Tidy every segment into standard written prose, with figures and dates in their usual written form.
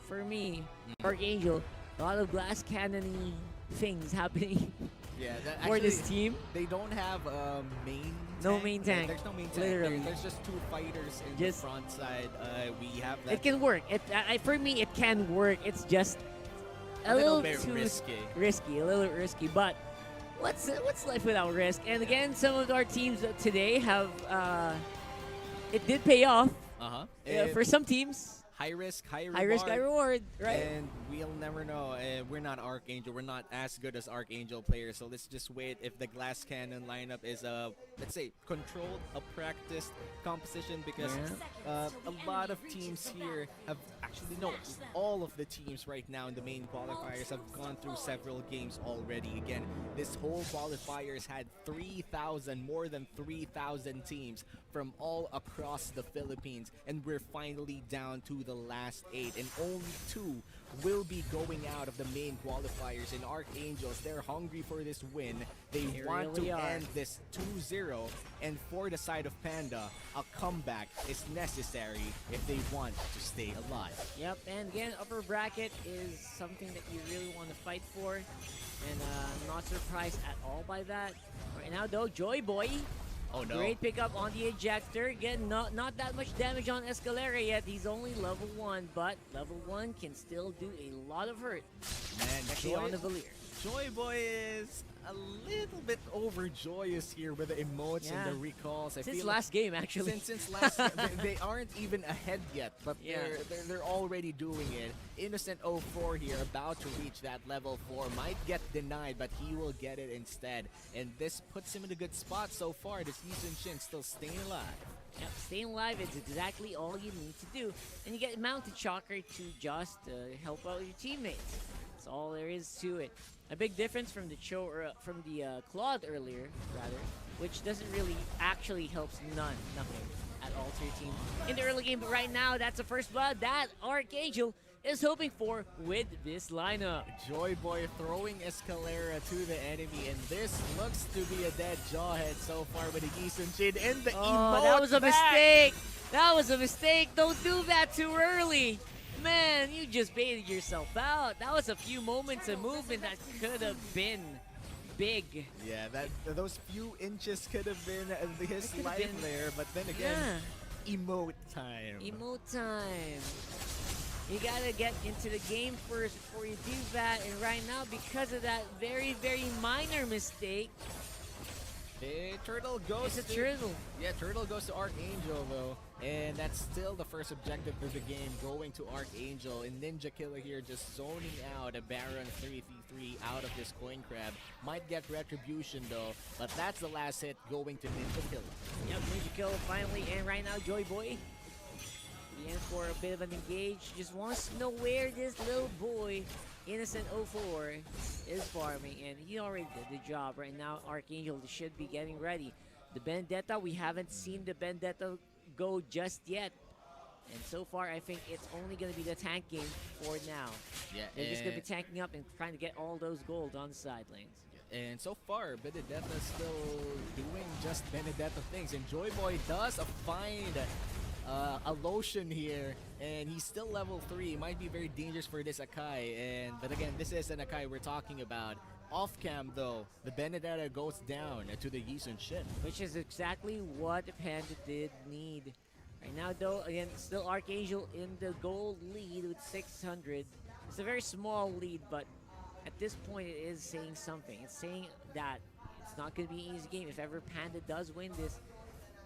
For me, Archangel, a lot of glass cannon things happening Yeah, that, for actually, this team. they don't have a main No tank. main tank. There's no main tank. Literally. There's just two fighters in Just- the front side. We have that. It can work. For me, it can work. It's just a little bit too risky. a little risky. But what's life without risk? And again, some of our teams today have it did pay off for some teams. High risk, high reward. High risk, high reward, right? And we'll never know. We're not Archangel. We're not as good as Archangel players. So let's just wait if the glass cannon lineup is let's say controlled, a practiced composition, because a lot of teams here have actually all of the teams right now in the main qualifiers have gone through several games already. Again, this whole qualifiers had more than 3,000 teams from all across the Philippines, and we're finally down to the last 8, and only 2 will be going out of the main qualifiers. In Archangels, they're hungry for this win. They want really to are. end this 2-0, and for the side of Panda, a comeback is necessary if they want to stay alive. Yep, and again, upper bracket is something that you really want to fight for, and I'm not surprised at all by that. Right now, though, Joy Boy. Oh no. Great pickup on the ejector. Again, not that much damage on Escalera yet. He's only level 1, but level 1 can still do a lot of hurt. Man, Especially on the Valier. Joy Boy is a little bit overjoyous here with the emotes and the recalls. I Since feel last game, actually. Since last game, they aren't even ahead yet, but Yeah. they're already doing it. Innocent 04 here, about to reach that level 4, might get denied, but he will get it instead. And this puts him in a good spot so far. This Yisun Shin still staying alive. Yep, staying alive is exactly all you need to do. And you get Mounted Chakra to just help out your teammates. That's all there is to it. A big difference from the Claude earlier, rather, which doesn't really actually helps nothing at all to your team in the early game. But right now, that's the first blood that Archangel is hoping for with this lineup. Joy Boy throwing Escalera to the enemy, and this looks to be a dead jawhead so far with the Yisun Shin and the emote. That was a back. mistake. That was a mistake. Don't do that too early. Man, you just baited yourself out. That was a few moments of movement that could have been big. Yeah, those few inches could have been his life there, but then again, emote time. Emote time. You gotta get into the game first before you do that, and right now, because of that very, very minor mistake, Turtle goes it's a turtle. Yeah, Turtle goes to Archangel though, and that's still the first objective of the game, going to Archangel. And Ninja Killer here just zoning out a Baron 3v3 out of this coin crab. Might get retribution though, but that's the last hit going to Ninja Killer. Yep, Ninja Killer finally, and right now, Joy Boy, he in for a bit of an engage. Just wants to know where this little boy, Innocent 04, is farming, and he already did the job. Right now, Archangel should be getting ready. The Vendetta, we haven't seen the Vendetta go just yet. And so far, I think it's only going to be the tank game for now. Yeah, They're just going to be tanking up and trying to get all those gold on the side lanes. And so far, Benedetta still doing just Benedetta things. And Joy Boy does find a lotion here, and he's still level 3. Might be very dangerous for this Akai. But again, this is an Akai we're talking about. Off cam though, the Benedetta goes down to the Yisun Shin. Which is exactly what Panda did need. Right now though, again, still Archangel in the gold lead with 600. It's a very small lead, but at this point it is saying something. It's saying that it's not going to be an easy game. If ever Panda does win this,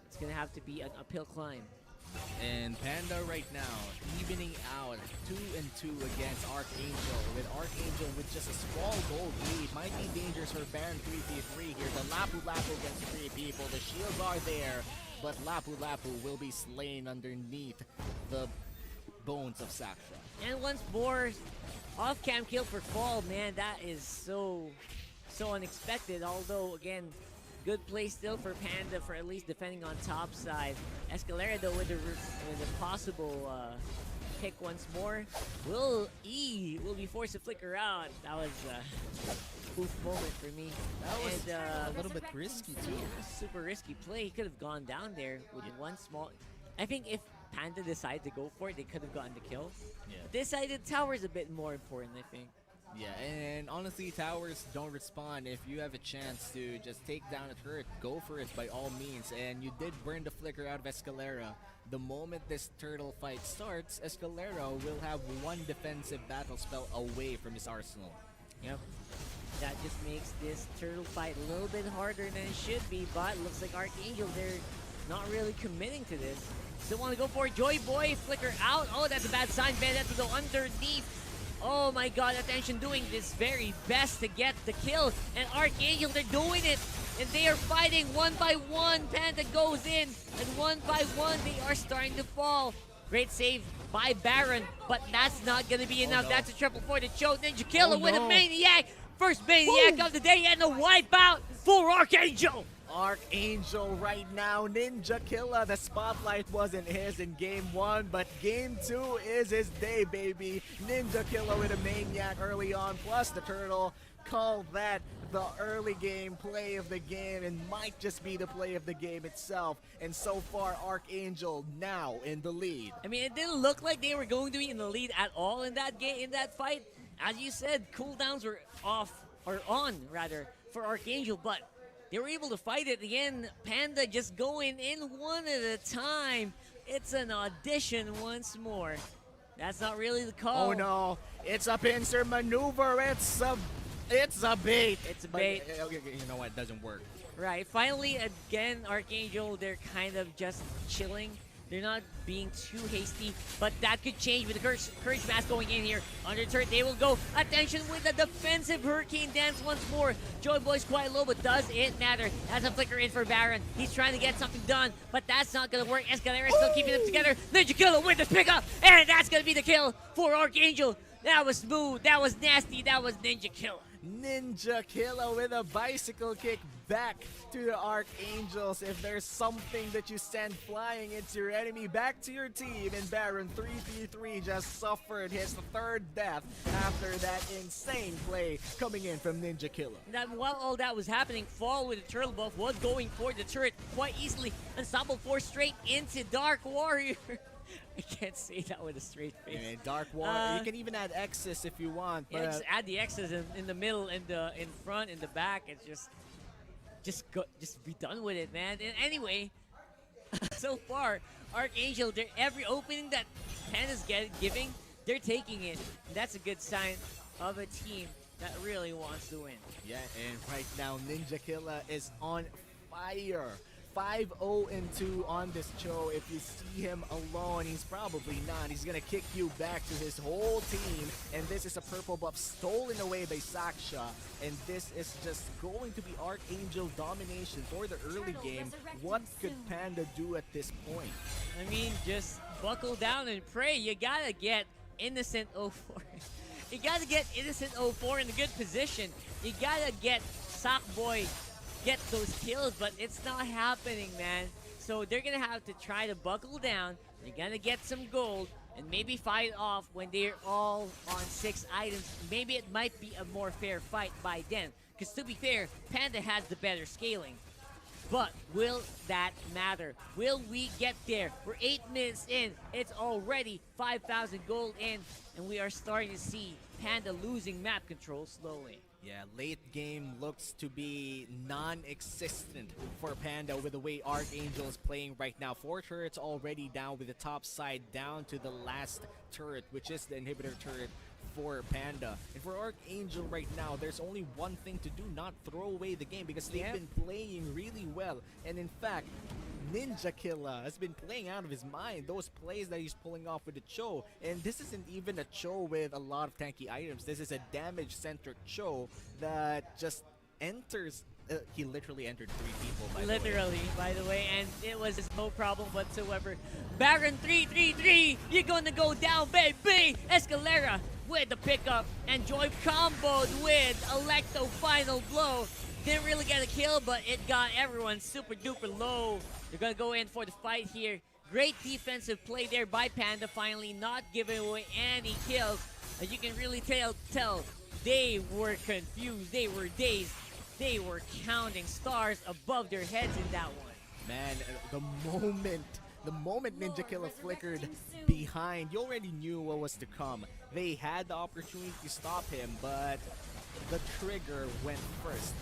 it's going to have to be an uphill climb. And Panda right now evening out 2-2 against Archangel, with Archangel with just a small gold lead. Might be dangerous for Baron 3v3 here. The Lapu Lapu against 3 people. The shields are there, but Lapu Lapu will be slain underneath the bones of Saksha. And once more, off-cam kill for Fall, man, that is so unexpected. Although, again, good play still for Panda for at least defending on top side. Escalera, though, with a possible pick once more, will be forced to flicker out. That was a poof moment for me. That was and, a little bit risky too. Super risky play. He could have gone down there with one small. I think if Panda decided to go for it, they could have gotten the kill. Yeah. But they decided tower is a bit more important, I think. Yeah, and honestly, towers don't respond. If you have a chance to just take down a turret, go for it by all means. And you did burn the flicker out of Escalera. The moment this turtle fight starts, Escalera will have one defensive battle spell away from his arsenal. Yep. That just makes this turtle fight a little bit harder than it should be, but looks like Archangel, they're not really committing to this. Still want to go for it. Joy Boy, flicker out. Oh, that's a bad sign. Bandit to go underneath. Oh my god, Attention doing this very best to get the kill. And Archangel, they're doing it. And they are fighting one by one. Panda goes in. And one by one, they are starting to fall. Great save by Baron. But that's not going to be enough. No. That's a triple for the choke. Ninja Killer with a Maniac. First Maniac of the day and a wipeout for Archangel. Archangel right now, Ninja Killer. The spotlight wasn't his in game 1, but game 2 is his day, baby. Ninja Killer with a Maniac early on, plus the turtle. Call that the early game play of the game, and might just be the play of the game itself. And so far, Archangel now in the lead. I mean, it didn't look like they were going to be in the lead at all in that game, in that fight. As you said, cooldowns were off, or on rather, for Archangel, but they were able to fight it again. Panda just going in one at a time. It's an audition once more. That's not really the call. Oh no, it's a pincer maneuver. It's a bait. It's a bait. But, okay, you know what? It doesn't work. Right. Finally, again, Archangel, they're kind of just chilling. They're not being too hasty, but that could change with the Courage Mask going in here. Under turret, they will go. Attention with the defensive Hurricane Dance once more. Joy Boy's quite low, but does it matter? Has a flicker in for Baron. He's trying to get something done, but that's not going to work. Escalera still keeping them together. Ninja Killer with the pickup, and that's going to be the kill for Archangel. That was smooth. That was nasty. That was Ninja Killer. Ninja Killer with a bicycle kick back to the Archangels. If there's something that you send flying, it's your enemy back to your team. And Baron 3v3 just suffered his third death after that insane play coming in from Ninja Killer. That while all that was happening, Fall with the turtle buff was going for the turret quite easily. Unstoppable Force straight into Dark Warrior. I can't say that with a straight face. Yeah, Dark Warrior. You can even add X's if you want. Yeah, But just add the X's in the middle, and in front, in the back. It's just be done with it, man. And anyway, so far, Archangel, every opening that Panda's giving, they're taking it. And that's a good sign of a team that really wants to win. yeah, and right now Ninja Killer is on fire. 5-0-2 on this show. If you see him alone, he's probably not. He's gonna kick you back to his whole team. And this is a purple buff stolen away by Saksha. And this is just going to be Archangel domination for the early game. What could Panda do at this point? I mean, just buckle down and pray. You gotta get Innocent 04. You gotta get Innocent 04 in a good position. You gotta get Sockboy get those kills, but it's not happening, man. So they're gonna have to try to buckle down. They're gonna get some gold and maybe fight off when they're all on 6 items. Maybe it might be a more fair fight by then. Because to be fair, Panda has the better scaling. But will that matter? Will we get there? We're 8 minutes in. It's already 5,000 gold in, and we are starting to see Panda losing map control slowly. Yeah, late game looks to be non-existent for Panda with the way Archangel is playing right now. 4 turrets already down with the top side down to the last turret, which is the inhibitor turret for Panda. And for Archangel right now, there's only one thing to do, not throw away the game, because they've been playing really well. And in fact, Ninja Killer has been playing out of his mind. Those plays that he's pulling off with the Cho. And this isn't even a Cho with a lot of tanky items. This is a damage-centric Cho that just enters. He literally entered 3 people, by the way. And it was no problem whatsoever. Baron 333, you're gonna go down, baby! Escalera with the pickup, and Joy comboed with Electo final blow. Didn't really get a kill, but it got everyone super duper low. They're gonna go in for the fight here. Great defensive play there by Panda, finally not giving away any kills. As you can really tell, they were confused, they were dazed. They were counting stars above their heads in that one. Man, the the moment Ninja Killa flickered behind, you already knew what was to come. They had the opportunity to stop him, but the trigger went first.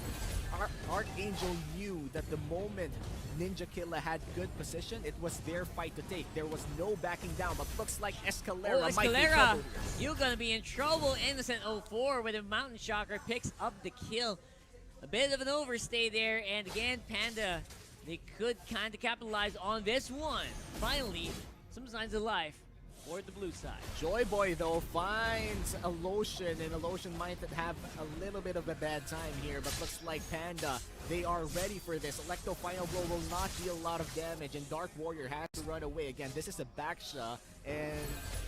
Archangel knew that the moment Ninja Killa had good position, it was their fight to take. There was no backing down, but looks like Escalera might be trouble here. You're gonna be in trouble. Innocent 04 with a Mountain Shocker picks up the kill. A bit of an overstay there, and again, Panda, they could kind of capitalize on this one. Finally, some signs of life for the blue side. Joy Boy, though, finds a Lotion, and a Lotion might have a little bit of a bad time here, but looks like Panda, they are ready for this. Electro Final Blow will not deal a lot of damage, and Dark Warrior has to run away. Again, this is a backsha, and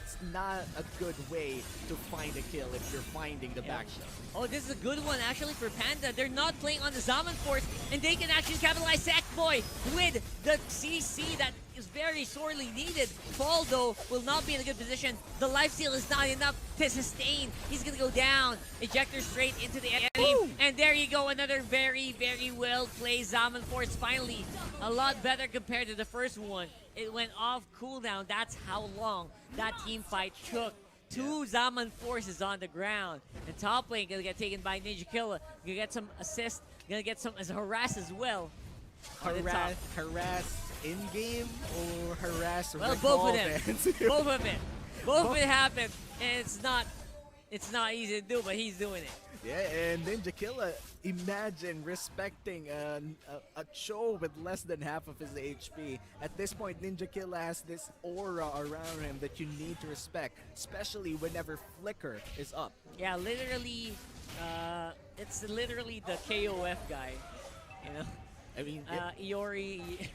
it's not a good way to find a kill if you're finding the backsha. Oh, this is a good one actually for Panda. They're not playing on the Zaman Force, and they can actually capitalize Sackboy with the CC that is very sorely needed. Fall, though, will not be in a good position. The lifesteal is not enough to sustain. He's gonna go down. Ejector straight into the enemy. Woo! And there you go, another very, very well played Zaman Force. Finally, a lot better compared to the first one. It went off cooldown. That's how long that team fight took. Two Zaman Forces on the ground. And top lane gonna get taken by Ninja Killa. Gonna get some assist. Gonna get some as harass as well. Harass in-game or harass both of them. Both of it. Both of it happened, and it's not easy to do, but he's doing it. Yeah, and Ninja Killa, imagine respecting a Cho with less than half of his HP. At this point, Ninja Killa has this aura around him that you need to respect, especially whenever Flicker is up. Yeah, literally, it's literally the KOF guy, you know? I mean, Iori,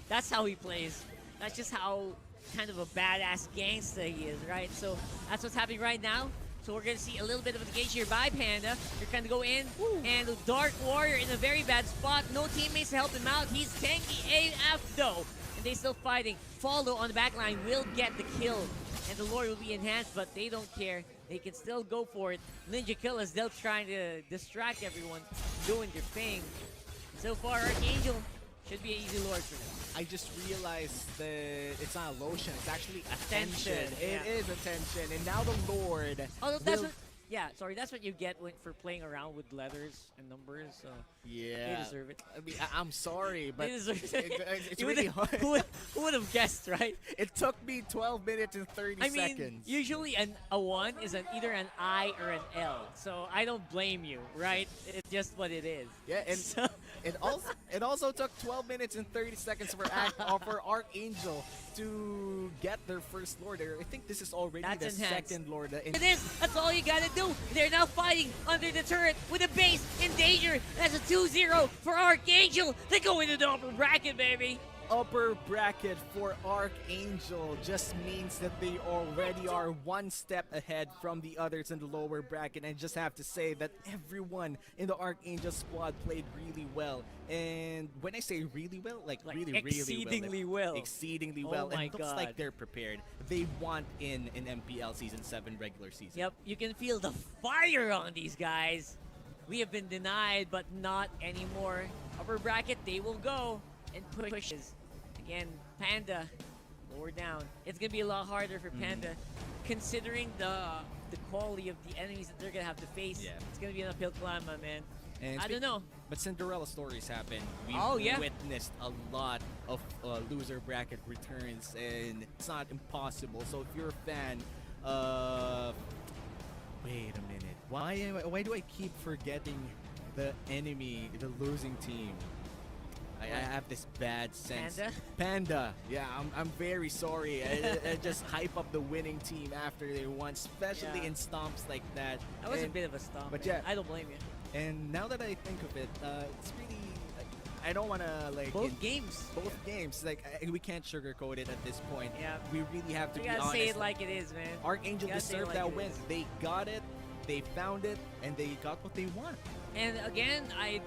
that's how he plays. That's just how kind of a badass gangster he is, right? So that's what's happening right now. So we're going to see a little bit of engage here by Panda. They're going to go in, and Dark Warrior in a very bad spot. No teammates to help him out. He's tanky AF though, and they still fighting. Follow on the back line will get the kill, and the lore will be enhanced, but they don't care. They can still go for it. Ninja Killa is still trying to distract everyone, doing their thing. So far, Archangel should be an easy lord for them. I just realized that it's not a Lotion, it's actually Attention. It is attention, and now the Lord. Oh, that's what. Yeah, sorry, that's what you get for playing around with letters and numbers. So yeah, they deserve it. I mean, I'm sorry, but they deserve it. It's really hard. Who would have guessed, right? It took me 12 minutes and 30 seconds. I mean, usually a 1 is either an I or an L. So I don't blame you, right? It's just what it is. Yeah, and so it also took 12 minutes and 30 seconds for Archangel to get their first Lord. I think this is already the second Lord. It is. That's all you gotta do. They're now fighting under the turret with a base in danger. That's a 2-0 for Archangel. They go into the upper bracket, baby. Upper bracket for Archangel just means that they already are one step ahead from the others in the lower bracket. And just have to say that everyone in the Archangel squad played really well. And when I say really well, like really, exceedingly well. Exceedingly Oh well. my And it looks like they're prepared. They want in MPL Season 7 regular season. Yep, you can feel the fire on these guys. We have been denied, but not anymore. Upper bracket, they will go and pushes. Again, Panda, lower down. It's going to be a lot harder for Panda, considering the quality of the enemies that they're going to have to face. Yeah. It's going to be an uphill climb, my man. And I don't know. But Cinderella stories happen. We've witnessed a lot of loser bracket returns, and it's not impossible. So if you're a fan of... Wait a minute. Why do I keep forgetting the enemy, the losing team? I have this bad sense. Panda. Yeah, I'm very sorry. I just hype up the winning team after they won, especially in stomps like that. That was a bit of a stomp. But yeah, I don't blame you. And now that I think of it, it's really. I don't want to like both games. Like we can't sugarcoat it at this point. Yeah, we really have to be honest. You gotta say it like it is, man. Archangel deserved that win. They got it. They found it, and they got what they want. And again, I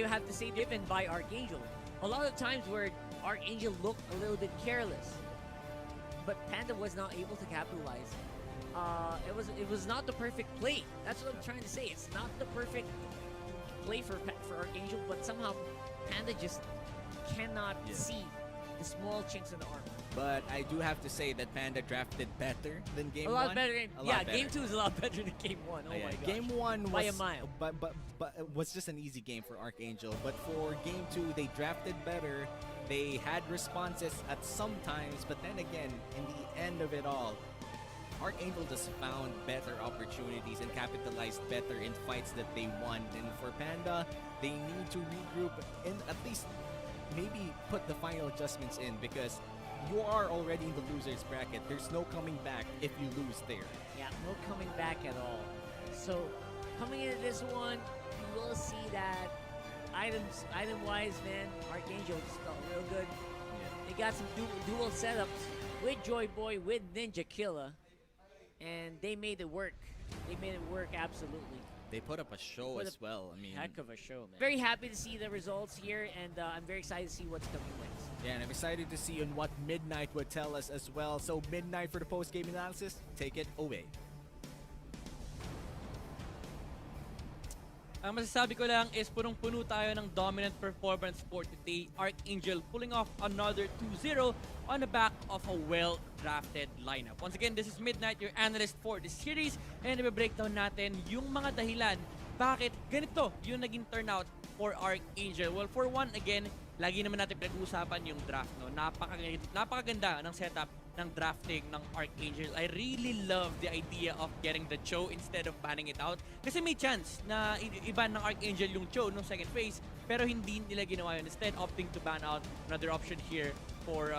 have to say, driven by Archangel. A lot of times where Archangel looked a little bit careless, but Panda was not able to capitalize. It was not the perfect play. That's what I'm trying to say. It's not the perfect play for Archangel, but somehow Panda just cannot see the small chinks in the armor. But I do have to say that Panda drafted better than Game 1. A lot better. Yeah, better. Game 2 is a lot better than Game 1. Oh my gosh. Game 1 was by a mile. But it was just an easy game for Archangel. But for Game 2, they drafted better. They had responses at some times, but then again, in the end of it all, Archangel just found better opportunities and capitalized better in fights that they won. And for Panda, they need to regroup and at least maybe put the final adjustments in, because you are already in the loser's bracket. There's no coming back if you lose there. Yeah, no coming back at all. So, coming into this one, you will see that item-wise, man, Archangel just felt real good. Yeah. They got some dual setups with Joy Boy, with Ninja Killa, and they made it work. They made it work absolutely. They put up a show as well. I mean, Heck of a show, man. Very happy to see the results here, and I'm very excited to see what's coming next. yeah, and I'm excited to see on what Midnight would tell us as well. So Midnight for the post-game analysis, take it away. Ang masasabi ko lang is punong-puno tayo ng dominant performance for today. Archangel pulling off another 2-0 on the back of a well-drafted lineup. Once again, this is Midnight, your analyst for this series, and i-breakdown natin yung mga dahilan bakit ganito yung naging turnout for Archangel. Well, for one, again, lagi naman natin pinag-uusapan yung draft, no? Napakaganda ng setup ng drafting ng Archangel. I really love the idea of getting the Cho instead of banning it out. Kasi may chance na iban ng Archangel yung Cho nung second phase, pero hindi nila ginawa yun. Instead, opting to ban out another option here for,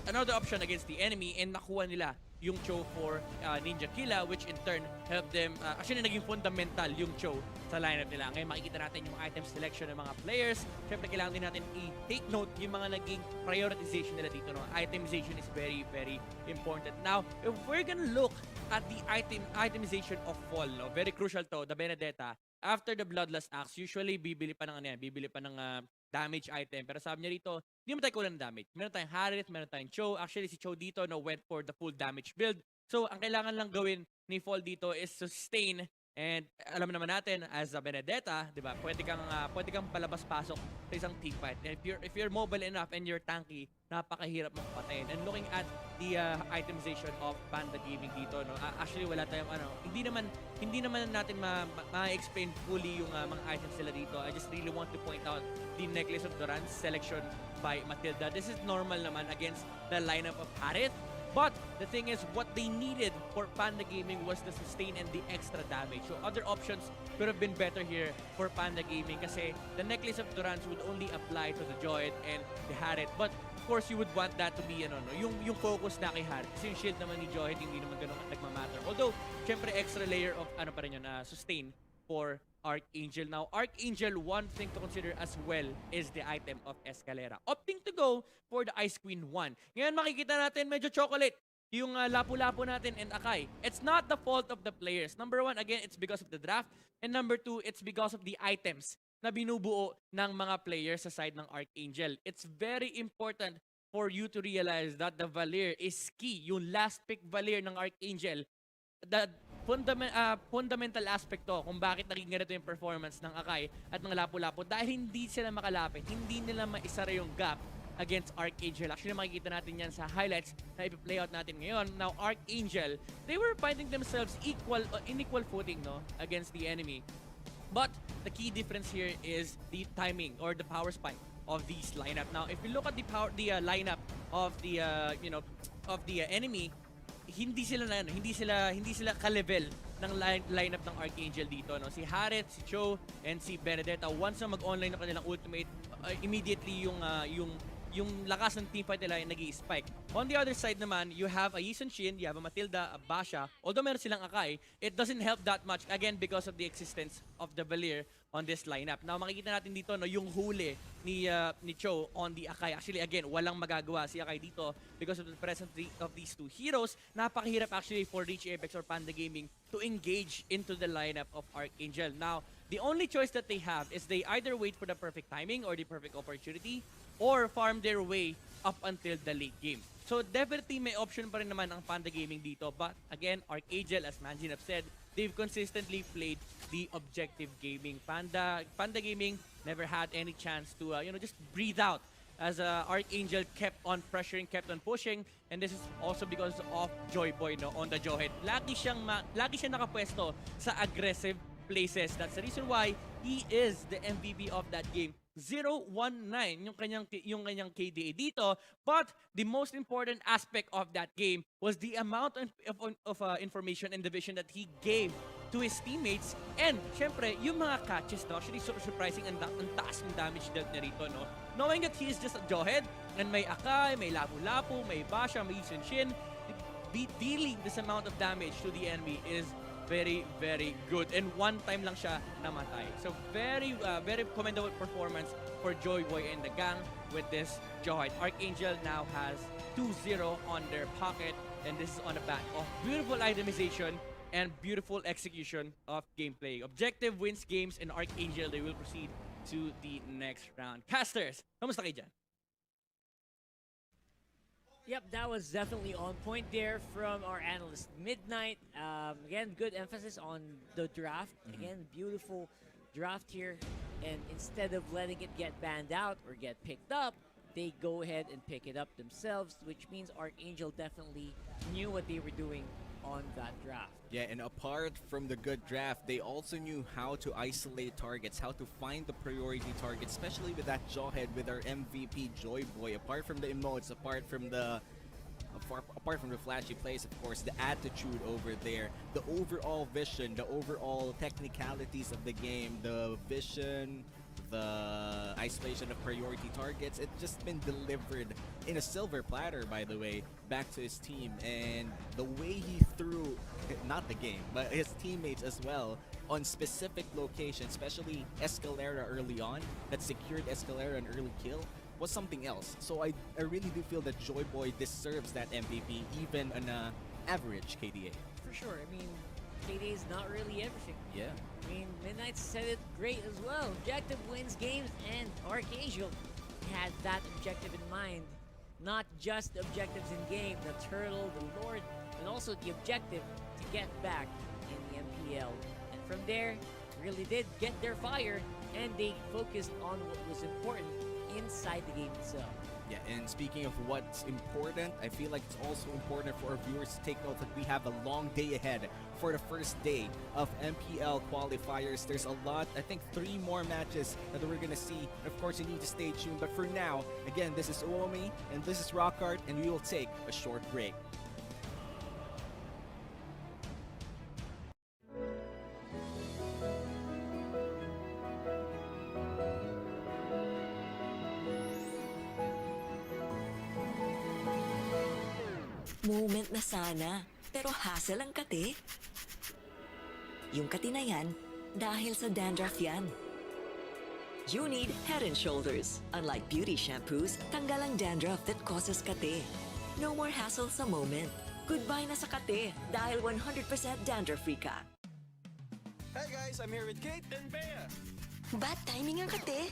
another option against the enemy, and nakuha nila yung Cho for Ninja Killa, which in turn helped them, actually naging fundamental yung Cho sa lineup nila. Ngayon makikita natin yung item selection ng mga players. Siyempre kailangan din natin i-take note yung mga naging prioritization nila dito. No? Itemization is very, very important. Now, if we're gonna look at the itemization of Fall, no? Very crucial to, the Benedetta, after the Bloodlust Axe, usually bibili pa ng bibili pa ng damage item. Pero sabi niya rito, hindi mo tayo kulang ng damage. Meron tayong Harith, meron tayong Cho. Actually, si Cho dito went for the full damage build. So, ang kailangan lang gawin ni Fall dito is sustain. And alam naman natin, as a Benedetta, di ba, pwede kang palabas-pasok sa isang teamfight. And if you're mobile enough and you're tanky, napakahirap mong patayin. And looking at the itemization of Panda Gaming dito, no, actually wala tayong hindi naman natin ma-explain fully yung mga items sila dito. I just really want to point out the Necklace of Duran's selection by Matilda. This is normal naman against the lineup of Harith. But the thing is, what they needed for Panda Gaming was the sustain and the extra damage. So other options could have been better here for Panda Gaming, kasi the Necklace of Durans would only apply to the Joyd and the Harith. But of course, you would want that to be yung focus na kay Harith. Kasi yung shield naman ni Joyd hindi naman ganun nagmamatter. Although, syempre extra layer of sustain for Archangel. Now, Archangel, one thing to consider as well is the item of Escalera. Opting to go for the Ice Queen 1. Ngayon makikita natin medyo chocolate yung lapu-lapu natin and Akai. It's not the fault of the players. Number one, again, it's because of the draft. And number two, it's because of the items na binubuo ng mga players sa side ng Archangel. It's very important for you to realize that the Valir is key. Yung last pick Valir ng Archangel, the fundamental aspect to kung bakit naging ganito yung performance ng Akai at ng Lapu-Lapu, dahil hindi sila makalapit, hindi nila maisara yung gap against Archangel. Actually, makikita natin yan sa highlights na ipi-play out natin ngayon. Now, Archangel, they were finding themselves in equal footing, no, against the enemy. But the key difference here is the timing or the power spike of these lineup. Now, if you look at the lineup of the enemy, hindi sila ka-level ng lineup ng Archangel dito, no. Si Harith, si Cho, and si Benedetta, once na mag-online na kanilang ultimate, immediately yung lakas ng teamfight nila yung nag-i-spike. On the other side naman, you have a Yi Sun-shin, you have a Matilda, a Basha. Although meron silang Akai, it doesn't help that much, again, because of the existence of the Valir on this lineup. Now, makikita natin dito, no, yung huli ni Cho on the Akai. Actually, again, walang magagawa si Akai dito because of the presence of these two heroes. Napakahirap actually for Reach Apex or Panda Gaming to engage into the lineup of Archangel. Now, the only choice that they have is they either wait for the perfect timing or the perfect opportunity or farm their way up until the late game. So definitely may option pa rin naman ang Panda Gaming dito. But again, Archangel, as Manjin have said, they've consistently played the objective gaming. Panda Gaming never had any chance to just breathe out as Archangel kept on pressuring, kept on pushing, and this is also because of Joy Boy, no, on the Jawhead. Lagi siyang nakapwesto sa aggressive places. That's the reason why he is the MVP of that game. 0-1-9 yung kanyang KDA dito, but the most important aspect of that game was the amount of information and the vision that he gave to his teammates, and syempre yung mga catches, no, actually surprising ang taas ng damage dealt na rito, no, knowing that he is just a Jawhead and may Akai, may Lapu-Lapu, may Basha, may Shin, dealing this amount of damage to the enemy is very, very good. And one time lang siya namatay. So very commendable performance for Joy Boy and the gang with this Jawhead. Archangel now has 2-0 on their pocket, and this is on the back of beautiful itemization and beautiful execution of gameplay. Objective wins games, and Archangel, they will proceed to the next round. Casters, kamusta kayo dyan? Yep, that was definitely on point there from our analyst Midnight. Again, good emphasis on the draft. Again, beautiful draft here. And instead of letting it get banned out or get picked up, they go ahead and pick it up themselves, which means Archangel definitely knew what they were doing on that draft. Yeah, and apart from the good draft, they also knew how to isolate targets, how to find the priority targets, especially with that Jawhead, with our MVP Joy Boy. Apart from the emotes, apart from the flashy plays, of course, the attitude over there, the overall vision, the overall technicalities of the game, the vision, the isolation of priority targets, it's just been delivered in a silver platter, by the way, back to his team. And the way he threw, not the game, but his teammates as well, on specific locations, especially Escalera early on, that secured Escalera an early kill, was something else. So I really do feel that Joy Boy deserves that MVP, even on an average KDA. For sure. I mean, KDA is not really everything. Yeah. I mean, Midnight said it great as well. Objective wins games, and Archangel had that objective in mind. Not just the objectives in game, the Turtle, the Lord, and also the objective to get back in the MPL. And from there, really did get their fire, and they focused on what was important inside the game itself. Yeah, and speaking of what's important, I feel like it's also important for our viewers to take note that we have a long day ahead for the first day of MPL qualifiers. There's a lot, I think 3 more matches that we're gonna see. Of course, you need to stay tuned. But for now, again, this is Uomi and this is Rockart, and we will take a short break. Moment na sana, pero hassle ang kate. Yung kate na yan, dahil sa dandruff yan. You need Head and Shoulders. Unlike beauty shampoos, tanggal ang dandruff that causes kate. No more hassle sa moment. Goodbye na sa kate, dahil 100% dandruff-free ka. Hey guys, I'm here with Kate and Bea. Bad timing ang kate.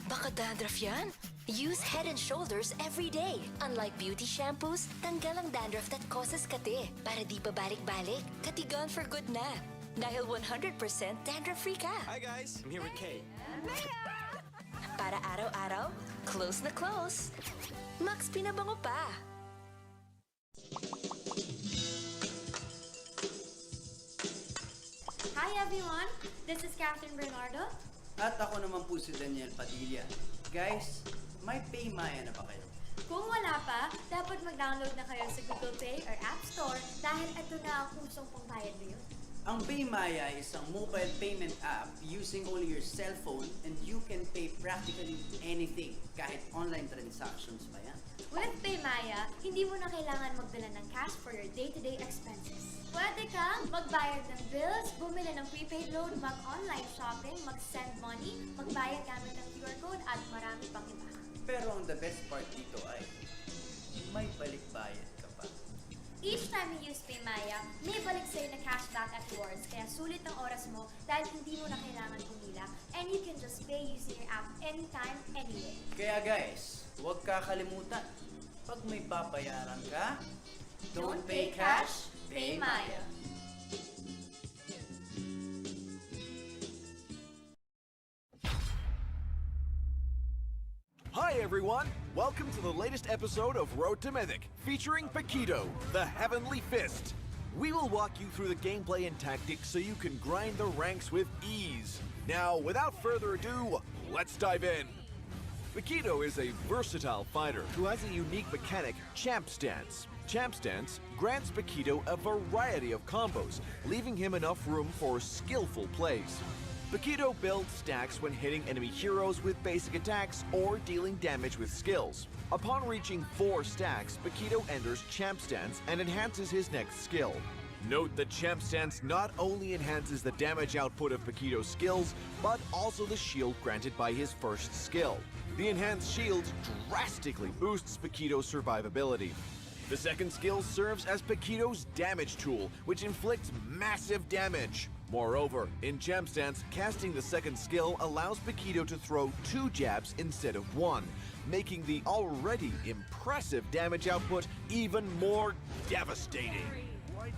Baka dandruff yan? Use Head and Shoulders every day. Unlike beauty shampoos, tanggal ang dandruff that causes kate. Para di pa balik-balik, katigan for good na. Dahil 100% dandruff-free ka. Hi guys, I'm here with Kate. Para araw-araw, close na close. Max pinabango pa. Hi everyone, this is Catherine Bernardo. At ako naman po si Daniel Padilla. Guys, may PayMaya na ba kayo? Kung wala pa, dapat mag-download na kayo sa Google Play or App Store dahil ito na ang kusong pangbayad ngayon. Ang PayMaya is isang mobile payment app using only your cell phone, and you can pay practically anything, kahit online transactions pa yan. With PayMaya, hindi mo na kailangan magdala ng cash for your day-to-day expenses. Pwede kang magbayad ng bills, bumili ng prepaid load, mag-online shopping, mag-send money, magbayad gamit ng QR code, at marami pang iba. Pero ang the best part dito ay, may balik-bayad ka pa. Each time you use PayMaya, may balik sa'yo na cashback at rewards, kaya sulit ang oras mo dahil hindi mo na kailangan pumila, and you can just pay using your app anytime, anywhere. Kaya guys, huwag kakalimutan, pag may babayaran ka, Don't pay cash, pay Maya. everyone! Welcome to the latest episode of Road to Mythic, featuring Paquito, the Heavenly Fist. We will walk you through the gameplay and tactics so you can grind the ranks with ease. Now, without further ado, let's dive in. Paquito is a versatile fighter who has a unique mechanic, Champ Stance. Champ Stance grants Paquito a variety of combos, leaving him enough room for skillful plays. Paquito builds stacks when hitting enemy heroes with basic attacks or dealing damage with skills. Upon reaching 4 stacks, Paquito enters Champ Stance and enhances his next skill. Note that Champ Stance not only enhances the damage output of Paquito's skills, but also the shield granted by his first skill. The enhanced shield drastically boosts Paquito's survivability. The second skill serves as Paquito's damage tool, which inflicts massive damage. Moreover, in Champ Stance, casting the second skill allows Paquito to throw 2 jabs instead of 1, making the already impressive damage output even more devastating.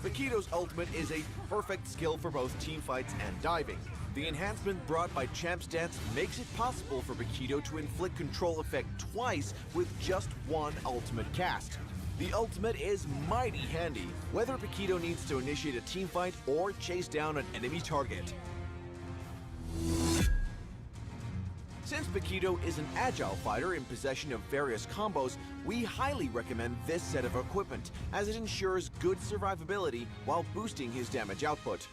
Paquito's ultimate is a perfect skill for both teamfights and diving. The enhancement brought by Champ Stance makes it possible for Paquito to inflict control effect twice with just 1 ultimate cast. The ultimate is mighty handy, whether Paquito needs to initiate a teamfight or chase down an enemy target. Since Paquito is an agile fighter in possession of various combos, we highly recommend this set of equipment, as it ensures good survivability while boosting his damage output.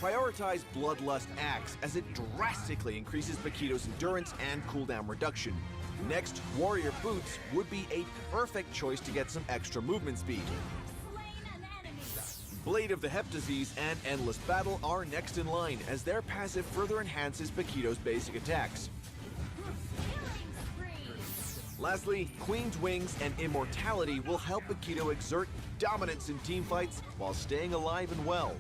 Prioritize Bloodlust Axe, as it drastically increases Paquito's endurance and cooldown reduction. Next, Warrior Boots would be a perfect choice to get some extra movement speed. Blade of the Heptazes and Endless Battle are next in line, as their passive further enhances Paquito's basic attacks. Lastly, Queen's Wings and Immortality will help Paquito exert dominance in teamfights while staying alive and well.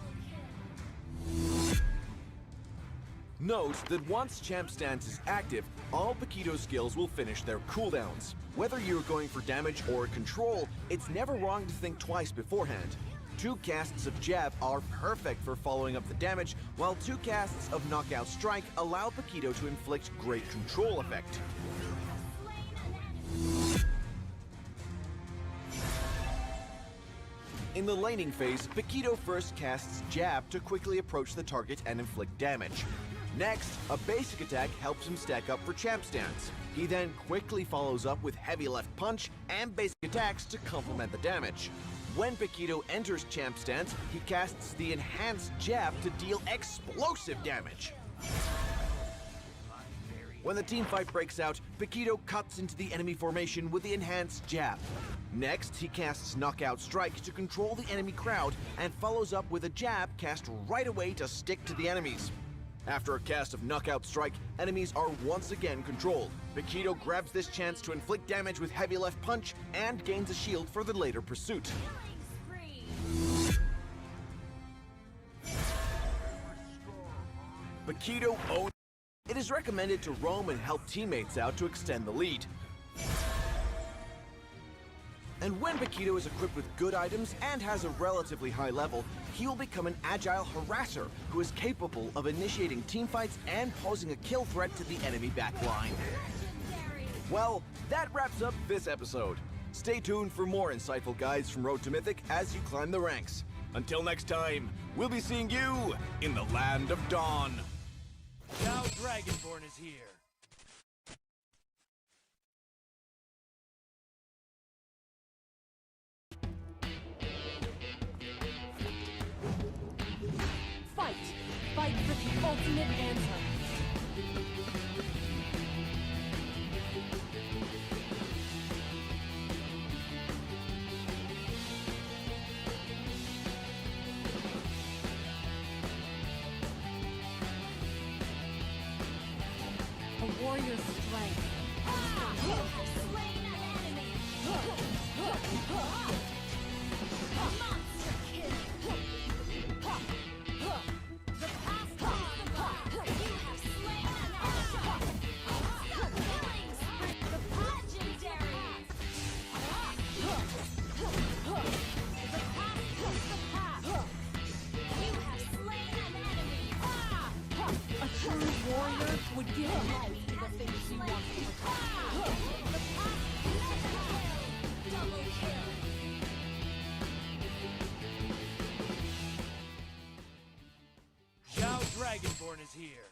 Note that once Champ Stance is active, all Paquito's skills will finish their cooldowns. Whether you're going for damage or control, it's never wrong to think twice beforehand. 2 casts of Jab are perfect for following up the damage, while 2 casts of Knockout Strike allow Paquito to inflict great control effect. In the laning phase, Paquito first casts Jab to quickly approach the target and inflict damage. Next, a basic attack helps him stack up for Champ Stance. He then quickly follows up with heavy left punch and basic attacks to complement the damage. When Paquito enters Champ Stance, he casts the enhanced jab to deal explosive damage. When the teamfight breaks out, Paquito cuts into the enemy formation with the enhanced jab. Next, he casts Knockout Strike to control the enemy crowd and follows up with a jab cast right away to stick to the enemies. After a cast of Knockout Strike, enemies are once again controlled. Paquito grabs this chance to inflict damage with heavy left punch and gains a shield for the later pursuit. Paquito owns. It is recommended to roam and help teammates out to extend the lead. And when Paquito is equipped with good items and has a relatively high level, he will become an agile harasser who is capable of initiating teamfights and posing a kill threat to the enemy backline. Well, that wraps up this episode. Stay tuned for more insightful guides from Road to Mythic as you climb the ranks. Until next time, we'll be seeing you in the Land of Dawn. Now Dragonborn is here. Fight! Fight for the ultimate answer! A warrior's strength. You have slain an enemy! Monster kill! The past is the past! You Dragonborn is here.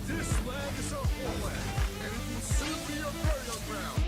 This land is our homeland, and it will soon be a burial ground.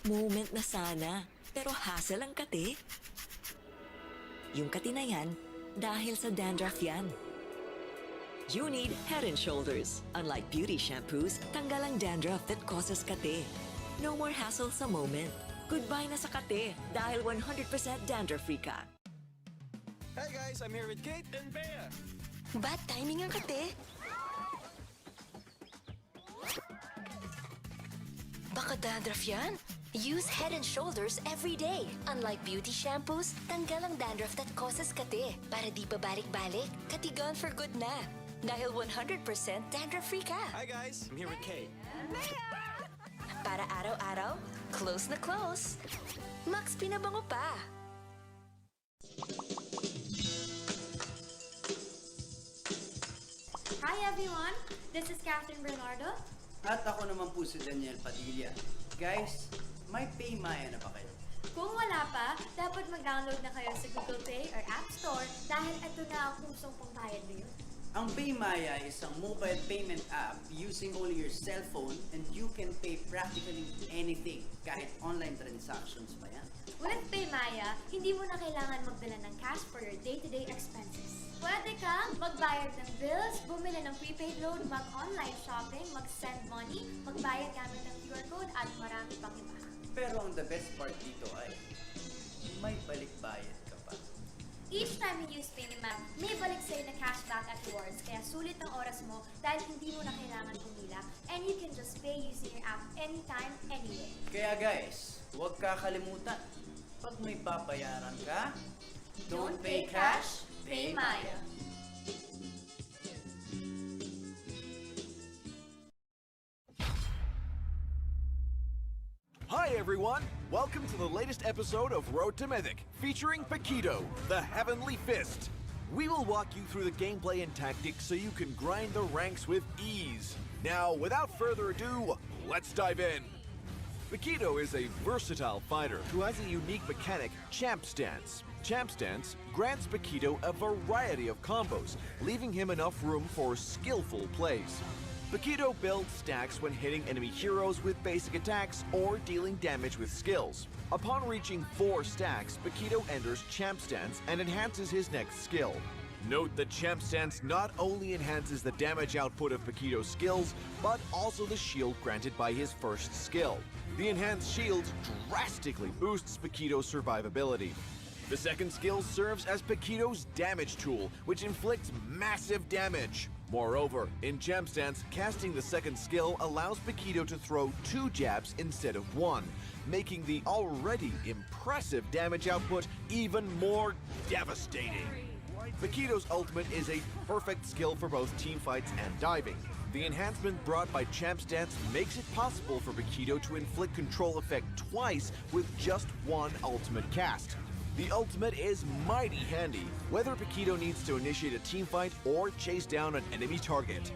Moment na sana, pero hassle ang kate. Yung kati na yan, dahil sa dandruff yan. You need Head and Shoulders. Unlike beauty shampoos, tanggal ang dandruff that causes kate. No more hassle sa moment. Goodbye na sa kate dahil 100% dandruff-free ka. Hey guys, I'm here with Kate and Bea. Bad timing ang kate. Baka dandruff yan? Use Head and Shoulders every day. Unlike beauty shampoos, tanggal ang dandruff that causes kate. Para di pa balik-balik, kati gone for good na. Dahil 100% dandruff-free ka. Hi guys, I'm here with Kate. Para araw-araw, close na close. Max pinabango pa. Hi everyone, this is Catherine Bernardo. At ako naman po si Daniel Padilla. Guys, may Paymaya na ba kayo? Kung wala pa, dapat mag-download na kayo sa Google Play or App Store dahil ito na ang pusong pangbayad ngayon. Ang Paymaya is isang mobile payment app using only your cell phone and you can pay practically anything, kahit online transactions pa yan. With Paymaya, hindi mo na kailangan magdala ng cash for your day-to-day expenses. Pwede kang magbayad ng bills, bumili ng prepaid load, mag-online shopping, mag-send money, magbayad gamit ng QR code at marami pang iba. Pero ang the best part dito ay may balik-bayad ka pa. Each time you use Paymaya, may balik sa'yo na cashback at rewards, kaya sulit ang oras mo dahil hindi mo na kailangan pumila and you can just pay using your app anytime, anywhere. Kaya guys, huwag kakalimutan, pag may babayaran ka, Don't pay cash, pay Maya. Hi everyone! Welcome to the latest episode of Road to Mythic, featuring Paquito, the Heavenly Fist. We will walk you through the gameplay and tactics so you can grind the ranks with ease. Now, without further ado, let's dive in. Paquito is a versatile fighter who has a unique mechanic, Champ Stance. Champ Stance grants Paquito a variety of combos, leaving him enough room for skillful plays. Paquito builds stacks when hitting enemy heroes with basic attacks or dealing damage with skills. Upon reaching 4 stacks, Paquito enters Champ Stance and enhances his next skill. Note that Champ Stance not only enhances the damage output of Paquito's skills, but also the shield granted by his first skill. The enhanced shield drastically boosts Paquito's survivability. The second skill serves as Paquito's damage tool, which inflicts massive damage. Moreover, in Champ Stance, casting the second skill allows Paquito to throw 2 jabs instead of 1, making the already impressive damage output even more devastating. Paquito's ultimate is a perfect skill for both teamfights and diving. The enhancement brought by Champ Stance makes it possible for Paquito to inflict control effect twice with just 1 ultimate cast. The ultimate is mighty handy, whether Paquito needs to initiate a teamfight or chase down an enemy target.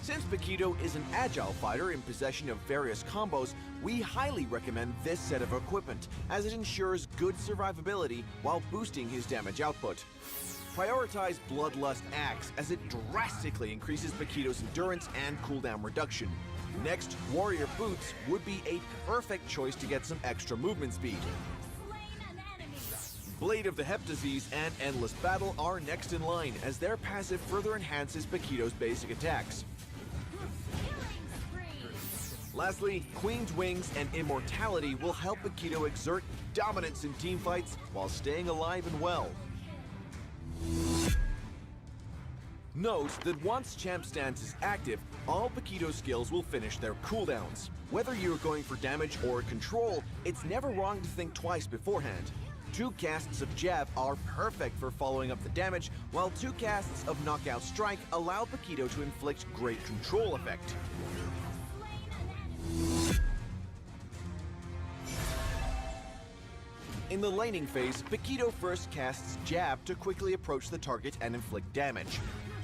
Since Paquito is an agile fighter in possession of various combos, we highly recommend this set of equipment, as it ensures good survivability while boosting his damage output. Prioritize Bloodlust Axe, as it drastically increases Paquito's endurance and cooldown reduction. Next, Warrior Boots would be a perfect choice to get some extra movement speed. Blade of the Hep Disease and Endless Battle are next in line, as their passive further enhances Paquito's basic attacks. Lastly, Queen's Wings and Immortality will help Paquito exert dominance in teamfights while staying alive and well. Note that once Champ Stance is active, all Paquito skills will finish their cooldowns. Whether you're going for damage or control, it's never wrong to think twice beforehand. 2 casts of Jab are perfect for following up the damage, while 2 casts of Knockout Strike allow Paquito to inflict great control effect. In the laning phase, Paquito first casts Jab to quickly approach the target and inflict damage.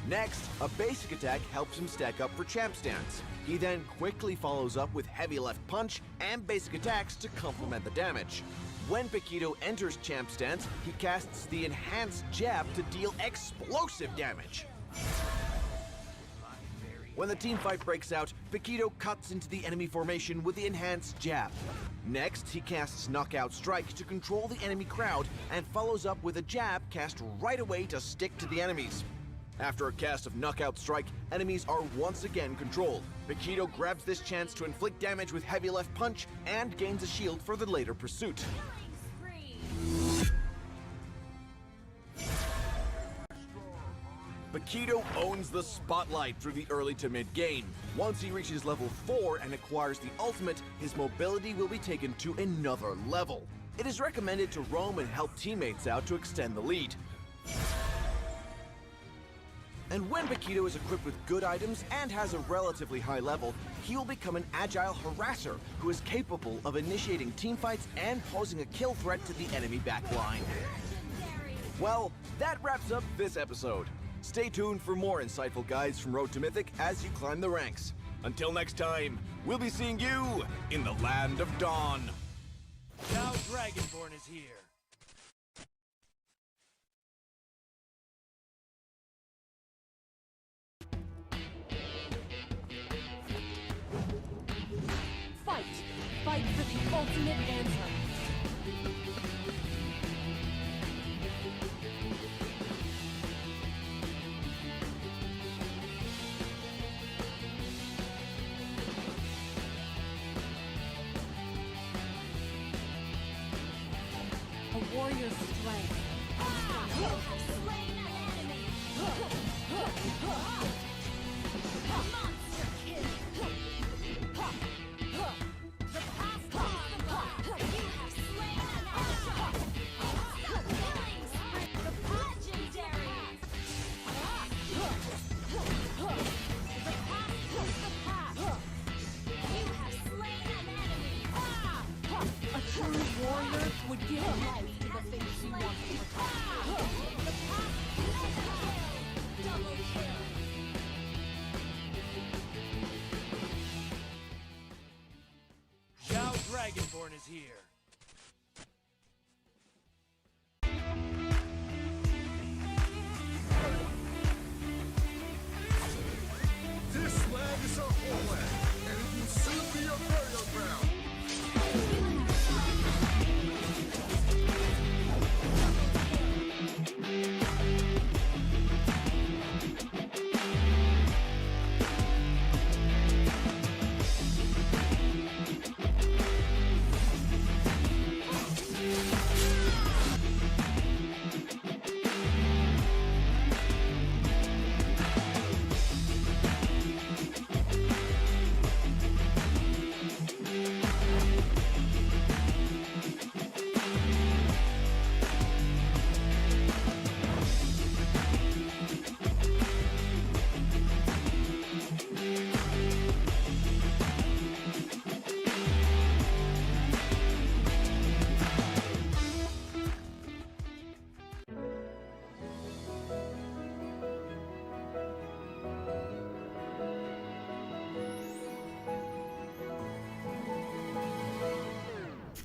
Next, a basic attack helps him stack up for Champ Stance. He then quickly follows up with Heavy Left Punch and basic attacks to complement the damage. When Paquito enters Champ Stance, he casts the Enhanced Jab to deal explosive damage. When the teamfight breaks out, Paquito cuts into the enemy formation with the Enhanced Jab. Next, he casts Knockout Strike to control the enemy crowd and follows up with a jab cast right away to stick to the enemies. After a cast of Knockout Strike, enemies are once again controlled. Paquito grabs this chance to inflict damage with Heavy Left Punch and gains a shield for the later pursuit. Paquito owns the spotlight through the early to mid game. Once he reaches level 4 and acquires the ultimate, his mobility will be taken to another level. It is recommended to roam and help teammates out to extend the lead. And when Paquito is equipped with good items and has a relatively high level, he will become an agile harasser who is capable of initiating teamfights and posing a kill threat to the enemy backline. Well, that wraps up this episode. Stay tuned for more insightful guides from Road to Mythic as you climb the ranks. Until next time, we'll be seeing you in the Land of Dawn. Now Dragonborn is here. Fight! Fight for the ultimate answer! A warrior's strength. You have slain an enemy! Monster kill! The past is the past! You have slain an enemy! The killing spree! The legendary! The past is the past! You have slain an enemy! A true warrior would give life to the things she wants to protect. The past is the past! Double kill! Now Dragonborn is here. This land is our homeland, and it will soon be a burial ground.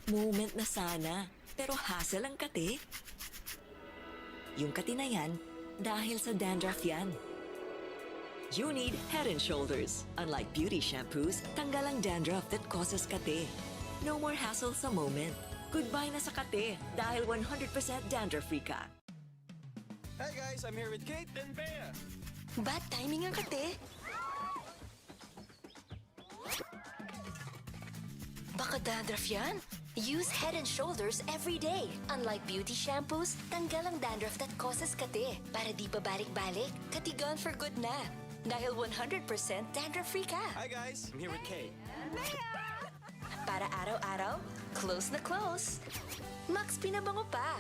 Moment na sana, pero hassle ang kate. Yung kati na yan, dahil sa dandruff yan. You need Head and Shoulders. Unlike beauty shampoos, tanggal ang dandruff that causes kate. No more hassle sa moment. Goodbye na sa kate dahil 100% dandruff-free ka. Hey guys, I'm here with Kate and Bea. Bad timing ang kate. Baka dandruff yan? Use Head and Shoulders every day. Unlike beauty shampoos, tanggal ang dandruff that causes kate. Para di pa balik-balik, kati gone for good na. Dahil 100% dandruff-free ka. Hi guys, I'm here with Kate. Para araw-araw, close na close. Max pinabango pa.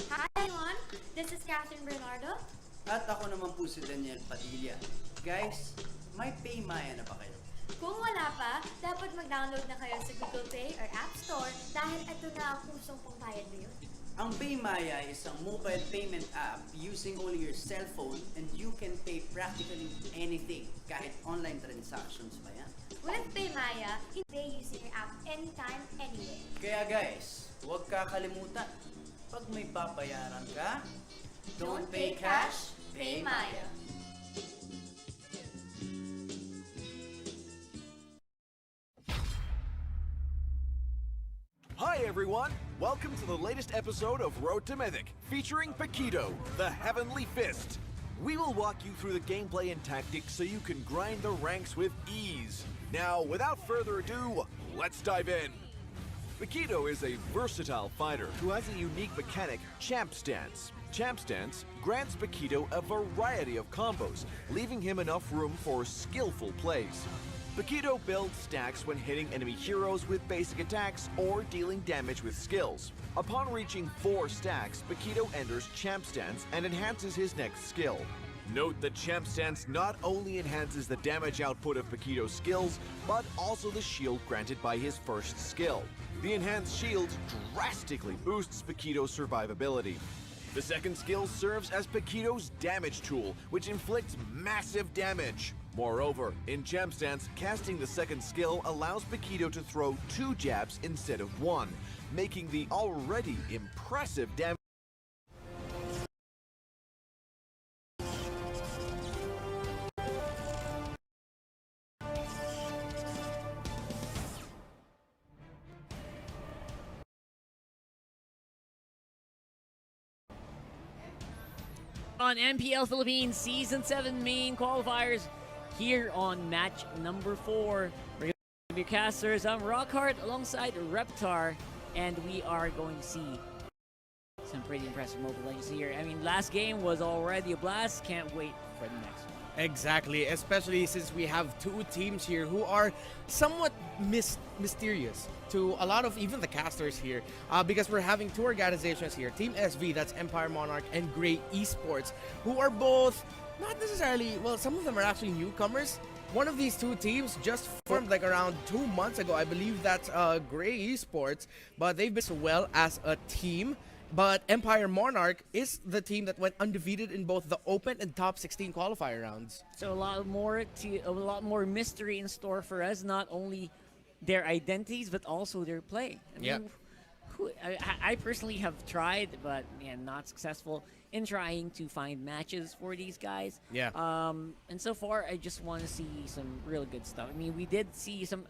Hi everyone, this is Catherine Bernardo. At ako naman po si Daniel Padilla. Guys, may Paymaya na ba kayo? Kung wala pa, dapat mag-download na kayo sa Google Play or App Store dahil ito na ang kusong pangbayad na yun. Ang Paymaya is isang mobile payment app using only your cell phone and you can pay practically anything, kahit online transactions pa yan. With Paymaya, you can pay using your app anytime, anywhere. Kaya guys, huwag kakalimutan, pag may babayaran ka, don't pay cash, pay Maya. Hi everyone! Welcome to the latest episode of Road to Mythic, featuring Paquito, the Heavenly Fist. We will walk you through the gameplay and tactics so you can grind the ranks with ease. Now, without further ado, let's dive in. Paquito is a versatile fighter who has a unique mechanic, Champ Stance. Champ Stance grants Paquito a variety of combos, leaving him enough room for skillful plays. Paquito builds stacks when hitting enemy heroes with basic attacks or dealing damage with skills. Upon reaching 4 stacks, Paquito enters Champ Stance and enhances his next skill. Note that Champ Stance not only enhances the damage output of Paquito's skills, but also the shield granted by his first skill. The enhanced shield drastically boosts Paquito's survivability. The second skill serves as Paquito's damage tool, which inflicts massive damage. Moreover, in Champ Stance, casting the second skill allows Paquito to throw 2 jabs instead of 1, making the already impressive damage. On MPL Philippines Season 7 main qualifiers here on match number 4. We're going to be casters. I'm Rockhart alongside Reptar, and we are going to see some pretty impressive Mobile Legends here. I mean, last game was already a blast. Can't wait for the next one. Exactly, especially since we have 2 teams here who are somewhat mysterious to a lot of even the casters here, because we're having 2 organizations here, Team SV, that's Empire Monarch, and Grey Esports, who are both not necessarily, well, some of them are actually newcomers. One of these 2 teams just formed like around 2 months ago. I believe that's Grey Esports, but they've been so well as a team. But Empire Monarch is the team that went undefeated in both the Open and Top 16 qualifier rounds. So a lot more mystery in store for us. Not only their identities, but also their play. I mean, I personally have tried, but not successful in trying to find matches for these guys. Yeah. And so far, I just want to see some really good stuff. I mean, we did see some.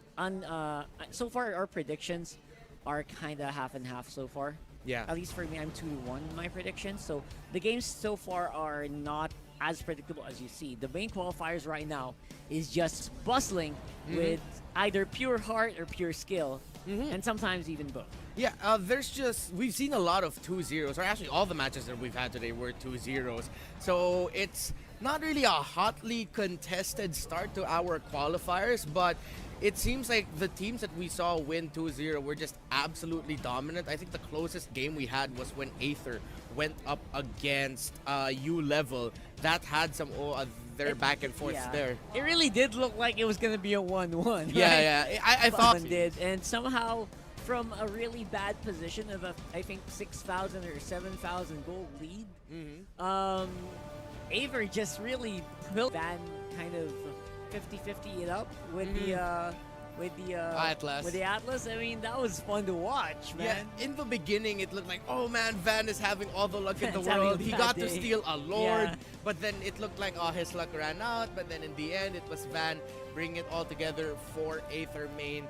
So far, our predictions are kind of half and half so far. Yeah. At least for me, I'm 2-1 in my predictions. So the games so far are not as predictable as you see. The main qualifiers right now is just bustling with either pure heart or pure skill, and sometimes even both. Yeah, we've seen a lot of 2-0s, or actually all the matches that we've had today were 2-0s. So it's not really a hotly contested start to our qualifiers, but it seems like the teams that we saw win 2-0 were just absolutely dominant. I think the closest game we had was when Aether went up against U-Level. That had some their back and forth there. It really did look like it was going to be a 1-1. Yeah, right? yeah. I thought it did. And somehow, from a really bad position of I think 6,000 or 7,000 goal lead, Aether just really built that kind of 50-50 it up with with the Atlas. With the Atlas, I mean, that was fun to watch, man. Yeah, in the beginning, it looked like, oh man, Van is having all the luck in the Van's having world. a He bad got to day. steal a Lord, Yeah. but then it looked like, oh, his luck ran out. But then in the end, it was Van bringing it all together for Aether main.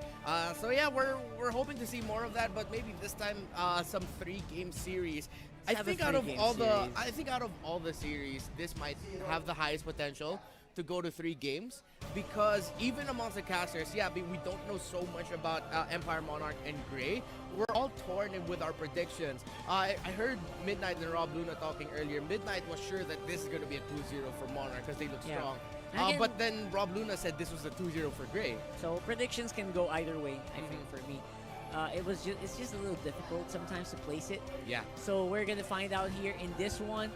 So yeah, we're hoping to see more of that, but maybe this time some 3-game series. I have a think out of 3-game all series. the series, this might have the highest potential to go to 3 games, because even amongst the casters, yeah, we don't know so much about Empire Monarch and Gray. We're all torn with our predictions. I heard Midnight and Rob Luna talking earlier. Midnight was sure that this is going to be a 2-0 for Monarch because they look Yeah. strong. Again- But then Rob Luna said this was a 2-0 for Gray. So predictions can go either way, I think, for me. It's just a little difficult sometimes to place it. Yeah. So we're gonna find out here in this one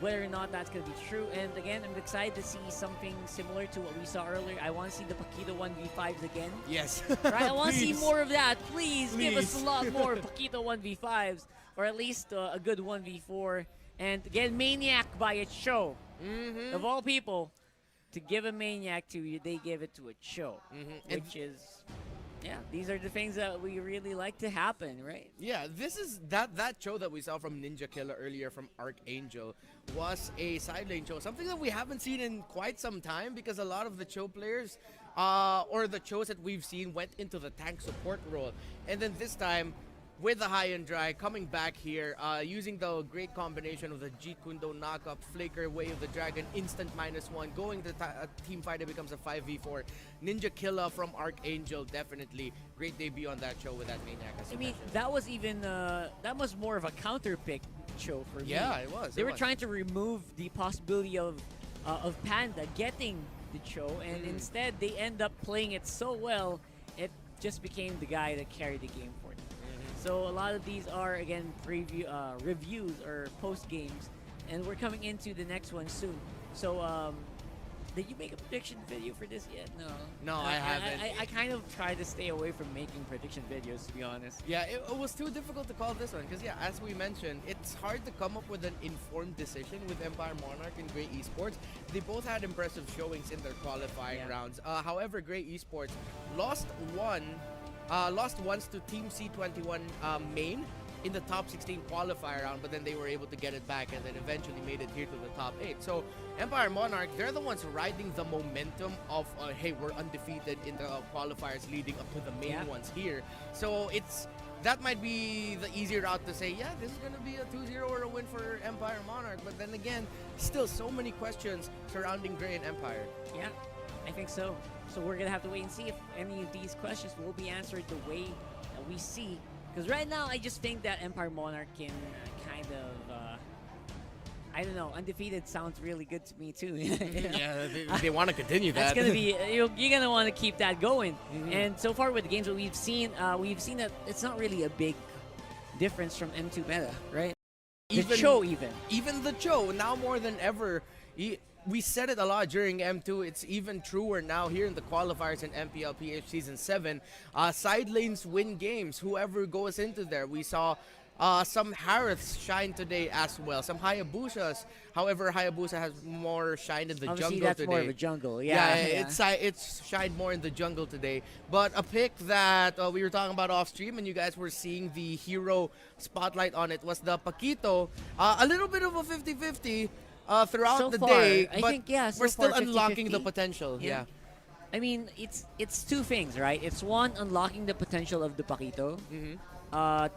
whether or not that's gonna be true. And again, I'm excited to see something similar to what we saw earlier. I want to see the Paquito 1v5s again. Yes. Right? I want to see Please. more of that. Please give us Please. a lot more Paquito 1v5s, or at least a good 1v4. And again, Maniac by a show. Mm-hmm. Of all people, to give a Maniac to you, they give it to a show, which is, yeah, these are the things that we really like to happen, right? Yeah, this is that show that we saw from Ninja Killer earlier from Archangel was a side lane show, something that we haven't seen in quite some time, because a lot of the show players or the shows that we've seen went into the tank support role, and then this time with the high and dry coming back here, using the great combination of the Jeet Kundo knockup, Flicker, Way of the Dragon, instant -1, going to team fight, it becomes a 5v4. Ninja Killa from Archangel, definitely great debut on that show with that Maniac. As I you mean, mentioned. that was even that was more of a counter pick show for me. Yeah, it was. They it were was. trying to remove the possibility of Panda getting the show, and instead they end up playing it so well, it just became the guy that carried the game for them. So a lot of these are, again, reviews or post games, and we're coming into the next one soon. So did you make a prediction video for this yet? No. No, I haven't. I kind of try to stay away from making prediction videos, to be honest. Yeah, it was too difficult to call this one because, yeah, as we mentioned, it's hard to come up with an informed decision with Empire Monarch and Gray Esports. They both had impressive showings in their qualifying rounds. However, Gray Esports lost once to Team C21 main in the top 16 qualifier round, but then they were able to get it back and then eventually made it here to the top 8. So Empire Monarch, they're the ones riding the momentum of, hey, we're undefeated in the qualifiers leading up to the main ones here. So that might be the easier route to say, yeah, this is going to be a 2-0 or a win for Empire Monarch. But then again, still so many questions surrounding Gray and Empire. Yeah, I think so. So we're going to have to wait and see if any of these questions will be answered the way that we see. Because right now, I just think that Empire Monarch can kind of, I don't know, undefeated sounds really good to me too. Yeah, they want to continue that. That's going to be, you're going to want to keep that going. And so far with the games that we've seen that it's not really a big difference from M2 meta, right? The show even. Even the show, now more than ever, we said it a lot during M2. It's even truer now here in the qualifiers in MPL-PH Season 7. Side lanes win games. Whoever goes into there. We saw some Hariths shine today as well. Some Hayabusas. However, Hayabusa has more shine in the Obviously, jungle that's today. more of a jungle. It's shined more in the jungle today. But a pick that we were talking about off stream and you guys were seeing the hero spotlight on it was the Paquito. A little bit of a 50-50. Throughout So the far, day, I but think, yeah, so we're still far, unlocking 50-50. the potential. Yeah. I mean, it's two things, right? It's one, unlocking the potential of the Paquito.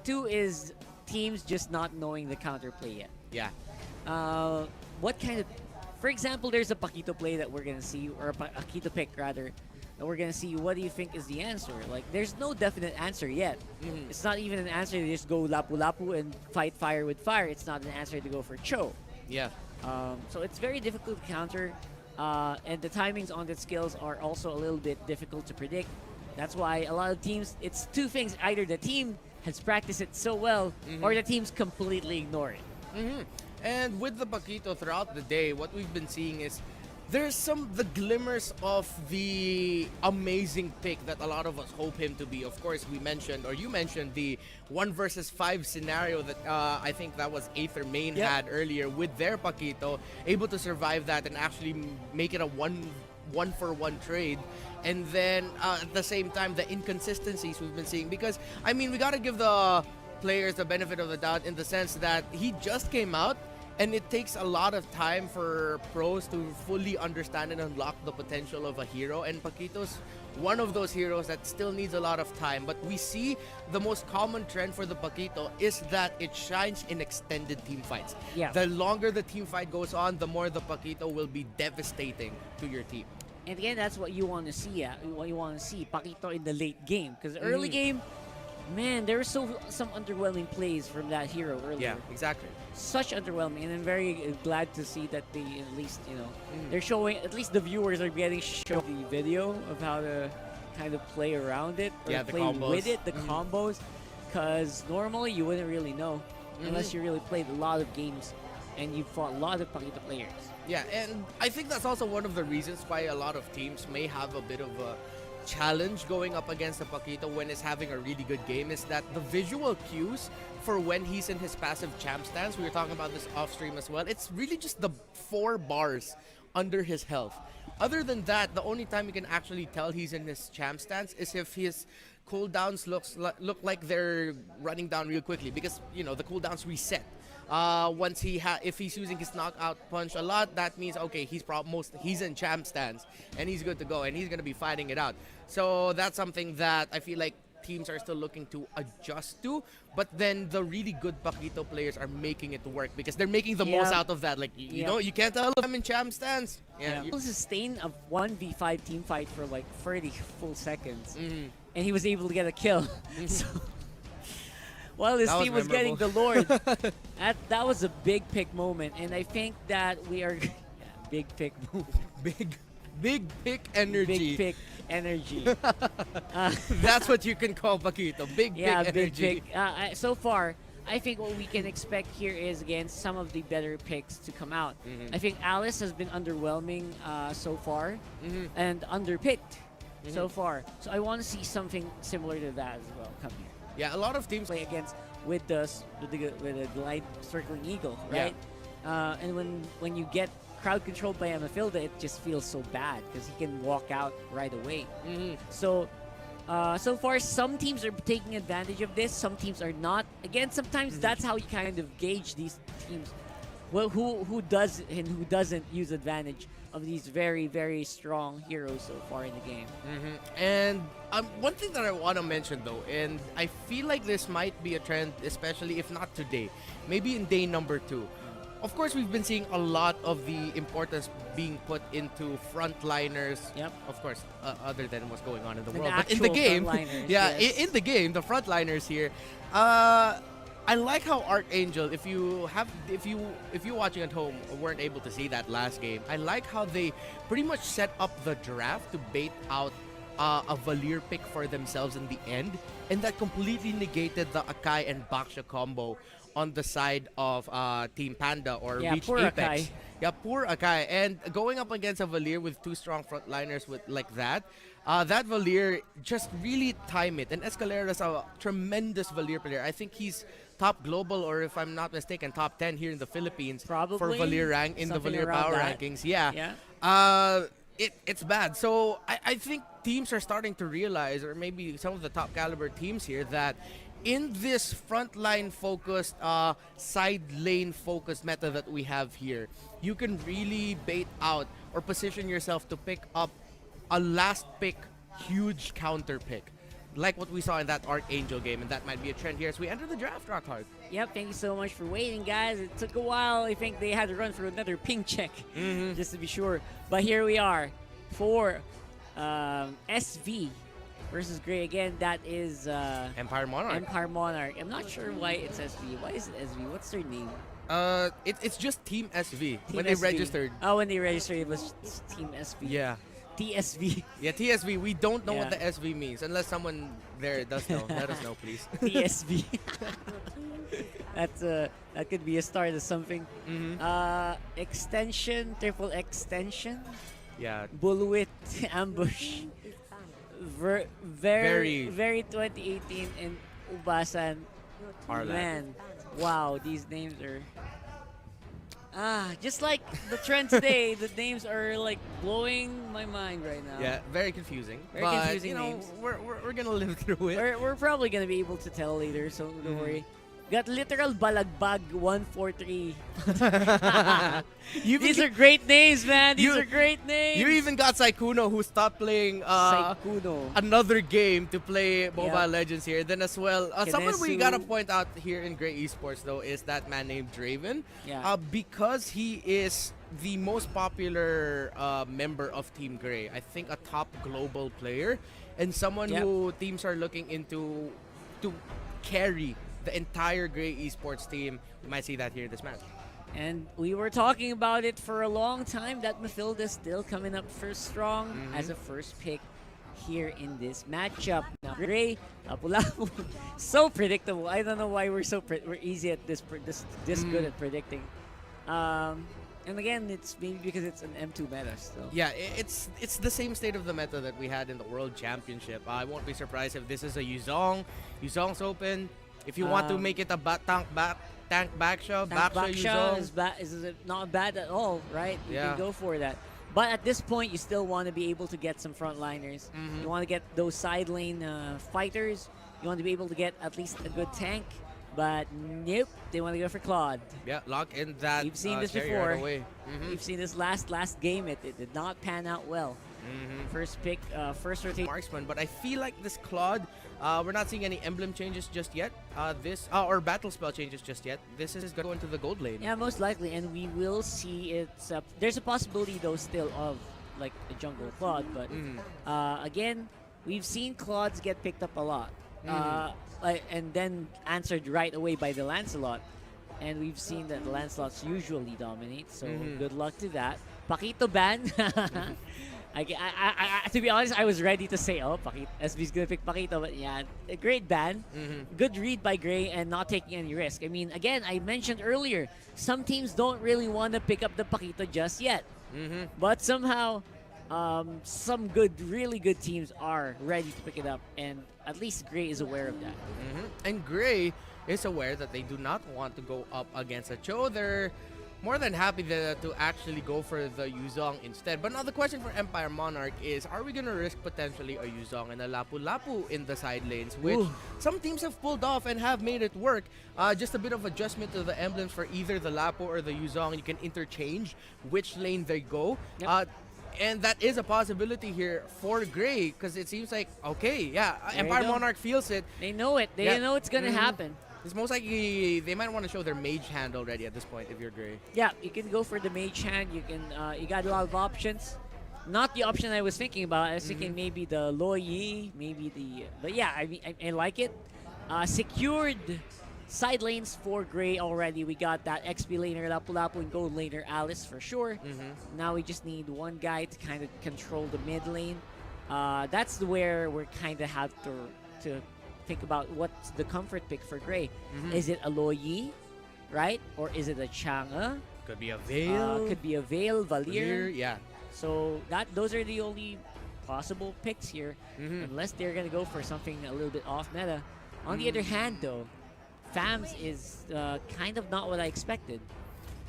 Two is teams just not knowing the counterplay yet. Yeah. What kind of, for example, there's a Paquito play that we're gonna see, or a Paquito pick rather, that we're gonna see. What do you think is the answer? Like, there's no definite answer yet. It's not even an answer to just go lapu-lapu and fight fire with fire. It's not an answer to go for Cho. Yeah. So it's very difficult to counter, and the timings on the skills are also a little bit difficult to predict. That's why a lot of teams, it's two things. Either the team has practiced it so well, or the teams completely ignore it. And with the Paquito throughout the day, what we've been seeing is there's the glimmers of the amazing pick that a lot of us hope him to be. Of course, you mentioned the 1 versus 5 scenario that I think that was Aether main had earlier with their Paquito, able to survive that and actually make it a 1 one-for-one trade. And then at the same time, the inconsistencies we've been seeing. Because, I mean, we got to give the players the benefit of the doubt in the sense that he just came out, and it takes a lot of time for pros to fully understand and unlock the potential of a hero. And Paquito's one of those heroes that still needs a lot of time. But we see the most common trend for the Paquito is that it shines in extended team fights. Yeah. The longer the team fight goes on, the more the Paquito will be devastating to your team. And again, that's what you want to see. What you want to see, Paquito in the late game. Because early game, man, there were some underwhelming plays from that hero earlier. Yeah, exactly. Such underwhelming, and I'm very glad to see that they at least, they're showing, at least the viewers are getting shown the video of how to kind of play around it, or the play combos. with it, the combos, because normally you wouldn't really know unless you really played a lot of games and you fought a lot of Paquito players. Yeah, and I think that's also one of the reasons why a lot of teams may have a bit of a challenge going up against the Paquito when he's having a really good game, is that the visual cues for when he's in his passive champ stance, we were talking about this off stream as well, it's really just the 4 bars under his health. Other than that, the only time you can actually tell he's in his champ stance is if his cooldowns look like they're running down real quickly, because the cooldowns reset. Once if he's using his knockout punch a lot, that means okay, he's in champ stance and he's good to go and he's gonna be fighting it out. So that's something that I feel like teams are still looking to adjust to, but then the really good Paquito players are making it work because they're making the most out of that. Like you know, you can't tell if I'm in champ stance. He sustained a 1v5 team fight for like 30 full seconds, and he was able to get a kill. So while his team was getting the Lord, that was a big pick moment, and I think that we are big pick moment. Big pick energy. Big pick energy. That's what you can call Paquito. Big pick energy. Big pick. So far, I think what we can expect here is, again, some of the better picks to come out. I think Alice has been underwhelming so far and underpicked so far. So I want to see something similar to that as well come here. Yeah, a lot of teams play against with the glide circling eagle, right? Yeah. And when you get crowd controlled by Amafilda, it just feels so bad because he can walk out right away. So so far, some teams are taking advantage of this. Some teams are not. Again, sometimes that's how you kind of gauge these teams. Well, who does and who doesn't use advantage of these very, very strong heroes so far in the game. And one thing that I want to mention though, and I feel like this might be a trend, especially if not today, maybe in day number 2. Of course, we've been seeing a lot of the importance being put into frontliners. Yep. Of course, other than what's going on in the An world, but in the game, yes. in the game, the frontliners here. I like how Archangel, if you watching at home weren't able to see that last game, I like how they pretty much set up the draft to bait out a Valier pick for themselves in the end, and that completely negated the Akai and Baksha combo on the side of Team Panda or Reach poor Apex. Akai. Yeah, poor Akai. And going up against a Valier with 2 strong frontliners like that, that Valier just really time it. And Escalera is a tremendous Valier player. I think he's top global, or if I'm not mistaken, top 10 here in the Philippines. Probably. For Valier rank in the Valier Power that. rankings. Yeah. It's bad. So I think teams are starting to realize, or maybe some of the top caliber teams here, that in this frontline focused, side lane focused meta that we have here, you can really bait out or position yourself to pick up a last pick, huge counter pick, like what we saw in that Archangel game, and that might be a trend here as we enter the draft, Rockhard. Yep, thank you so much for waiting, guys. It took a while. I think they had to run for another ping check just to be sure. But here we are for SV versus Gray again. That is Empire Monarch. Empire Monarch. I'm not sure why it's SV. Why is it SV? What's their name? It's just Team SV. Team when SV. they registered. Oh, when they registered, it was Team SV. Yeah. TSV. Yeah, TSV. We don't know what the SV means, unless someone there does know. Let us know, please. TSV. That could be a start of something. Extension, triple extension. Yeah. Bullwit ambush. Very 2018 in Ubasan. Arlan. Man, wow, these names are. Just like the trend today, the names are like blowing my mind right now. Yeah, very confusing. Very but, confusing you know, names. we're gonna live through it. We're probably gonna be able to tell later, so don't worry. Got literal balagbag 143. These are great names, man. These are great names. You even got Saikuno, who stopped playing Saikuno. another game to play Mobile Legends here. Then as well, someone we Kinesu. gotta point out here in Grey Esports though is that man named Draven. Yeah. Because he is the most popular member of Team Grey. I think a top global player and someone who teams are looking into to carry the entire Grey Esports team. We might see that here this match. And we were talking about it for a long time that Mafilda is still coming up first strong as a first pick here in this matchup. Now, Grey, Lapu-Lapu, so predictable. I don't know why we're we're easy at this good at predicting. And again, it's maybe because it's an M2 meta still. Yeah, it's the same state of the meta that we had in the World Championship. I won't be surprised if this is a Yuzong. Yuzong's open. If you want to make it a tank backshot, Yuzong is not bad at all, right? You can go for that. But at this point, you still want to be able to get some frontliners. You want to get those side lane fighters. You want to be able to get at least a good tank. But nope, they want to go for Claude. Yeah, lock in that. We've seen this carrier before. right away. We've seen this last game. It did not pan out well. First pick, first rotation. Marksman, but I feel like this Claude, we're not seeing any emblem changes just yet. Or battle spell changes just yet. This is going to the gold lane. Yeah, most likely, and we will see it. There's a possibility though still of like a jungle Claude, but again, we've seen Claudes get picked up a lot. And then answered right away by the Lancelot. And we've seen that the Lancelots usually dominate, so good luck to that. Paquito ban. To be honest, I was ready to say, SB's gonna pick Paquito, but yeah, a great ban. Good read by Grey and not taking any risk. I mean, again, I mentioned earlier, some teams don't really want to pick up the Paquito just yet. But somehow, some really good teams are ready to pick it up, and at least Grey is aware of that. And Grey is aware that they do not want to go up against a Cho. They're more than happy to actually go for the Yuzong instead. But now the question for Empire Monarch is, are we going to risk potentially a Yuzong and a Lapu-Lapu in the side lanes, which some teams have pulled off and have made it work. Just a bit of adjustment to the emblems for either the Lapu or the Yuzong. You can interchange which lane they go. And that is a possibility here for Grey, because it seems like, Empire Monarch feels it. They know it. They know it's going to happen. It's most likely they might want to show their mage hand already at this point if you're Grey. Yeah, you can go for the mage hand. You can. You got a lot of options. Not the option I was thinking about. I was thinking maybe the Loyi, maybe the. But yeah, I like it. Secured side lanes for Grey already. We got that XP laner Lapu-Lapu and gold laner Alice for sure. Now we just need one guy to kind of control the mid lane. That's where we're kind of have to think about what's the comfort pick for Grey. Is it a Loyi, right? Or is it a Chang'e? Could be a Veil. Could be a Veil, Valier. Yeah. So those are the only possible picks here, unless they're gonna go for something a little bit off meta. On the other hand, though, FAMS is kind of not what I expected.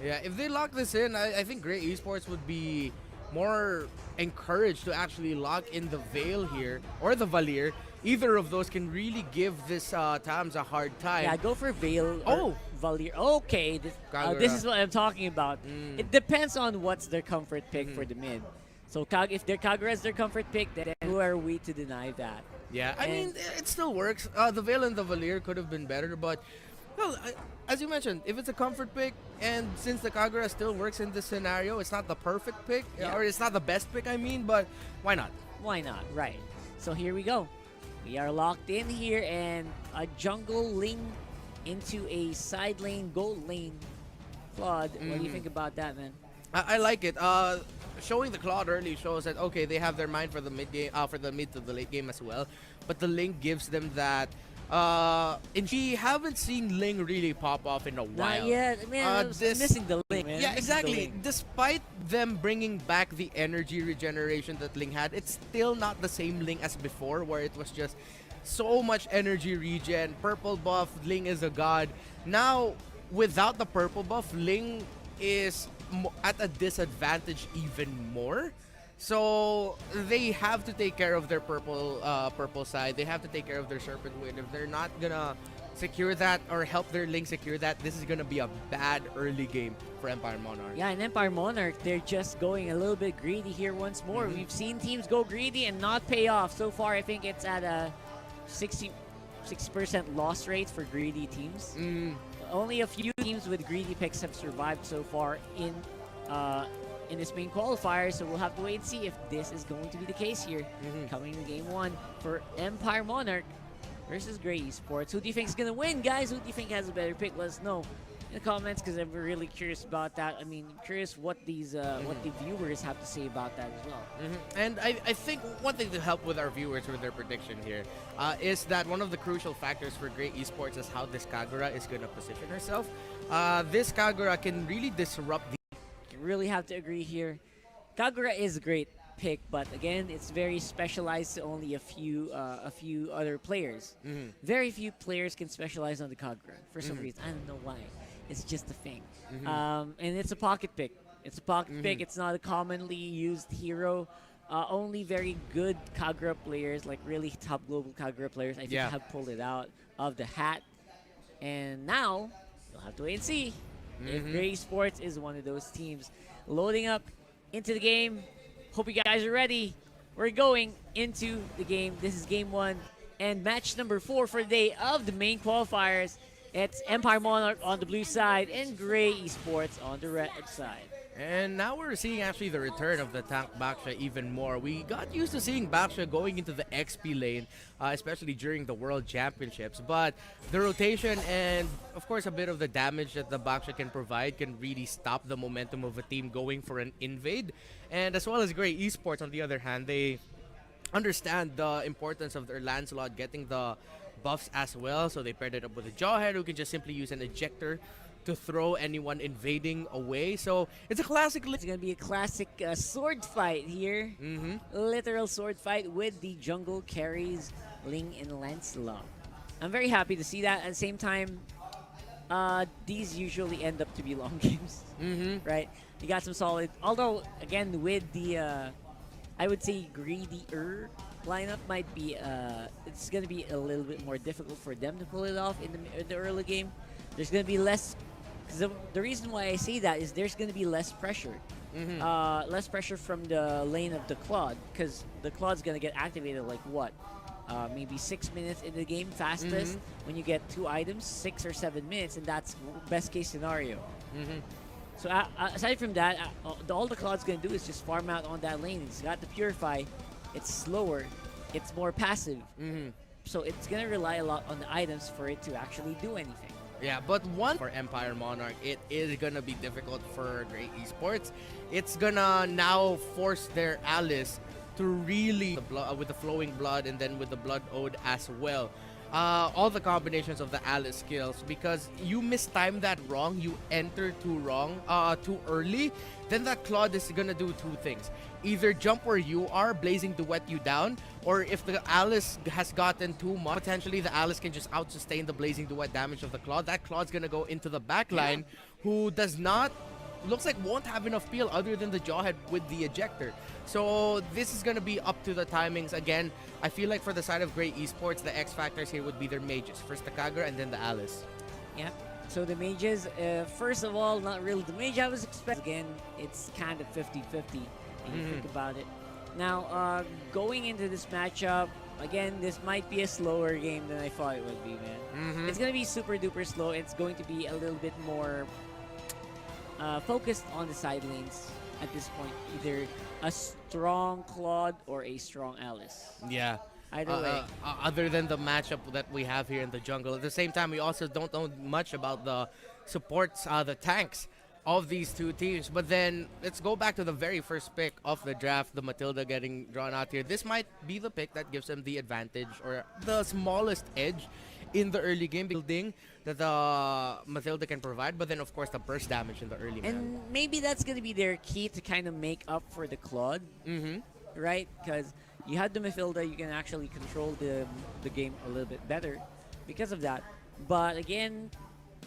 Yeah, if they lock this in, I think Grey Esports would be more encouraged to actually lock in the Veil here or the Valier. Either of those can really give this Tams a hard time. Yeah, go for Veil or Valier. Okay, this is what I'm talking about. It depends on what's their comfort pick for the mid. So if their Kagura is their comfort pick, then who are we to deny that? Yeah, I mean, it still works. The Veil and the Valier could have been better, but well, as you mentioned, if it's a comfort pick, and since the Kagura still works in this scenario, it's not the perfect pick, or it's not the best pick, I mean, but why not? Why not, right. So here we go. We are locked in here, and a jungle link into a side lane, gold lane. Claude, what do you think about that, man? I like it. Showing the Claude early shows that, okay, they have their mind for the mid game, for the mid to the late game as well. But the Link gives them that. And we haven't seen Ling really pop off in a while. Not yet. Man, missing the Ling, man. Yeah, exactly. Despite them bringing back the energy regeneration that Ling had, it's still not the same Ling as before, where it was just so much energy regen. Purple buff, Ling is a god. Now, without the purple buff, Ling is at a disadvantage even more. So they have to take care of their purple side. They have to take care of their Serpent Wind. If they're not gonna secure that or help their Link secure that, this is gonna be a bad early game for Empire Monarch. Yeah, and Empire Monarch, they're just going a little bit greedy here once more. We've seen teams go greedy and not pay off. So far, I think it's at a 60% loss rate for greedy teams. Only a few teams with greedy picks have survived so far in this main qualifier, so we'll have to wait and see if this is going to be the case here. Coming in game 1 for Empire Monarch versus Gray Esports. Who do you think is going to win, guys? Who do you think has a better pick? Let us know in the comments, because I'm really curious about that. I mean, curious what these what the viewers have to say about that as well. And I think one thing to help with our viewers with their prediction here is that one of the crucial factors for Great Esports is how this Kagura is going to position herself. This Kagura can really disrupt the... You really have to agree here. Kagura is a great pick, but again, it's very specialized to only a few other players. Very few players can specialize on the Kagura for some reason. I don't know why. It's just a thing. And it's a pocket pick. It's a pocket pick. It's not a commonly used hero. Only very good Kagura players, like really top global Kagura players, I think have pulled it out of the hat. And now, you'll have to wait and see if Gray Sports is one of those teams. Loading up into the game. Hope you guys are ready. We're going into the game. This is game 1 and match number 4 for the day of the main qualifiers. It's Empire Monarch on the blue side and Gray Esports on the red side. And now we're seeing actually the return of the tank Baksha even more. We got used to seeing Baksha going into the XP lane, especially during the World Championships. But the rotation and, of course, a bit of the damage that the Baksha can provide can really stop the momentum of a team going for an invade. And as well as Gray Esports, on the other hand, they understand the importance of their Lancelot getting the buffs as well. So they paired it up with a Jawhead who can just simply use an ejector to throw anyone invading away. So it's a classic. It's going to be a classic sword fight here. Literal sword fight with the jungle carries Ling and Lancelot. I'm very happy to see that. At the same time, these usually end up to be long games, right? You got some solid, although again with the I would say greedier lineup might be it's going to be a little bit more difficult for them to pull it off in the early game. There's going to be less. The reason why I say that is there's going to be less pressure. Less pressure from the lane of the Claude, because the Claude's going to get activated like what? Maybe 6 minutes in the game fastest. When you get 2 items, 6 or 7 minutes, and that's best case scenario. So aside from that, all the Claude's going to do is just farm out on that lane. It's got the Purify. It's slower. It's more passive. So it's going to rely a lot on the items for it to actually do anything. Yeah, but one for Empire Monarch, it is gonna be difficult for Great Esports. It's gonna now force their Alice to really, with the Flowing Blood and then with the Blood Ode as well. All the combinations of the Alice skills, because you mistime that wrong, you enter too early, then that Claude is gonna do 2 things. Either jump where you are, blazing to wet you down, or if the Alice has gotten too much, potentially the Alice can just out-sustain the blazing to wet damage of the Claude. That Claude's gonna go into the backline, who does not, looks like won't have enough peel other than the Jawhead with the ejector. So this is gonna be up to the timings. Again, I feel like for the side of Great Esports, the X factors here would be their mages. First the Kagura and then the Alice. Yeah. So the mages, first of all, not really the mage I was expecting. Again, it's kind of 50-50 when you think about it. Now, going into this matchup, again, this might be a slower game than I thought it would be, man. It's going to be super duper slow. It's going to be a little bit more focused on the side lanes at this point. Either a strong Claude or a strong Alice. Yeah. Either way. Other than the matchup that we have here in the jungle. At the same time, we also don't know much about the supports, the tanks of these 2 teams. But then, let's go back to the very first pick of the draft, the Matilda getting drawn out here. This might be the pick that gives them the advantage or the smallest edge in the early game building that the Matilda can provide. But then, of course, the burst damage in the early game. And maybe that's going to be their key to kind of make up for the Claude, right? Because you have the Matilda, you can actually control the game a little bit better because of that. But again,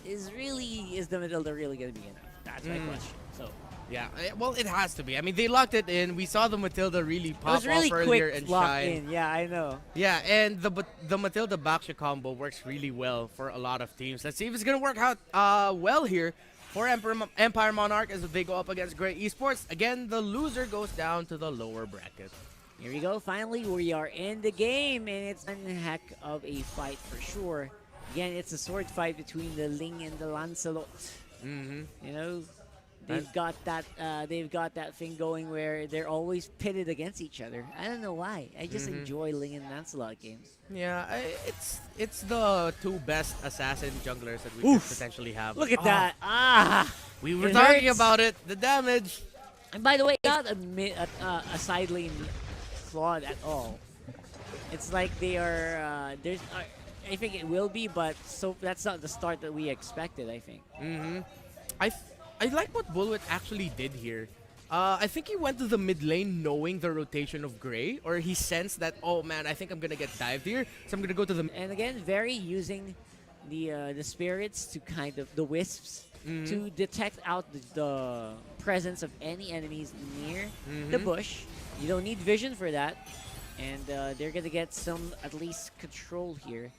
is the Matilda really going to be enough? That's my question. So Yeah, well, it has to be. I mean, they locked it in. We saw the Matilda really it pop was really off earlier quick and lock shine. in. Yeah, I know. Yeah, and the Matilda Baksha combo works really well for a lot of teams. Let's see if it's gonna work out well here for Empire Monarch as they go up against Great Esports. Again, the loser goes down to the lower bracket. Here we go. Finally, we are in the game, and it's a heck of a fight for sure. Again, it's a sword fight between the Ling and the Lancelot. Mm-hmm. You know, they've got that thing going where they're always pitted against each other. I don't know why. I just enjoy Ling and Lancelot games. Yeah, it's the two best assassin junglers that we could potentially have. Look at that! Ah, we were it talking hurts. about it. The damage. And by the way, not a side lane flawed at all. It's like they are. I think it will be, but that's not the start that we expected. I think. Mm-hmm. I like what Bullwit actually did here. I think he went to the mid lane knowing the rotation of Gray, or he sensed that, oh man, I think I'm gonna get dived here, so I'm gonna go to the. And again, very using the spirits to kind of the wisps to detect out the presence of any enemies near the bush. You don't need vision for that, and they're gonna get some at least control here.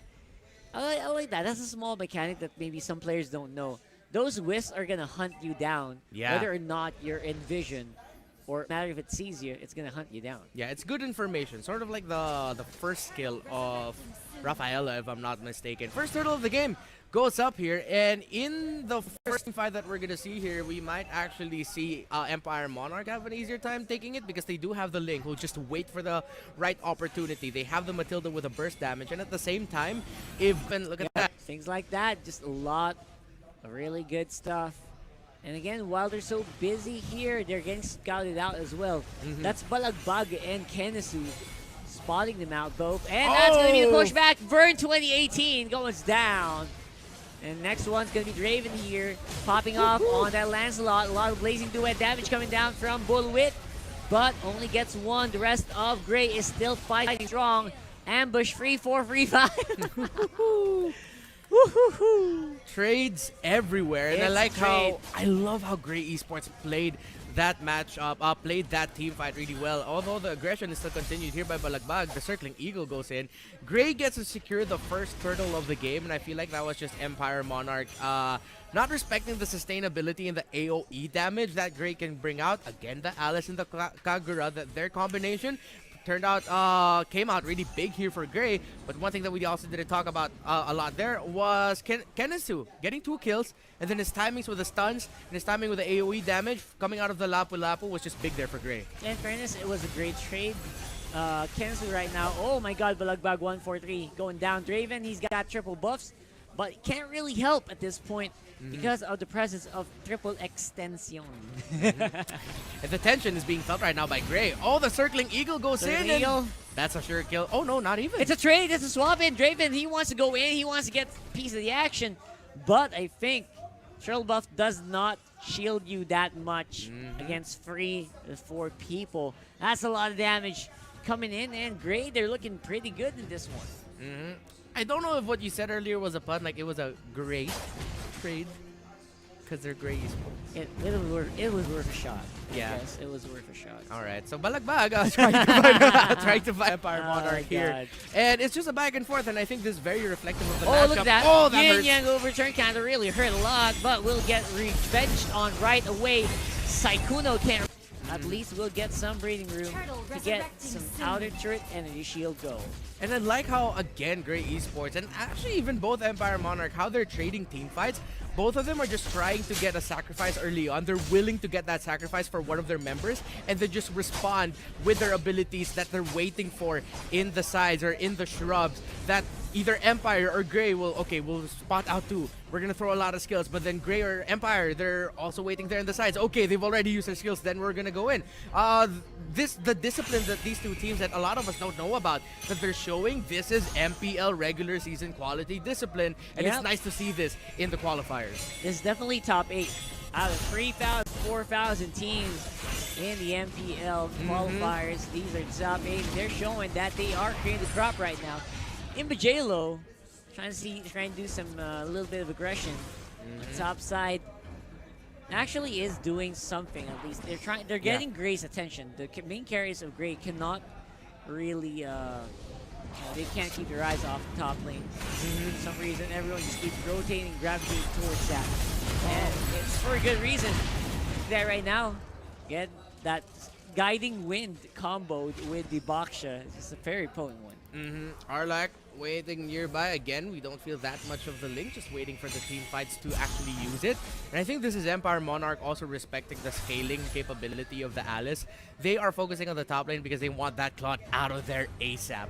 I like that. That's a small mechanic that maybe some players don't know. Those wisps are gonna hunt you down, whether or not you're in vision, or no matter if it sees you, it's gonna hunt you down. Yeah, it's good information. Sort of like the first skill of Rafaela, if I'm not mistaken. First turtle of the game goes up here, and in the first fight that we're gonna see here, we might actually see Empire Monarch have an easier time taking it because they do have the Link who'll just wait for the right opportunity. They have the Matilda with a burst damage, and at the same time, look at that. Things like that, just a lot of really good stuff. And again, while they're so busy here, they're getting scouted out as well. That's Balagbag and Kenesu spotting them out both. And that's going to be the pushback. Vern 2018 goes down. And next one's going to be Draven here, popping off on that Lancelot. A lot of blazing duet damage coming down from Bullwit, but only gets one. The rest of Gray is still fighting strong. Ambush free 4, free 5. Trades everywhere, and I love how Gray Esports played that matchup, played that team fight really well. Although the aggression is still continued here by Balagbag, the circling eagle goes in. Gray gets to secure the first turtle of the game, and I feel like that was just Empire Monarch not respecting the sustainability and the AoE damage that Gray can bring out. Again, the Alice and the Kagura, their combination turned out came out really big here for Gray. But one thing that we also didn't talk about a lot there was Kenesu getting 2 kills, and then his timings with the stuns and his timing with the AoE damage coming out of the Lapu Lapu was just big there for Gray. In fairness, it was a great trade. Kenesu right now, oh my god, Balagbag 143 going down. Draven, he's got triple buffs, but he can't really help at this point because of the presence of triple extension. And the tension is being felt right now by Gray. Oh, the circling eagle goes in. Eagle. And that's a sure kill. Oh no, not even. It's a trade. It's a swap in. Draven, he wants to go in. He wants to get a piece of the action. But I think Triple Buff does not shield you that much against 4 people. That's a lot of damage coming in. And Gray, they're looking pretty good in this one. I don't know if what you said earlier was a pun, like it was a great trade, because they're Gray Esports. It was worth a shot. Yeah. Yes, it was worth a shot. All right, so Balagbag trying to find Empire Monarch here. God. And it's just a back and forth, and I think this is very reflective of the matchup. Look at that. Oh, that Yin hurts. Yang overturn counter really hurt a lot, but we'll get revenged on right away. Saikuno can't. At least we'll get some breathing room to get some outer turret energy shield go. And I like how, again, Gray Esports, and actually even both Empire Monarch, how they're trading team fights. Both of them are just trying to get a sacrifice early on. They're willing to get that sacrifice for one of their members, and they just respond with their abilities that they're waiting for in the sides or in the shrubs that either Empire or Gray will spot out too. We're gonna throw a lot of skills, but then Gray or Empire, they're also waiting there in the sides. Okay, they've already used their skills, then we're gonna go in. The discipline that these two teams that a lot of us don't know about, that they're showing, this is MPL regular season quality discipline, and it's nice to see this in the qualifiers. This is definitely top 8 out of 3,000, 4,000 teams in the MPL qualifiers. These are top 8. They're showing that they are creating the crop right now. In Bajelo, trying to do some little bit of aggression. On top side, actually is doing something. At least they're getting Gray's attention. The main carriers of Gray cannot really they can't keep their eyes off the top lane. For some reason, everyone just keeps rotating, gravitating towards that. And it's for a good reason. That right now, get that guiding wind combo with the Baksha. It's a very potent one. Arlac waiting nearby again. We don't feel that much of the link, just waiting for the team fights to actually use it. And I think this is Empire Monarch also respecting the scaling capability of the Alice. They are focusing on the top lane because they want that Claude out of there ASAP.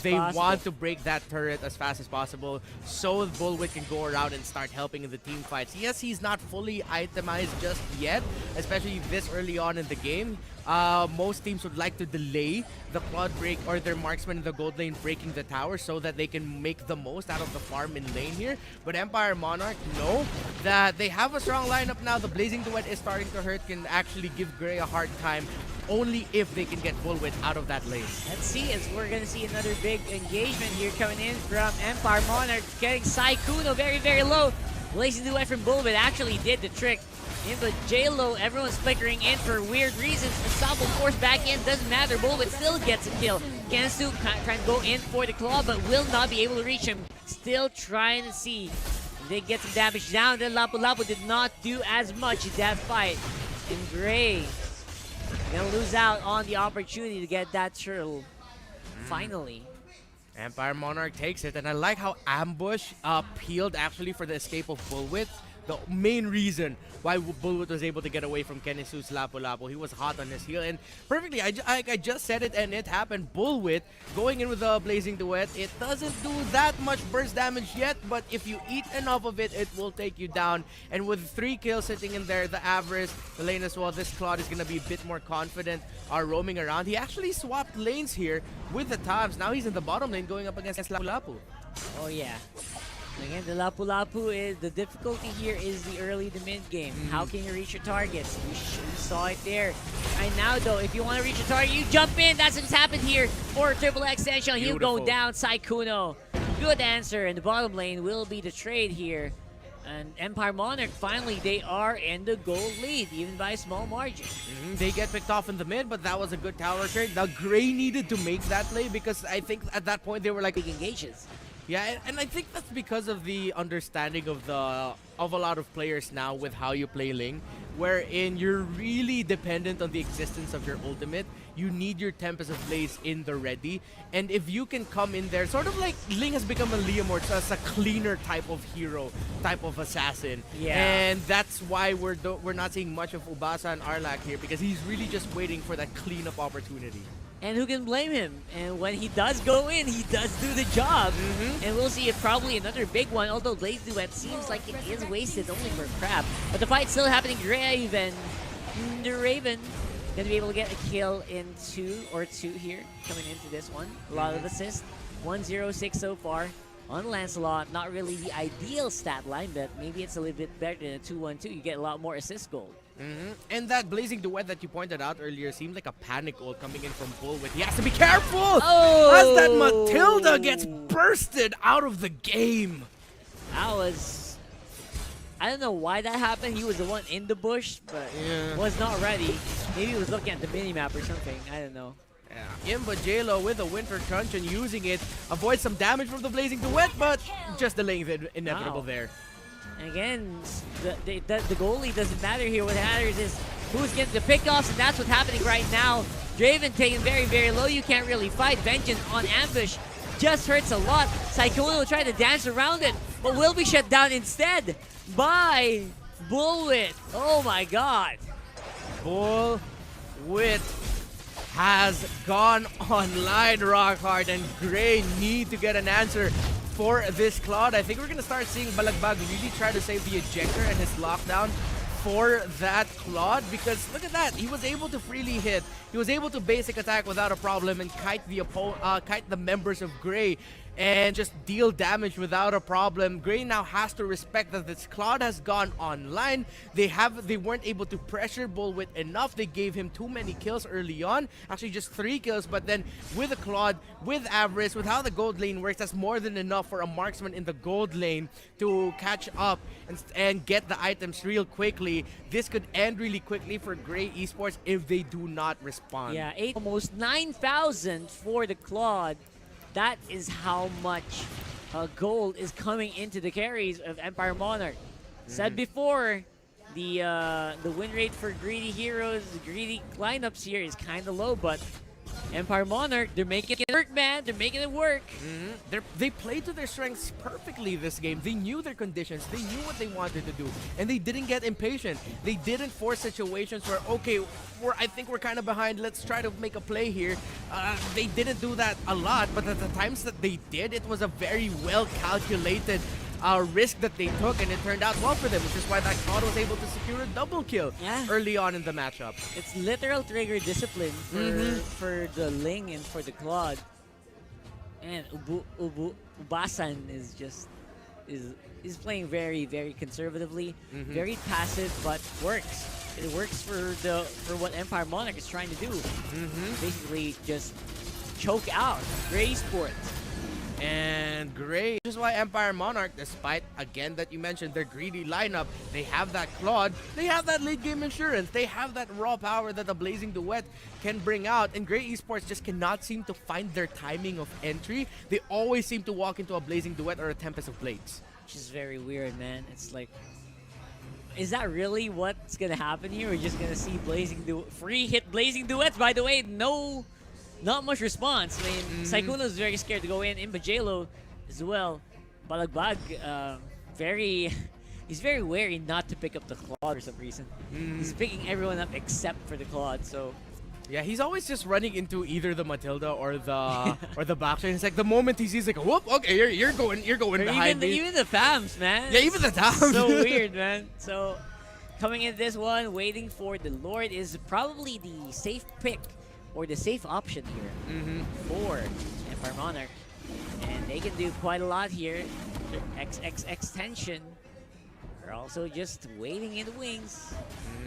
They want to break that turret as fast as possible so Bullwit can go around and start helping in the team fights. Yes, he's not fully itemized just yet, especially this early on in the game. Most teams would like to delay the Claude break or their marksman in the gold lane breaking the tower so that they can make the most out of the farm in lane here. But Empire Monarch know that they have a strong lineup now. The Blazing Duet is starting to hurt, can actually give Gray a hard time only if they can get Bullwit out of that lane. Let's see, as we're going to see another big engagement here coming in from Empire Monarch, getting Saikuno very, very low. Blazing Duet from Bullwit actually did the trick. In the J-Lo, everyone's flickering in for weird reasons. Ensemble force back in, doesn't matter. Bullwit still gets a kill. Kensu trying to go in for the claw, but will not be able to reach him. Still trying to see if they get some damage down. Then Lapu Lapu did not do as much in that fight. And Gray gonna lose out on the opportunity to get that turtle. Finally. Empire Monarch takes it, and I like how Ambush peeled actually for the escape of Bullwit. The main reason why Bullwit was able to get away from Kenisu's Lapu Lapu. He was hot on his heel, and perfectly, I just said it, and it happened. Bullwit going in with the Blazing Duet. It doesn't do that much burst damage yet, but if you eat enough of it, it will take you down. And with 3 kills sitting in there, the Avarice, the lane as well, this Claude is going to be a bit more confident roaming around. He actually swapped lanes here with the Tabs. Now he's in the bottom lane going up against Lapu Lapu. Oh, yeah. Again, the Lapu Lapu is the difficulty here is the early to mid game. How can you reach your targets? We saw it there. Right now, though, if you want to reach your target, you jump in. That's what's happened here for Triple X Essential. He'll go down. Saikuno. Good answer. And the bottom lane will be the trade here. And Empire Monarch, finally, they are in the gold lead, even by a small margin. They get picked off in the mid, but that was a good tower trade. Now, Gray needed to make that play because I think at that point they were like... Big engages. Yeah, and I think that's because of the understanding of a lot of players now with how you play Ling, wherein you're really dependent on the existence of your ultimate. You need your Tempest of Blaze in the ready, and if you can come in there, sort of like Ling has become a Leomord, so it's a cleaner type of hero, type of assassin. Yeah. And that's why we're not seeing much of Ubasa and Arlac here, because he's really just waiting for that cleanup opportunity. And who can blame him? And when he does go in, he does do the job. And we'll see probably another big one, although Blaze Duet seems like it is wasted only for Crab. But the fight's still happening. Raven, the Raven, gonna be able to get a kill in two here, coming into this one. A lot of assists, 106 so far. On Lancelot, not really the ideal stat line, but maybe it's a little bit better than a 2-1-2. You get a lot more assist gold. And that Blazing Duet that you pointed out earlier seemed like a panic ult coming in from Bullwit. He has to be careful as that Matilda gets bursted out of the game. That was... I don't know why that happened. He was the one in the bush, but was not ready. Maybe he was looking at the minimap or something. I don't know. Yeah, but J-Lo with a Winter Crunch and using it avoids some damage from the Blazing Duet, but just delaying the inevitable there. And again, the goalie doesn't matter here. What matters is who's getting the pickoffs, and that's what's happening right now. Draven taken very, very low. You can't really fight. Vengeance on ambush just hurts a lot. Saikuno will try to dance around it, but will be shut down instead by Bullwit. Oh my god. Bullwit has gone online, Rockhard, and Gray need to get an answer for this Claude. I think we're going to start seeing Balagbag really try to save the ejector and his lockdown for that Claude, because look at that, he was able to freely hit. He was able to basic attack without a problem and kite the members of Gray. and just deal damage without a problem. Gray now has to respect that this Claude has gone online. They weren't able to pressure Bullwit enough. They gave him too many kills early on. Actually, just 3 kills, but then with a Claude, with Avarice, with how the gold lane works, that's more than enough for a marksman in the gold lane to catch up and get the items real quickly. This could end really quickly for Gray Esports if they do not respond. Yeah, almost 9,000 for the Claude. That is how much gold is coming into the carries of Empire Monarch. Said before, the win rate for greedy heroes, greedy lineups here is kind of low, but Empire Monarch, they're making it work, man. They're making it work. They played to their strengths perfectly this game. They knew their conditions. They knew what they wanted to do. And they didn't get impatient. They didn't force situations where, okay, I think we're kind of behind. Let's try to make a play here. They didn't do that a lot, but at the times that they did, it was a very well-calculated risk that they took, and it turned out well for them, which is why that Claude was able to secure a double kill early on in the matchup. It's literal trigger discipline for the Ling and for the Claude. And Ubasan is just is playing very, very conservatively, very passive, but works. It works for what Empire Monarch is trying to do. Basically, just choke out Gray Esports. And Gray, which is why Empire Monarch, despite, again, that you mentioned their greedy lineup, they have that Claude, they have that late game insurance, they have that raw power that the Blazing Duet can bring out, and Gray Esports just cannot seem to find their timing of entry. They always seem to walk into a Blazing Duet or a Tempest of Blades. Which is very weird, man. It's like, is that really what's gonna happen here? We're just gonna see free hit Blazing Duets. By the way, not much response. I mean, Sykkuno is very scared to go in. Imbajelo as well. Balagbag, he's very wary not to pick up the Claude for some reason. He's picking everyone up except for the Claude, so. Yeah, he's always just running into either the Matilda or the or the backline. It's like the moment he sees like, whoop, okay, you're going behind me. Even the FAMs, man. Yeah, even the FAMs. So weird, man. So coming in this one, waiting for the Lord is probably the safe pick or the safe option here for Empire Monarch. And they can do quite a lot here. Extension. They're also just waiting in the wings,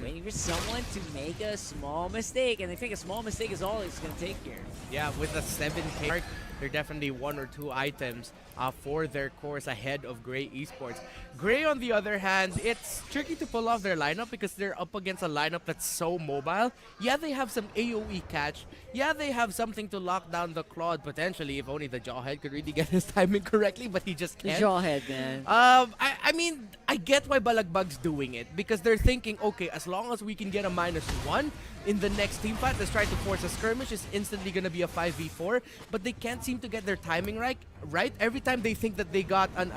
waiting for someone to make a small mistake. And I think a small mistake is all it's going to take here. Yeah, with the 7K mark, there are definitely 1 or 2 items for their course ahead of Gray Esports. Gray, on the other hand, it's tricky to pull off their lineup because they're up against a lineup that's so mobile. Yeah, they have some AoE catch. Yeah, they have something to lock down the Claude potentially, if only the Jawhead could really get his timing correctly, but he just can't. The Jawhead, man. I mean, I get why Balagbag's doing it because they're thinking, okay, as long as we can get a -1 in the next team fight, let's try to force a skirmish. It's instantly going to be a 5v4, but they can't seem to get their timing right. Every time they think that they got an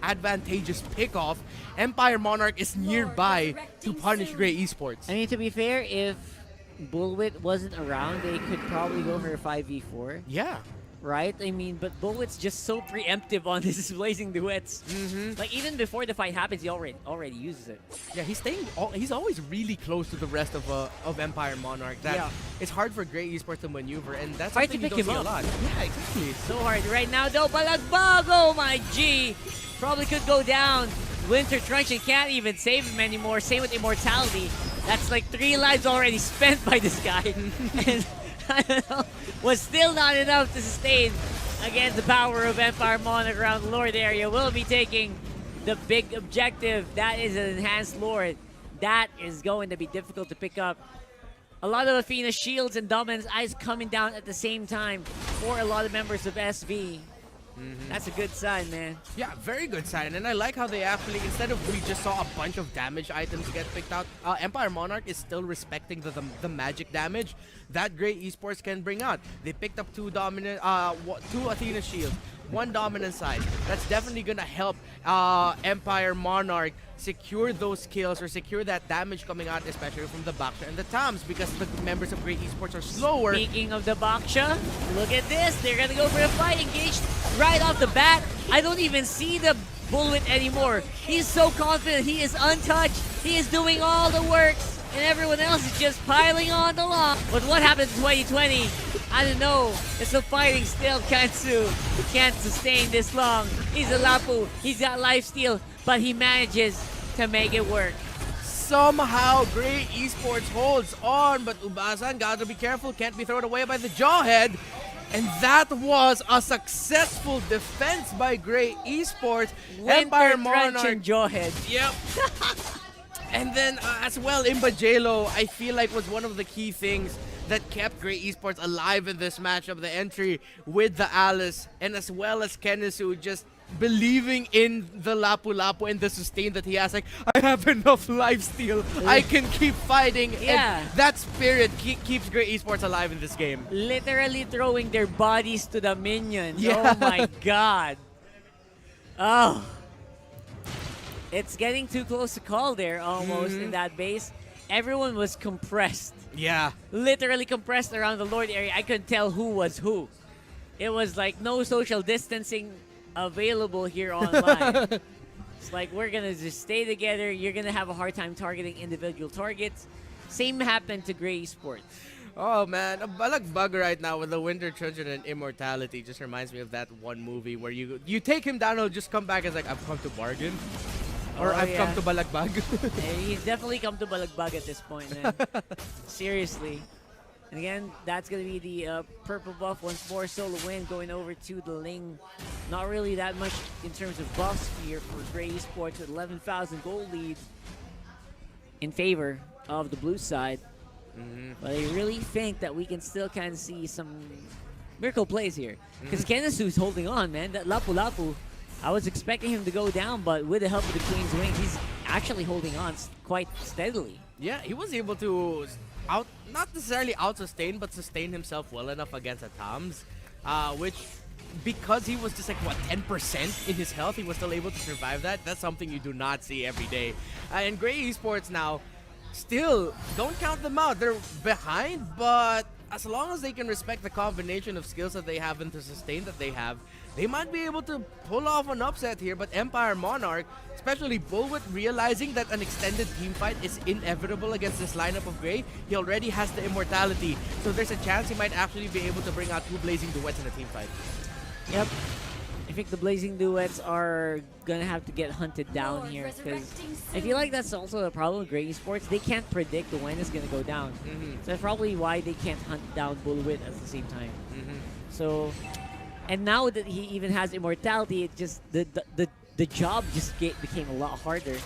advantageous pick-off, Empire Monarch is nearby to punish Gray Esports. I mean, to be fair, if Bullwit wasn't around, they could probably go for a 5v4. Yeah. Right? I mean, but Bullwit's just so preemptive on his Blazing Duets. Like, even before the fight happens, he already uses it. Yeah, he's always really close to the rest of Empire Monarch. That it's hard for Gray Esports to maneuver, and that's hard something to you pick don't him see up. a lot. Yeah, exactly. So hard right now, though. Balagbag, oh my G! Probably could go down. Winter Truncheon can't even save him anymore. Same with Immortality. That's like 3 lives already spent by this guy. And I don't know, was still not enough to sustain against the power of Empire Monarch around the Lord area. Will be taking the big objective. That is an enhanced Lord. That is going to be difficult to pick up. A lot of Athena's shields and Dominant's eyes coming down at the same time for a lot of members of SV. That's a good sign, man. Yeah, very good sign. And I like how they actually, instead of we just saw a bunch of damage items get picked out, Empire Monarch is still respecting the magic damage that Gray Esports can bring out. They picked up 2 dominant, 2 Athena shields, 1 dominant side. That's definitely gonna help Empire Monarch secure those kills or secure that damage coming out, especially from the Baksha and the Tams, because the members of Gray Esports are slower. Speaking of the Baksha, look at this. They're gonna go for a fight, engaged right off the bat. I don't even see the Bullwit anymore. He's so confident. He is untouched. He is doing all the work, and everyone else is just piling on the law. But what happened in 2020? I don't know. It's still fighting still, Kansu. He can't sustain this long. He's a Lapu. He's got lifesteal, but he manages to make it work. Somehow, Gray Esports holds on, but Ubasan gotta be careful. Can't be thrown away by the Jawhead. And that was a successful defense by Gray Esports. Empire Monarch. Jawhead. Yep. And then as well, Imbajelo, I feel like was one of the key things that kept Gray Esports alive in this matchup. The entry with the Alice, and as well as Kenisu just believing in the Lapu Lapu and the sustain that he has. Like, I have enough lifesteal. I can keep fighting. Yeah. And that spirit keeps Gray Esports alive in this game. Literally throwing their bodies to the minions. Yeah. Oh my god. Oh. It's getting too close to call there almost in that base. Everyone was compressed. Yeah. Literally compressed around the Lord area. I couldn't tell who was who. It was like no social distancing available here online. It's like we're gonna just stay together. You're gonna have a hard time targeting individual targets. Same happened to Gray Esports. Oh man, a bug right now with the Winter Trojan and Immortality just reminds me of that one movie where you take him down, he'll just come back as like, I've come to bargain. Or I've come to Balagbag. He's definitely come to Balagbag at this point, man. Seriously. And again, that's going to be the purple buff once more. Solo win going over to the Ling. Not really that much in terms of buffs here for Gray Esports with 11,000 gold lead in favor of the blue side. But I really think that we can still kind of see some miracle plays here. Because Kenisu's holding on, man. That Lapu Lapu, I was expecting him to go down, but with the help of the Queen's Wings, he's actually holding on quite steadily. Yeah, he was able to not necessarily out-sustain, but sustain himself well enough against the Toms, which, because he was just like, what, 10% in his health, he was still able to survive that. That's something you do not see every day. And Gray Esports now, still, don't count them out. They're behind, but as long as they can respect the combination of skills that they have and the sustain that they have, they might be able to pull off an upset here. But Empire Monarch, especially Bullwit, realizing that an extended team fight is inevitable against this lineup of Gray, he already has the Immortality. So there's a chance he might actually be able to bring out two Blazing Duets in a team fight. Yep. I think the Blazing Duets are going to have to get hunted down here, because I feel like that's also the problem with Gray Esports. They can't predict when it's going to go down. So that's probably why they can't hunt down Bullwit at the same time. So, and now that he even has Immortality, it just the job just became a lot harder.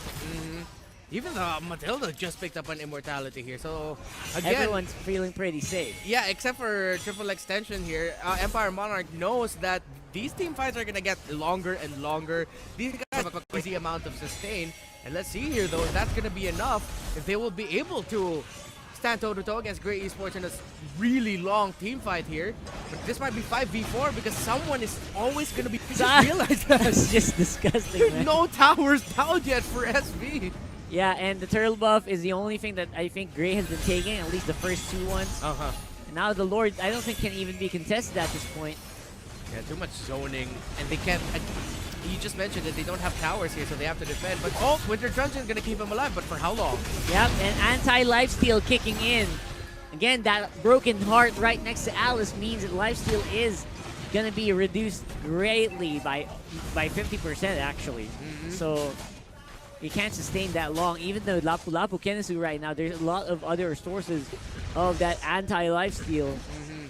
Even Matilda just picked up an Immortality here, so again, everyone's feeling pretty safe. Yeah, except for triple extension here. Empire Monarch knows that these team fights are gonna get longer and longer. These guys have a crazy amount of sustain, and let's see here though if that's gonna be enough. If they will be able to stand toe-to-toe against Gray Esports in a really long team fight here. But this might be 5v4 because someone is always gonna be. Just realize that. That's just disgusting, man. No towers down yet for SV. Yeah, and the turtle buff is the only thing that I think Gray has been taking, at least the first two ones. And now the Lord, I don't think can even be contested at this point. Yeah, too much zoning, and they can't. You just mentioned that they don't have towers here, so they have to defend. But oh, Winter Dungeon is gonna keep him alive, but for how long? Yep, and anti-lifesteal kicking in. Again, that broken heart right next to Alice means that lifesteal is gonna be reduced greatly by 50% actually. So you can't sustain that long. Even though Lapu Lapu Kenisu right now, there's a lot of other sources of that anti-lifesteal,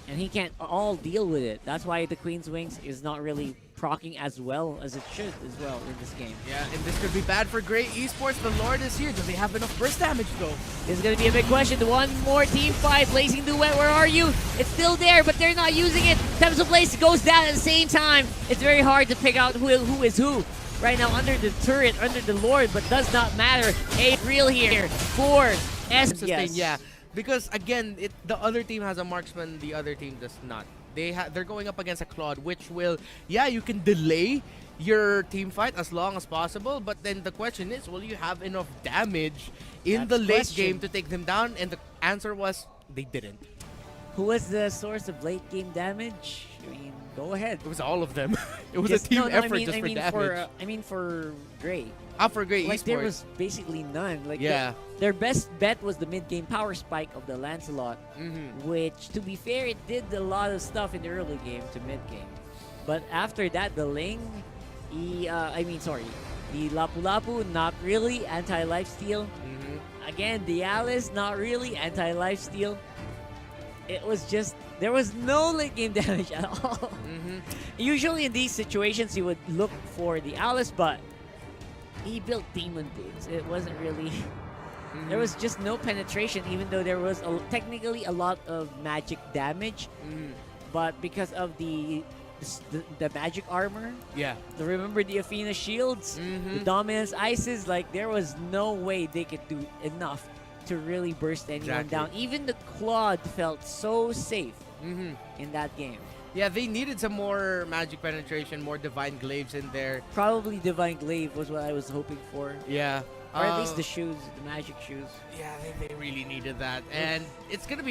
and he can't all deal with it. That's why the Queen's Wings is not really proccing as well as it should as well in this game. Yeah, and this could be bad for Gray Esports. The Lord is here. Do they have enough burst damage though? This is going to be a big question. One more team fight. Blazing Duet, where are you? It's still there, but they're not using it. Tempest of Blaze goes down at the same time. It's very hard to pick out who is who right now under the turret, under the Lord, but does not matter. A real here for S. Yes. Yeah, because again, the other team has a marksman, the other team does not. They're going up against a Claude, which will, yeah, you can delay your team fight as long as possible, but then the question is, will you have enough damage in the late game to take them down? And the answer was, they didn't. Who was the source of late game damage? I mean, go ahead. It was all of them. It was a team effort for damage. I mean for Gray. For great like there esports. was basically none. Like Yeah. their best bet was the mid-game power spike of the Lancelot, which, to be fair, it did a lot of stuff in the early game to mid-game. But after that, the Ling, the Lapu-Lapu, not really anti-lifesteal. Again, the Alice, not really anti-lifesteal. It was just, there was no late game damage at all. Usually in these situations, you would look for the Alice, but he built Demon Boots. It wasn't really... There was just no penetration, even though there was technically a lot of magic damage. But because of the magic armor, remember the Athena shields, the Dominance Ices, like there was no way they could do enough to really burst anyone down. Even the Claude felt so safe in that game. Yeah, they needed some more magic penetration, more Divine Glaives in there. Probably Divine Glaive was what I was hoping for. Yeah. Or at least the shoes, the magic shoes. Yeah, they really needed that, and it's gonna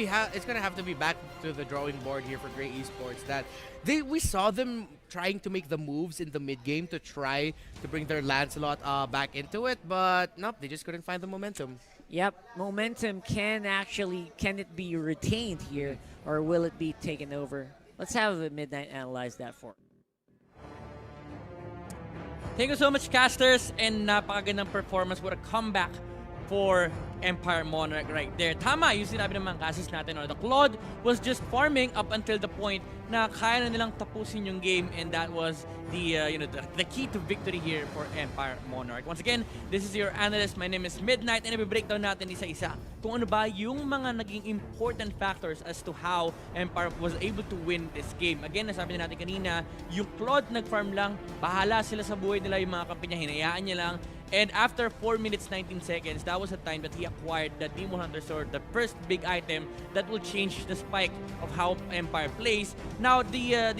have to be back to the drawing board here for Great Esports. That we saw them trying to make the moves in the mid game to try to bring their Lancelot back into it, but nope, they just couldn't find the momentum. Yep, momentum can it be retained here, or will it be taken over? Let's have Midnight analyze that for. Thank you so much, casters, and napakagandang performance. What a comeback for Empire Monarch right there. Tama yung sinabi ng mga cases natin. The Claude was just farming up until the point na kaya na nilang tapusin yung game, and that was the key to victory here for Empire Monarch. Once again, this is your analyst. My name is Midnight, and i-breakdown natin isa-isa kung ano ba yung mga naging important factors as to how Empire was able to win this game. Again, nasabi na natin kanina, yung Claude nag-farm lang, bahala sila sa buhay nila, yung mga kampi niya, hinayaan niya lang. And after 4 minutes 19 seconds, that was the time that he acquired the Demon Hunter Sword, the first big item that will change the spike of how Empire plays. Now, the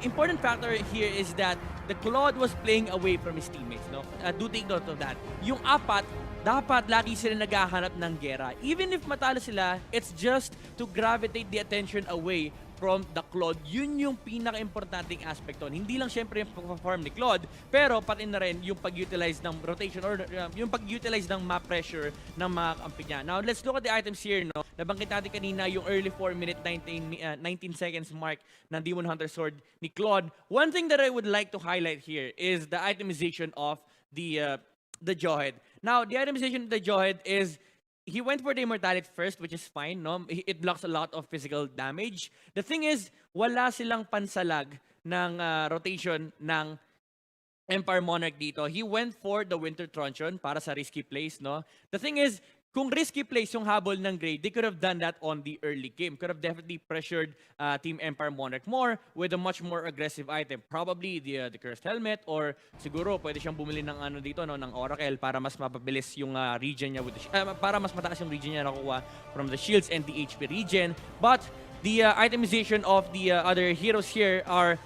important factor here is that the Claude was playing away from his teammates. No, do take note of that. Yung apat, dapat lagi sila naghahanap ng gera. Even if matalo sila, it's just to gravitate the attention away from the Claude. Yun yung pinaka-importanting aspect on. Hindi lang syempre yung pag-farm ni Claude, pero pati na rin yung pag-utilize ng rotation or yung pag-utilize ng map pressure ng mga kampi niya. Now, let's look at the items here. No? Nabanggit natin kanina yung early 4 minute 19 seconds mark ng Demon Hunter Sword ni Claude. One thing that I would like to highlight here is the itemization of the Jawhead. Now, the itemization of the Jawhead is he went for the immortality first, which is fine, no? It blocks a lot of physical damage. The thing is, wala silang pansalag ng rotation ng Empire Monarch dito. He went for the Winter Truncheon para sa risky plays, no? The thing is, kung risky plays yung habol ng Grey, they could have done that on the early game. Could have definitely pressured Team Empire Monarch more with a much more aggressive item. Probably the Cursed Helmet, or siguro pwede siyang bumili ng ano dito, no, ng Oracle para mas mapabilis yung region niya with para mas mataas yung region niya nakuha from the shields and the HP regen. But the itemization of the other heroes here are,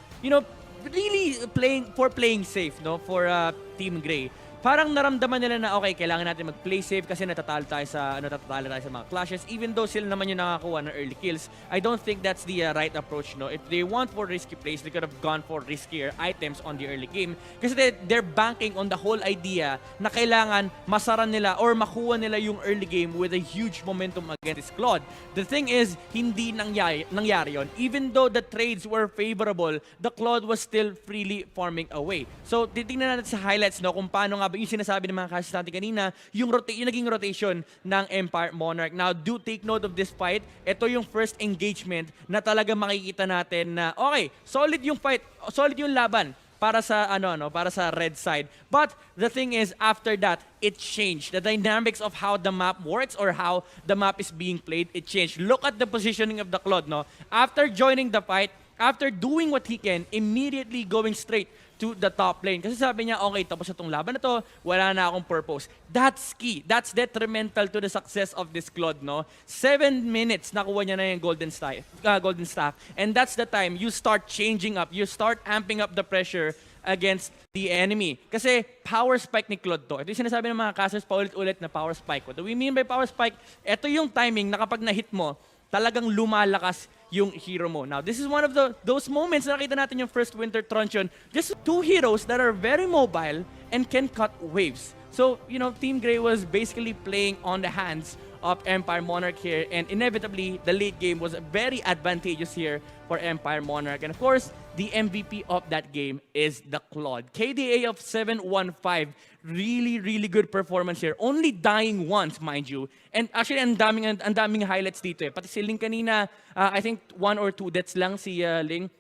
really playing safe, no, for Team Grey. Parang naramdaman nila na okay, kailangan natin mag-play safe kasi natatalo tayo sa mga clashes. Even though sila naman yung nakakuha ng early kills, I don't think that's the right approach, no? If they want for risky plays, they could have gone for riskier items on the early game. Kasi they're banking on the whole idea na kailangan masaran nila or makuha nila yung early game with a huge momentum against this Claude. The thing is, hindi nangyari yon. Even though the trades were favorable, the Claude was still freely farming away. So, titingnan natin sa highlights, no, kung paano nga yung sinasabi ng mga cases natin kanina, yung naging rotation ng Empire Monarch. Now, do take note of this fight. Ito yung first engagement na talaga makikita natin na, okay, solid yung fight, solid yung laban para sa para sa red side. But the thing is, after that, it changed. The dynamics of how the map works or how the map is being played, it changed. Look at the positioning of the Claude, no? After joining the fight, after doing what he can, immediately going straight to the top lane. Kasi sabi niya, okay, tapos na itong laban na to, wala na akong purpose. That's key. That's detrimental to the success of this Claude, no? 7 minutes, nakuha niya na yung golden staff. And that's the time you start changing up. You start amping up the pressure against the enemy. Kasi power spike ni Claude to. Ito yung sinasabi ng mga casters paulit-ulit na power spike. What do we mean by power spike? Ito yung timing na kapag na-hit mo, talagang lumalakas yung hero mo. Now, this is one of those moments na nakita natin yung first Winter Truncheon. Just two heroes that are very mobile and can cut waves. So, Team Grey was basically playing on the hands of Empire Monarch here, and inevitably, the late game was very advantageous here for Empire Monarch. And of course, the MVP of that game is the Claude. KDA of 715. Really, really good performance here. Only dying once, mind you. And actually, ang daming highlights dito eh. Pati si Ling kanina, I think 1 or 2 deaths lang si Ling.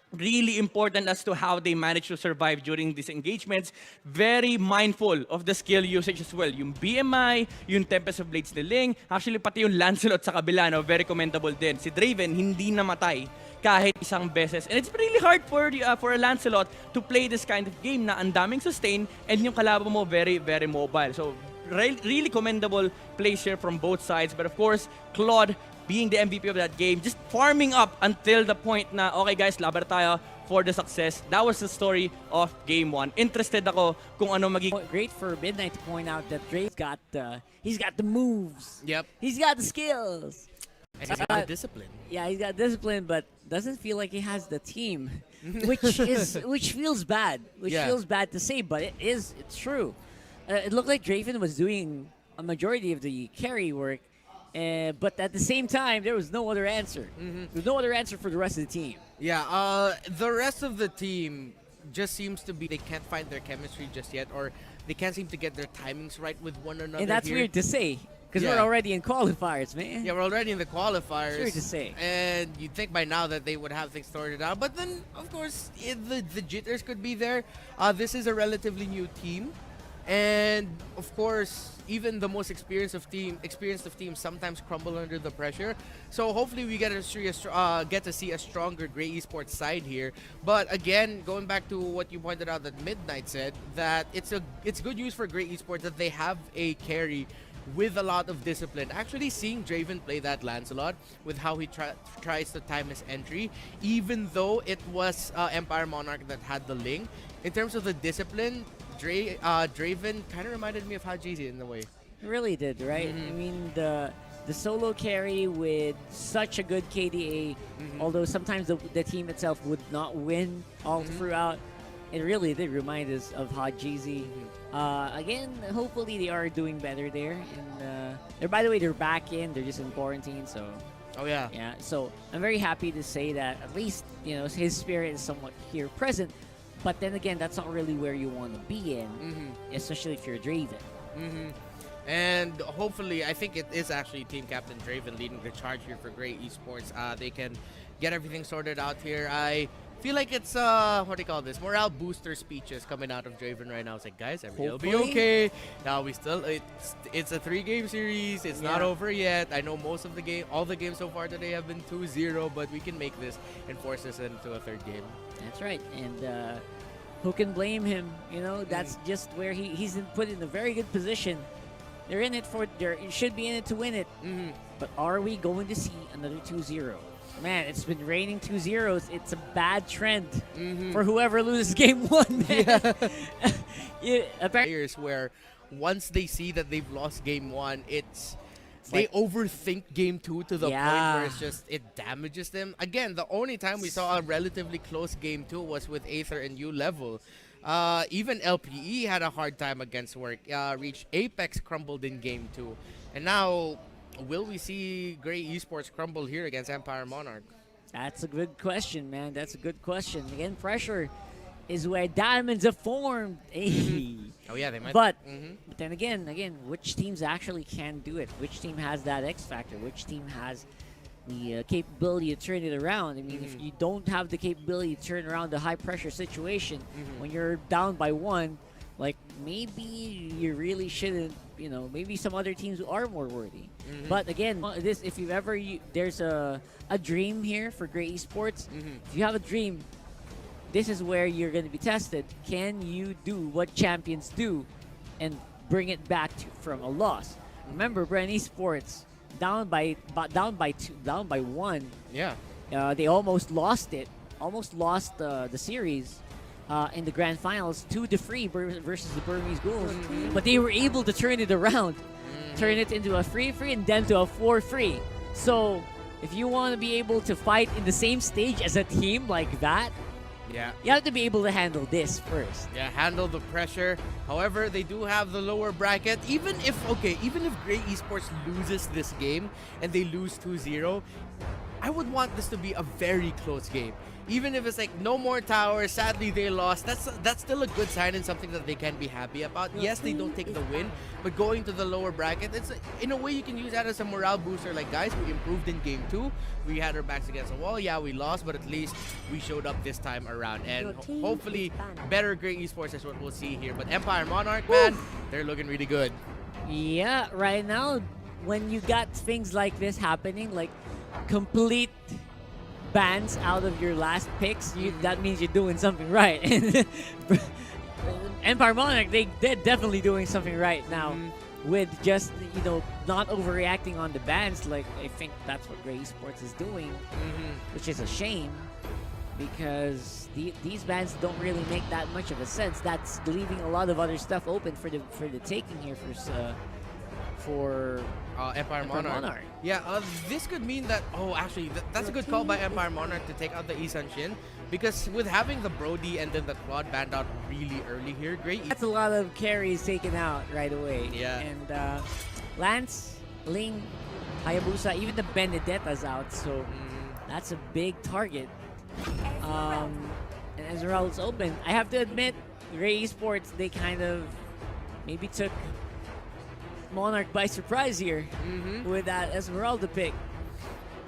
Really important as to how they manage to survive during these engagements. Very mindful of the skill usage as well. Yung BMI, yung Tempest of Blades ni Ling, actually pati yung Lancelot sa kabila, no, very commendable din. Si Draven, hindi namatay kahit isang beses. And it's really hard for a Lancelot to play this kind of game na ang daming sustain and yung kalaban mo very, very mobile. So, really commendable plays here from both sides. But of course, Claude being the MVP of that game, just farming up until the point na, okay guys, laban tayo for the success. That was the story of Game 1. Interested ako kung ano magiging... Great for Midnight to point out that Dre's got he's got the moves. Yep. He's got the skills. And he's got discipline. Yeah, he's got discipline, but doesn't feel like he has the team, which feels bad. Feels bad to say, but it's true. It looked like Draven was doing a majority of the carry work, but at the same time, there was no other answer. There's no other answer for the rest of the team. Yeah, the rest of the team just seems to be they can't find their chemistry just yet, or they can't seem to get their timings right with one another. And that's here. weird to say. Because we're already in qualifiers, man. Yeah, we're already in the qualifiers. It's weird to say. And you'd think by now that they would have things sorted out. But then, of course, the jitters could be there. This is a relatively new team. And, of course, even the most experienced of teams sometimes crumble under the pressure. So hopefully we get to see a stronger Grey Esports side here. But again, going back to what you pointed out that Midnight said, that it's good news for Grey Esports that they have a carry with a lot of discipline. Actually seeing Draven play that Lancelot with how he tries to time his entry, even though it was Empire Monarch that had the Ling, in terms of the discipline, Draven kind of reminded me of Hajizi in a way. It really did, right? I mean, the solo carry with such a good KDA, although sometimes the team itself would not win all throughout, it really did remind us of Hajizi. Again, hopefully they are doing better there. And by the way, they're back in. They're just in quarantine, so. Oh yeah. Yeah. So I'm very happy to say that at least his spirit is somewhat here present. But then again, that's not really where you want to be in, especially if you're Draven. And hopefully, I think it is actually Team Captain Draven leading the charge here for Grey Esports. They can get everything sorted out here. I feel like it's what do you call this? Morale booster speeches coming out of Draven right now. It's like, guys, everything will be okay. Now it's a 3-game series. It's not over yet. I know all the games so far today have been 2-0, but we can make this and force this into a 3rd game. That's right. And who can blame him? That's just where he's put in a very good position. They're in it should be in it to win it. But are we going to see another 2-0? Man, it's been raining 2-0s. It's a bad trend for whoever loses game 1, man. Players where once they see that they've lost game 1, they overthink game 2 to the point where it damages them. Again, the only time we saw a relatively close game 2 was with Aether and U-Level. Even LPE had a hard time against work. Reached Apex, crumbled in game 2. And now, will we see Grey Esports crumble here against Empire Monarch? That's a good question, man. That's a good question. Again, pressure is where diamonds are formed. Oh yeah, they might. But then again, which teams actually can do it? Which team has that X factor? Which team has the capability to turn it around? I mean, if you don't have the capability to turn around the high pressure situation when you're down by 1, like maybe you really shouldn't. Maybe some other teams are more worthy. But again, there's a dream here for Grey Esports. If you have a dream, this is where you're going to be tested. Can you do what champions do and bring it back from a loss? Remember, Brand Esports down by 1. Yeah. They almost lost it. Almost lost the series in the grand finals 2-3 versus the Burmese Ghouls. But they were able to turn it around, turn it into a 3-3 and then to a 4-3. So if you want to be able to fight in the same stage as a team like that, Yeah. You have to be able to handle this first. Yeah, handle the pressure. However, they do have the lower bracket. Even if Grey Esports loses this game and they lose 2-0, I would want this to be a very close game. Even if it's like no more towers, sadly they lost. That's still a good sign and something that they can be happy about. Yes, they don't take the win, but going to the lower bracket, it's in a way you can use that as a morale booster. Like, guys, we improved in game 2. We had our backs against the wall. Yeah, we lost, but at least we showed up this time around. And hopefully better Grey Esports is what we'll see here. But Empire Monarch, man, they're looking really good. Yeah, right now, when you got things like this happening, like complete bans out of your last picks, that means you're doing something right. Empire Monarch, they're definitely doing something right now with just, not overreacting on the bans. Like, I think that's what Grey Esports is doing, which is a shame because these bans don't really make that much of a sense. That's leaving a lot of other stuff open for the taking here for Empire Monarch. Yeah, this could mean that, actually, that's a good call by Empire Monarch to take out the Isan Shin, because with having the Brody and then the Claude banned out really early here, great. That's a lot of carries taken out right away. Yeah. And Lance, Ling, Hayabusa, even the Benedetta's out, so that's a big target. And Ezreal's open. I have to admit, Grey Esports, they kind of maybe took Monarch by surprise here with that Esmeralda pick.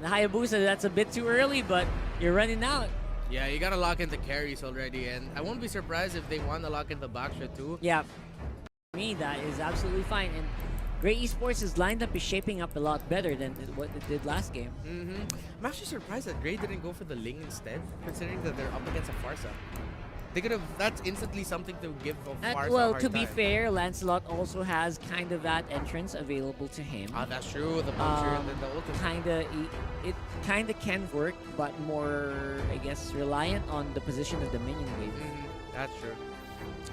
The Hayabusa, that's a bit too early, but you're running out. Yeah, you gotta lock in the carries already, and I won't be surprised if they want to lock in the backshot too. Yeah, for me, that is absolutely fine. And Grey Esports' lineup is shaping up a lot better than what it did last game. I'm actually surprised that Grey didn't go for the Ling instead, considering that they're up against a Farsa. They could have. That's instantly something to give a Farsa a well, hard to be time. fair, Lancelot also has kind of that entrance available to him. That's true. The puncture and then the ultimate. It kind of can work, but more, I guess, reliant on the position of the minion wave. That's true.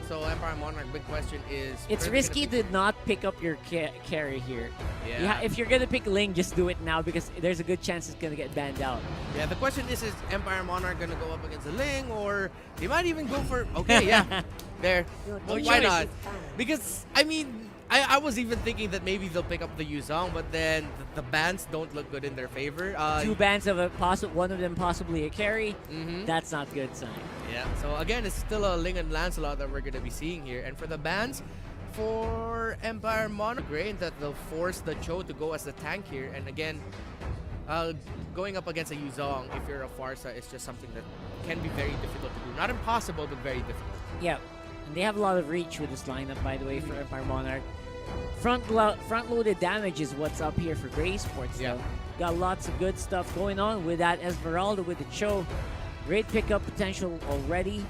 So Empire Monarch, big question is... It's risky to not pick up your carry here. Yeah. If you're going to pick Ling, just do it now because there's a good chance it's going to get banned out. Yeah, the question is Empire Monarch going to go up against a Ling, or they might even go for... Okay, yeah. There. Well, why not? Because, I mean... I was even thinking that maybe they'll pick up the Yuzong, but then the bans don't look good in their favor. 2 bans of one of them possibly a carry. That's not good sign. Yeah. So again, it's still a Ling and Lancelot that we're gonna be seeing here. And for the bans, for Empire Monarch, great that they'll force the Cho to go as the tank here. And again, going up against a Yuzong, if you're a Farsa, is just something that can be very difficult to do. Not impossible, but very difficult. Yeah. And they have a lot of reach with this lineup, by the way, for Empire Monarch. Front-loaded damage is what's up here for Grey Esports. Yeah. Got lots of good stuff going on with that Esmeralda with the Cho. Great pickup potential already.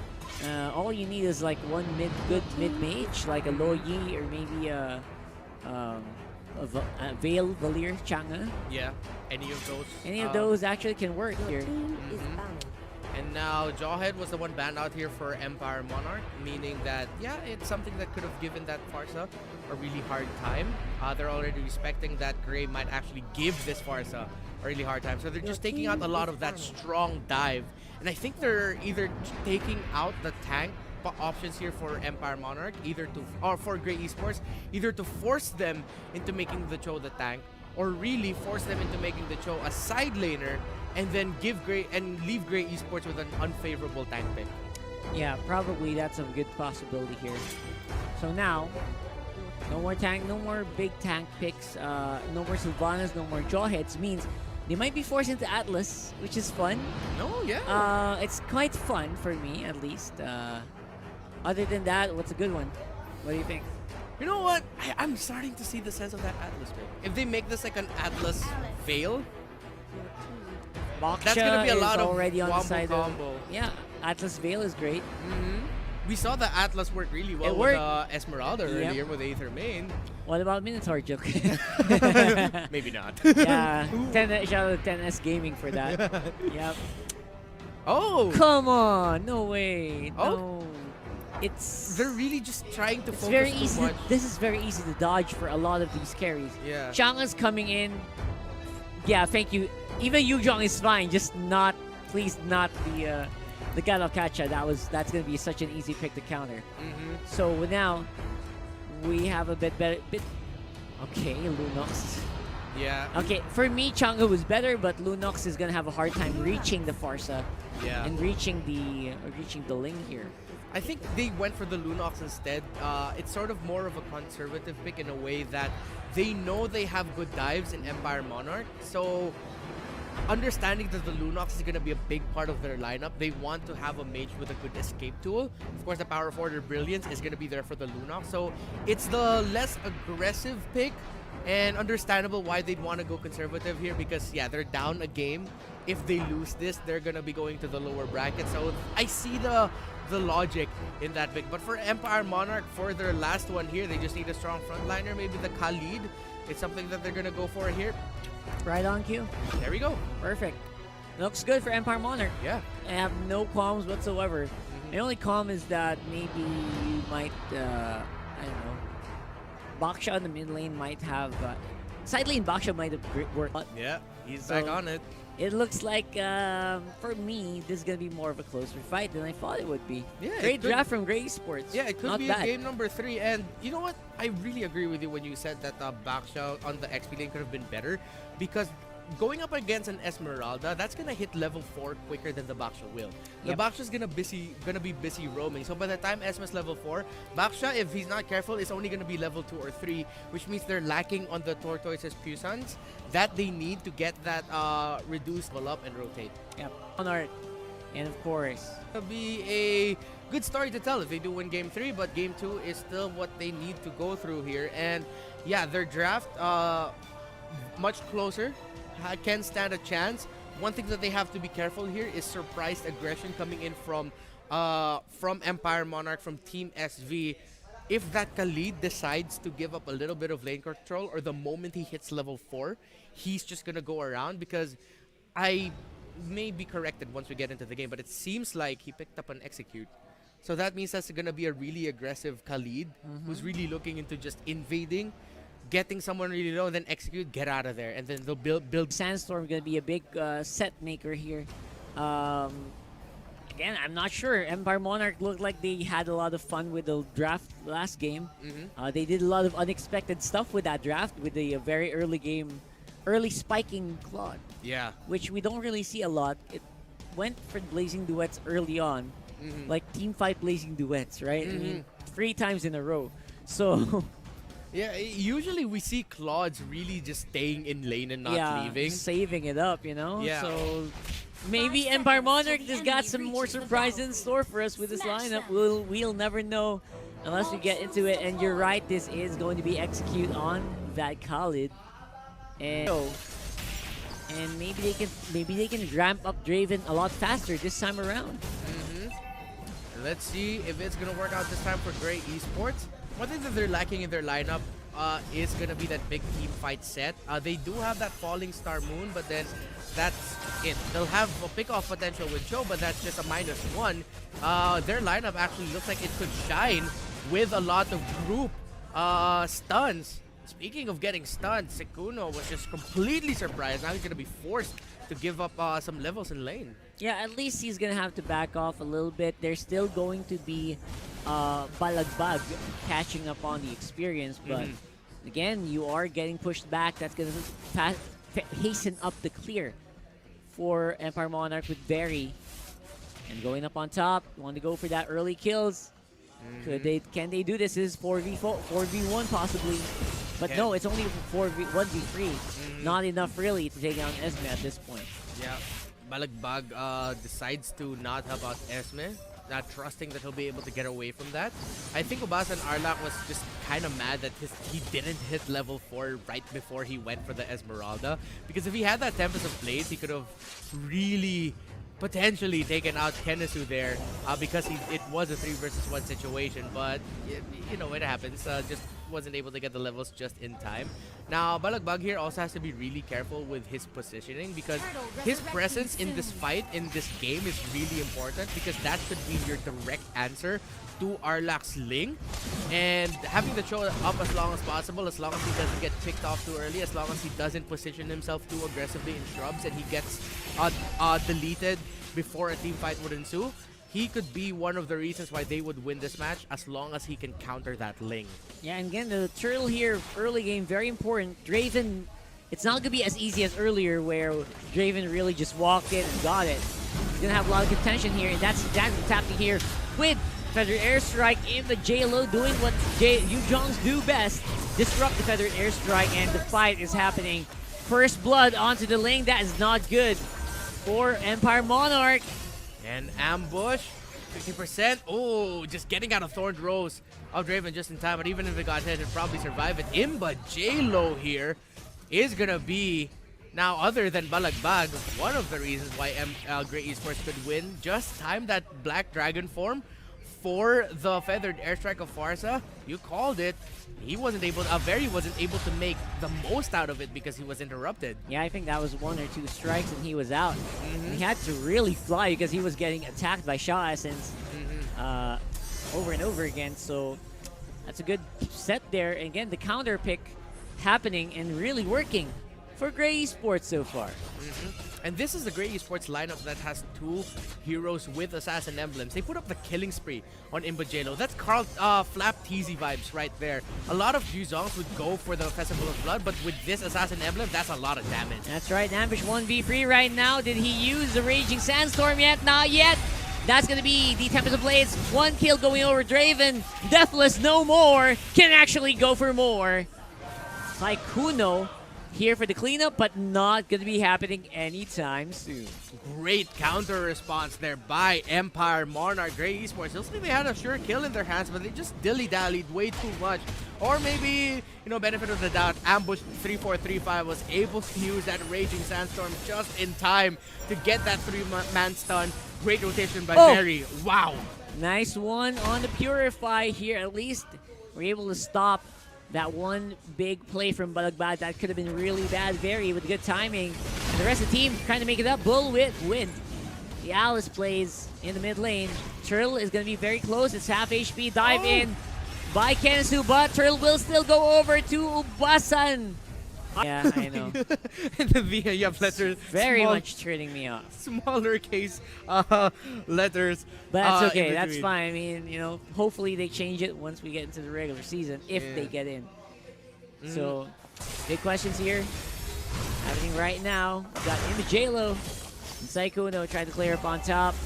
All you need is like one good mid-mage, like a Lo Yi or maybe a Veil, Valir, Chang'e. Yeah, any of those. Any of those actually can work here. And now Jawhead was the one banned out here for Empire Monarch, meaning that, yeah, it's something that could have given that Farsa a really hard time. They're already respecting that Grey might actually give this Farsa a really hard time. So they're just taking out a lot of that strong dive. And I think they're either taking out the tank options here for Empire Monarch, or for Grey Esports, either to force them into making the Cho the tank, or really force them into making the Cho a side laner, and then leave Grey Esports with an unfavorable tank pick. Yeah, probably that's a good possibility here. So now, no more tank, no more big tank picks, no more Sylvanas, no more Jawheads, means they might be forced into Atlas, which is fun. No, yeah. It's quite fun for me, at least. Other than that, what's a good one? What do you think? You know what? I'm starting to see the sense of that Atlas pick. If they make this like an Atlas Veil, Moksha that's gonna be a lot of already on the wombo side combo. Yeah, Atlas Veil is great. We saw the Atlas work really well with Esmeralda earlier with Aether main. What about Minotaur joke? Maybe not. Yeah, shout out to 10S Gaming for that. Yep. Oh! Come on! No way! Oh. No. They're really just trying to focus very too easy. much. This is very easy to dodge for a lot of these carries. Yeah. Chang'e's coming in. Yeah, thank you. Even Yuzong is fine, just not, please not the Galakacha, that's gonna be such an easy pick to counter. So now we have a bit better. Okay, Lunox. Yeah. Okay, for me, Chang'e was better, but Lunox is gonna have a hard time reaching the Farsa and reaching the Ling here. I think they went for the Lunox instead. It's sort of more of a conservative pick in a way that they know they have good dives in Empire Monarch. So understanding that the Lunox is going to be a big part of their lineup, they want to have a mage with a good escape tool. Of course, the Power of Order Brilliance is going to be there for the Lunox. So it's the less aggressive pick, and understandable why they'd want to go conservative here because, yeah, they're down a game. If they lose this, they're going to be going to the lower bracket. So I see the logic in that pick. But for Empire Monarch, for their last one here, they just need a strong frontliner. Maybe the Khalid. It's something that they're going to go for here. Right on cue. There we go. Perfect. Looks good for Empire Monarch. Yeah. I have no qualms whatsoever. The only qualm is that maybe you might, I don't know, Baksha in the mid lane might have, side lane Baksha might have worked. Yeah, he's back on it. It looks like, for me, this is going to be more of a closer fight than I thought it would be. Yeah, Great draft from Grey Esports. Yeah, it could Not be bad. a game number 3. And you know what? I really agree with you when you said that Baksha on the XP lane could have been better. Because going up against an Esmeralda, that's going to hit level 4 quicker than the Baksha will. The Baksha's gonna be busy roaming. So by the time Esma's level 4, Baksha, if he's not careful, is only going to be level 2 or 3, which means they're lacking on the Tortoise's Puissance that they need to get that reduced level up and rotate. Yep. Monarch. And of course, It'll be a good story to tell if they do win game 3, but game 2 is still what they need to go through here. And yeah, their draft much closer, can stand a chance. One thing that they have to be careful here is surprised aggression coming in from Empire Monarch, from Team SV. If that Khalid decides to give up a little bit of lane control, or the moment he hits level 4, he's just gonna go around, because I may be corrected once we get into the game, but it seems like he picked up an execute. So that means that's gonna be a really aggressive Khalid who's really looking into just invading, getting someone really low, and then execute, get out of there, and then they'll build. Sandstorm going to be a big set maker here. Again, I'm not sure. Empire Monarch looked like they had a lot of fun with the draft last game. They did a lot of unexpected stuff with that draft, with the very early spiking Claude. Yeah. Which we don't really see a lot. It went for Blazing Duets early on. Like team fight Blazing Duets, right? I mean, 3 times in a row. So... Yeah, usually we see Claudes really just staying in lane and not leaving. Saving it up, you know? Yeah. So maybe Empire Monarch just got some more surprise in store for us with this lineup. We'll never know unless we get into it. And you're right, this is going to be execute on that Khalid. And maybe they can ramp up Draven a lot faster this time around. Let's see if it's gonna work out this time for Grey Esports. One thing that they're lacking in their lineup is going to be that big team fight set. They do have that Falling Star Moon, but then that's it. They'll have a pick-off potential with Cho, but that's just a -1. Their lineup actually looks like it could shine with a lot of group stuns. Speaking of getting stunned, Sekuno was just completely surprised. Now he's going to be forced to give up some levels in lane. Yeah, at least he's going to have to back off a little bit. There's still going to be Balagbag catching up on the experience, but again, you are getting pushed back. That's going to hasten up the clear for Empire Monarch with Berry. And going up on top, want to go for that early kills. Can they do this? This is 4v1 possibly. But no, it's only 1v3. Not enough really to take down Esme at this point. Yeah, Balagbag decides to not help out Esme, not trusting that he'll be able to get away from that. I think Ubasa and Arlak was just kind of mad that he didn't hit level 4 right before he went for the Esmeralda. Because if he had that Tempest of Blades, he could have really potentially taken out Kenesu there, because it was a 3 versus 1 situation. But you know, it happens. Just wasn't able to get the levels just in time. Now, Balagbag here also has to be really careful with his positioning because his presence in this fight, in this game, is really important because that could be your direct answer to Arlak's Ling. And having the throw up as long as possible, as long as he doesn't get picked off too early, as long as he doesn't position himself too aggressively in shrubs and he gets deleted before a team fight would ensue, he could be one of the reasons why they would win this match as long as he can counter that Ling. Yeah, and again, the turtle here, early game, very important. Draven, it's not going to be as easy as earlier where Draven really just walked in and got it. He's going to have a lot of contention here, and that's what's happening here with Feathered Airstrike in the J-Lo doing what Yu-Jongs do best. Disrupt the Feathered Airstrike, and the fight is happening. First blood onto the Ling. That is not good for Empire Monarch. And ambush, 50%. Oh, just getting out of Thorned Rose of Draven just in time. But even if it got hit, it'd probably survive it. Imba J-Lo here is going to be, now other than Balagbag, one of the reasons why Great Esports could win. Just time that Black Dragon form for the Feathered Airstrike of Farsa. You called it. He wasn't able, Very wasn't able to make the most out of it because he was interrupted. Yeah, I think that was 1 or 2 strikes and he was out. He had to really fly because he was getting attacked by Shaw Essence over and over again. So that's a good set there. And again, the counter pick happening and really working for Grey Esports so far. And this is the Grey Esports lineup that has 2 heroes with assassin emblems. They put up the killing spree on Imba J-Lo. That's Carl Flap Teasy vibes right there. A lot of Juzongs would go for the Festival of Blood, but with this assassin emblem, that's a lot of damage. That's right, Ambush 1v3 right now. Did he use the Raging Sandstorm yet? Not yet. That's going to be the Tempest of Blades. 1 kill going over Draven. Deathless no more. Can actually go for more. Saikuno here for the cleanup, but not going to be happening anytime soon. Great counter response there by Empire Monarch. Grey Esports. Looks like they had a sure kill in their hands, but they just dilly-dallied way too much. Or maybe, you know, benefit of the doubt, Ambush 3435 was able to use that Raging Sandstorm just in time to get that 3-man stun. Great rotation by Very. Wow. Nice one on the Purify here. At least we're able to stop that one big play from Balagbag that could have been really bad. Very with good timing. And the rest of the team trying to make it up. Bull with win. The Alice plays in the mid lane. Turtle is going to be very close. It's half HP. Dive in by Kenisu, but Turtle will still go over to Ubasan. Yeah, I know. And the V, you have letters. Very much turning me off. Smaller case letters. But that's okay. That's fine. I mean, you know, hopefully they change it once we get into the regular season, if they get in. So, big questions here happening right now. We've got Imba J-Lo and Saikuno trying to clear up on top.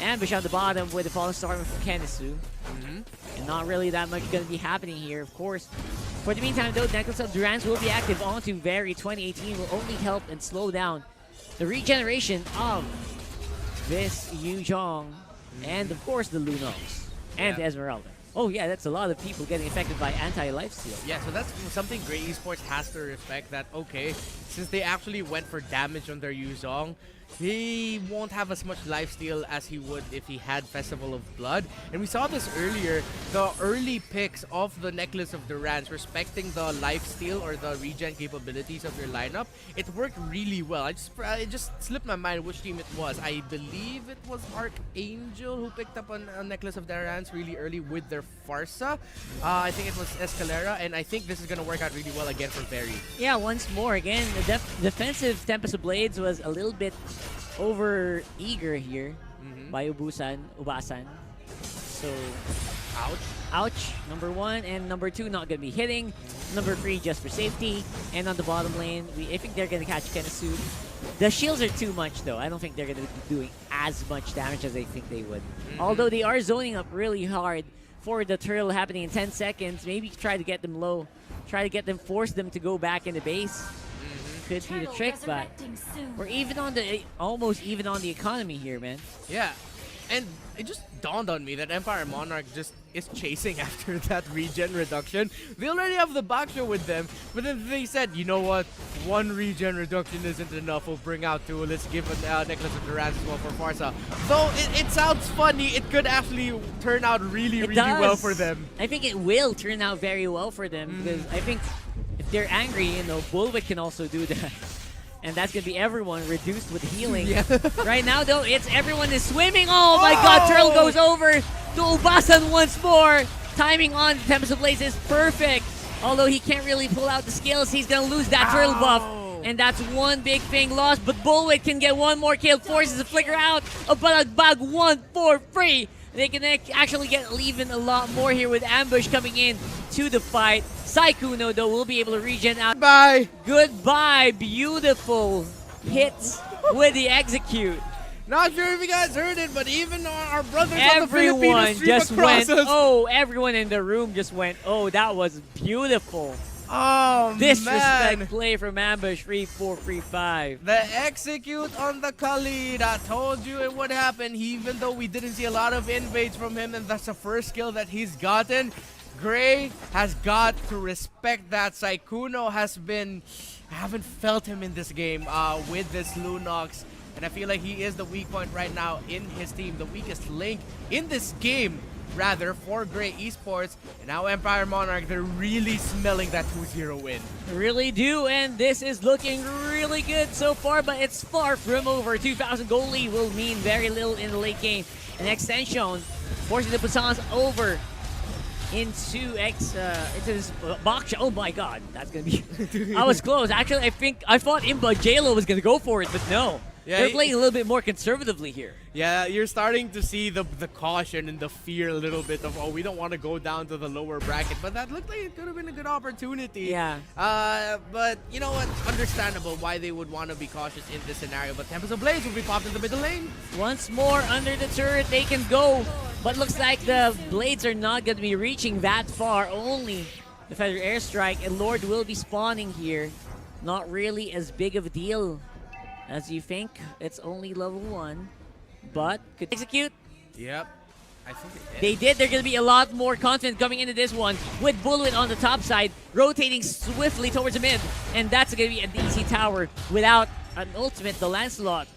Ambush on the bottom with the Fallen Storm from Kenisu. And not really that much going to be happening here, of course. For the meantime, though, Necklace of Durance will be active onto Very. 2018 will only help and slow down the regeneration of this Yu-Jong and, of course, the Lunox and Esmeralda. Oh, yeah, that's a lot of people getting affected by anti-lifesteal. Yeah, so that's something Grey Esports has to respect, that, okay, since they actually went for damage on their Yu-Zong, he won't have as much lifesteal as he would if he had Festival of Blood. And we saw this earlier, the early picks of the Necklace of Durance, respecting the lifesteal or the regen capabilities of your lineup, it worked really well. It just slipped my mind which team it was. I believe it was Archangel who picked up on a Necklace of Durance really early with their Farsa. I think it was Escalera, and I think this is going to work out really well again for Very. Yeah, once more, again, the defensive Tempest of Blades was a little bit over eager here by Ubasan. So, ouch. Number 1 and number 2 not going to be hitting. Number 3 just for safety. And on the bottom lane, I think they're going to catch Kenisu. The shields are too much though. I don't think they're going to be doing as much damage as I think they would. Although they are zoning up really hard for the turtle happening in 10 seconds. Maybe try to get them low. Try to get them, force them to go back in the base. Could be the trick, but we're even on the almost even on the economy here, man. Yeah, And it just dawned on me that Empire Monarch just is chasing after that regen reduction. They already have the backshow with them, but then they said, you know what? One regen reduction isn't enough. We'll bring out two. Let's give a Necklace of Durance as well for Farsa. Though it sounds funny, it could actually turn out really well for them. I think it will turn out very well for them because I think if they're angry, you know, Bullwick can also do that. And that's going to be everyone reduced with healing. Yeah. Right now, though, it's everyone is swimming. Oh, my God. Turtle goes over to Ubasan once more. Timing on Tempest of Blaze is perfect. Although he can't really pull out the skills, he's going to lose that turtle buff. And that's one big thing lost. But Bullwick can get one more kill. Forces a flicker out. A Balagbag 1 for free. They can actually get even a lot more here with Ambush coming in to the fight. Saikuno, though, will be able to regen out. Bye. Goodbye. Beautiful hits with the execute. Not sure if you guys heard it, but even our brothers everyone on the Filipinos just went, us. oh, everyone in the room just went, oh, that was beautiful. Oh, Disrespect man. play from Ambush, 3-4-3-5. The execute on the Khalid. I told you it would happen, even though we didn't see a lot of invades from him, and that's the first skill that he's gotten. Gray has got to respect that. Saikuno has been... I haven't felt him in this game with this Lunox, and I feel like he is the weak point right now in his team. The weakest link in this game, rather, for Gray Esports. And now Empire Monarch, they're really smelling that 2-0 win. Really do, and this is looking really good so far, but it's far from over. 2,000 goal lead will mean very little in the late game. An extension forcing the Pusans over into this box. Oh my God, that's gonna be. I was close. Actually, I thought Imba JLo was gonna go for it, but no. Yeah, they're playing a little bit more conservatively here. Yeah, you're starting to see the caution and the fear a little bit of, oh, we don't want to go down to the lower bracket. But that looked like it could have been a good opportunity. Yeah. But you know what? Understandable why they would want to be cautious in this scenario. But Tempest of Blaze will be popped in the middle lane. Once more under the turret, they can go. But looks like the Blades are not going to be reaching that far. Only the Feather Airstrike, and Lord will be spawning here. Not really as big of a deal as you think. It's only level 1, but could execute. Yep. I think it did. They did. They're going to be a lot more confident coming into this one with Bullwit on the top side, rotating swiftly towards the mid. And that's going to be a DC tower without an ultimate, the Lancelot.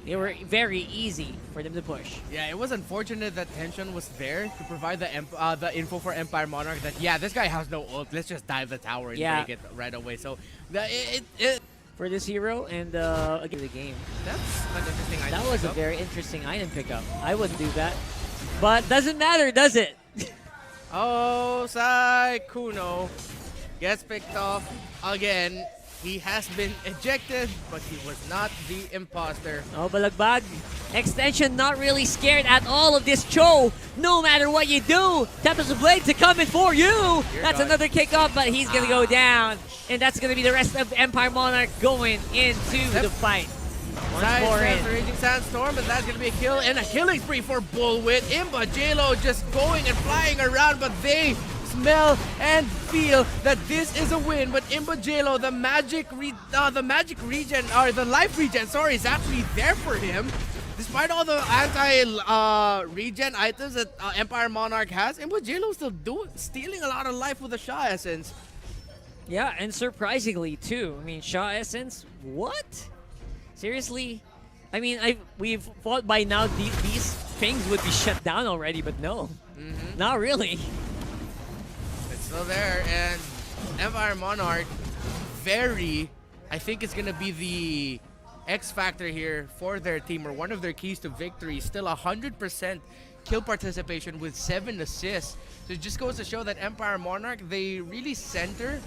They were very easy for them to push. Yeah, it was unfortunate that tension was there to provide the info for Empire Monarch that, yeah, this guy has no ult. Let's just dive the tower and break it right away. So, for this hero and again the game. That's an interesting item. That was a very interesting item pickup. I wouldn't do that. But doesn't matter, does it? Oh, Saikuno gets picked off again. He has been ejected, but he was not the imposter. Oh, Balagbag. Extension not really scared at all of this Cho. No matter what you do, Tempest of Blades are coming for you. That's another kick off, but he's going to go down. And that's going to be the rest of Empire Monarch going into the fight. Once more in. The Raging Sandstorm, but that's going to be a kill and a killing spree for Bullwit. Imba JLo just going and flying around, but they smell and feel that this is a win. But Imba JLo, the magic regen, or the life regen, sorry, is actually there for him. Despite all the anti-regen items that Empire Monarch has, Imba JLo still stealing a lot of life with the Sha Essence. Yeah, and surprisingly too. I mean, Sha Essence, what? Seriously? I mean, we've thought by now these things would be shut down already, but no. Not really. It's still there, and Empire Monarch, I think it's going to be the X factor here for their team, or one of their keys to victory. Still 100% kill participation with 7 assists. So it just goes to show that Empire Monarch, they really center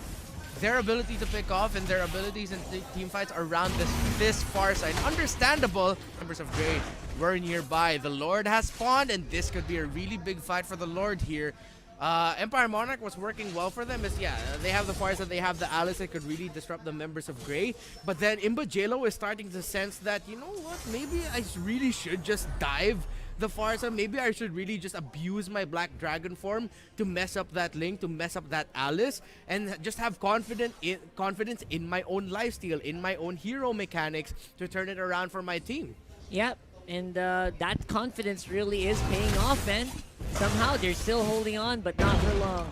their ability to pick off and their abilities in team fights around this far side. Understandable. Members of Grey were nearby. The Lord has spawned, and this could be a really big fight for the Lord here. Empire Monarch was working well for them. They have the fires and they have the Alice that could really disrupt the members of Grey. But then Imba JLo is starting to sense that, you know what, maybe I really should just dive the Farsa. Maybe I should really just abuse my Black Dragon form to mess up that Link, to mess up that Alice, and just have confidence in my own lifesteal, in my own hero mechanics to turn it around for my team. Yep. And that confidence really is paying off, man. Somehow they're still holding on, but not for long.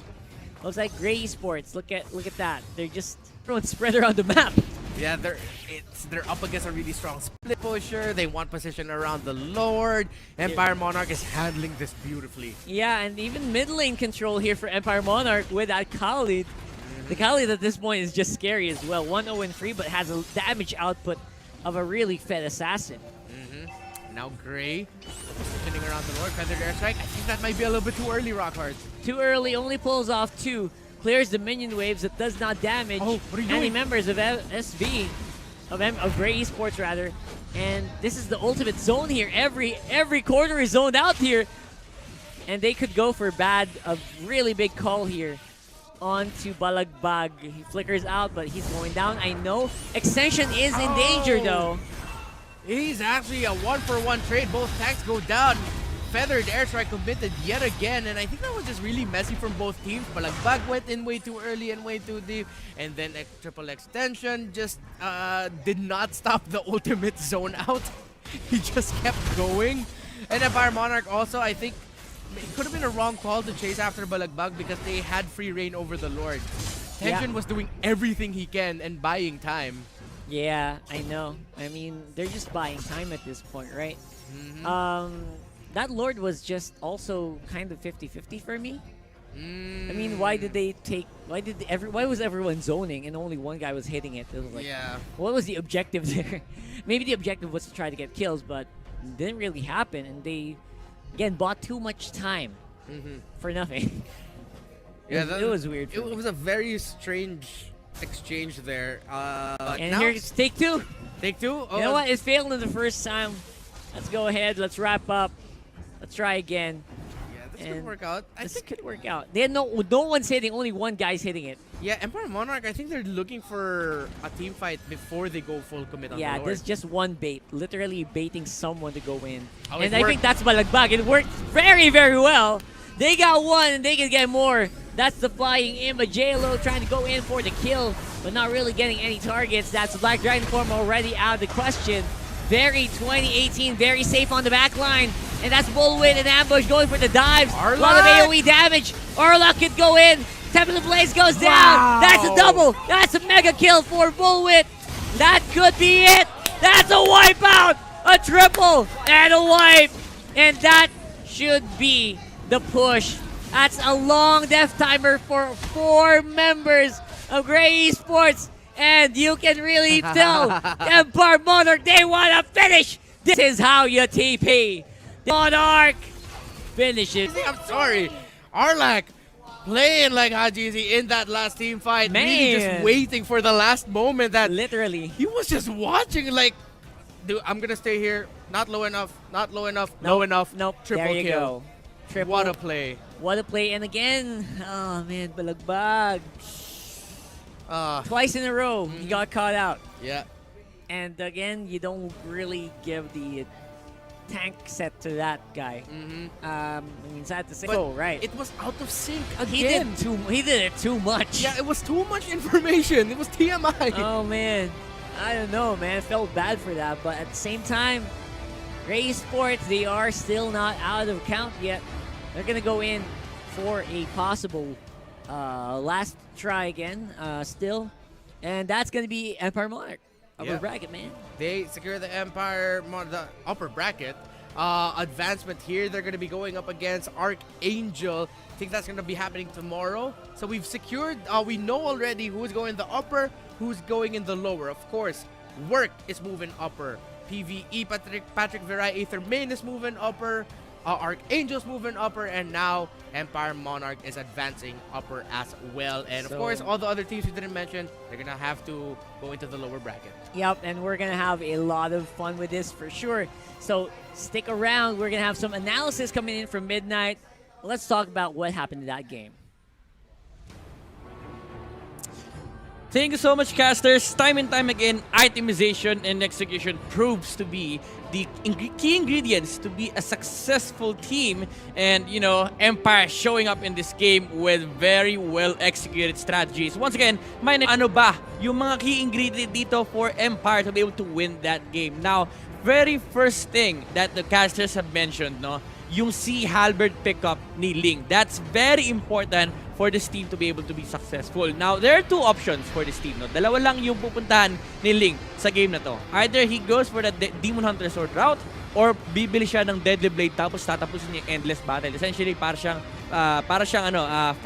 Looks like Gray Esports. Look at that. They're just everyone's spread around the map. Yeah, they're up against a really strong split pusher. They want position around the Lord. Empire Monarch is handling this beautifully. Yeah, and even mid lane control here for Empire Monarch with that Khalid. The Khalid at this point is just scary as well. 1-0-3, but has a damage output of a really fed assassin. Now Gray positioning around the Lord. Feathered airstrike. I think that might be a little bit too early, Rockhard. Too early, only pulls off 2. Clears the minion waves that does not damage any members of SV, of Gray Esports rather. And this is the ultimate zone here. Every corner is zoned out here. And they could go for a really big call here onto Balagbag. He flickers out, but he's going down. I know. Extension is in danger though. He's actually a 1-for-1 trade. Both tanks go down. Feathered airstrike committed yet again, and I think that was just really messy from both teams. Balagbag went in way too early and way too deep, and then a triple extension just did not stop the ultimate zone out. He just kept going. And Empire Monarch also, I think, it could have been a wrong call to chase after Balagbag because they had free reign over the Lord. Tension was doing everything he can and buying time. Yeah, I know. I mean, they're just buying time at this point, right? That Lord was just also kind of 50-50 for me. I mean, why was everyone zoning and only one guy was hitting it? It was like, what was the objective there? Maybe the objective was to try to get kills, but it didn't really happen, and they, again, bought too much time for nothing. It was weird. It was a very strange exchange there. And here's take 2. Take 2? Oh. You know what? It failed in the first time. Let's go ahead. Let's wrap up. Let's try again. Yeah, this could work out. This could work out. They had no one's hitting. Only one guy's hitting it. Yeah, Empire Monarch, I think they're looking for a team fight before they go full commit on the Lord. Yeah, there's just one bait. Literally baiting someone to go in. Oh, and I think that's Balagbag. It worked very, very well. They got one and they can get more. That's the flying Imba J-Lo trying to go in for the kill, but not really getting any targets. That's Black Dragon form already out of the question. Very 2018, very safe on the back line. And that's Bullwit and Ambush going for the dives. A lot of AoE damage. Arlock could go in. Temple of Blaze goes down. That's a double. That's a mega kill for Bullwit. That could be it. That's a wipeout. A triple and a wipe. And that should be the push. That's a long death timer for 4 members of Gray Esports. And you can really tell Empire Monarch, they want to finish. This is how you TP. Monarch finishes. I'm sorry. Arlak playing like Hajizi in that last team fight. Man. Really just waiting for the last moment that literally he was just watching like, dude, I'm going to stay here. Not low enough. Not low enough. Nope. Low enough. Nope. Triple there you kill. Go. Triple. What a play. What a play. And again, oh man, Balagbag. Twice in a row, he got caught out. Yeah. And again, you don't really give the tank set to that guy. I mean, sad to say. But right. It was out of sync again. He did it too much. Yeah, it was too much information. It was TMI. Oh man, I don't know, man. I felt bad for that, but at the same time, Gray Sports, they are still not out of count yet. They're gonna go in for a possible last try again, still, and that's gonna be Empire Monarch. Upper bracket, man. They secure the the upper bracket. Advancement here. They're going to be going up against Archangel. I think that's going to be happening tomorrow. So we've secured, we know already who's going in the upper, who's going in the lower. Of course, Work is moving upper. PvE, Patrick Verai, Aether Main is moving upper. Archangel's moving upper, and now Empire Monarch is advancing upper as well. And of course, all the other teams we didn't mention, they're gonna have to go into the lower bracket. Yep, and we're gonna have a lot of fun with this for sure. So stick around. We're gonna have some analysis coming in from midnight. Let's talk about what happened in that game. Thank you so much, casters. Time and time again, itemization and execution proves to be the key ingredients to be a successful team. And, you know, Empire showing up in this game with very well executed strategies. Once again, ano ba yung mga key ingredient dito for Empire to be able to win that game? Now, very first thing that the casters have mentioned, no, yung si halberd pickup ni Ling. That's very important for this team to be able to be successful. Now, there are two options for this team, no. Dalawa lang yung pupuntahan ni Ling sa game na to. Either he goes for the Demon Hunter Sword route, or bibili siya ng Deadly Blade tapos tatapusin niya yung endless battle. Essentially, para siyang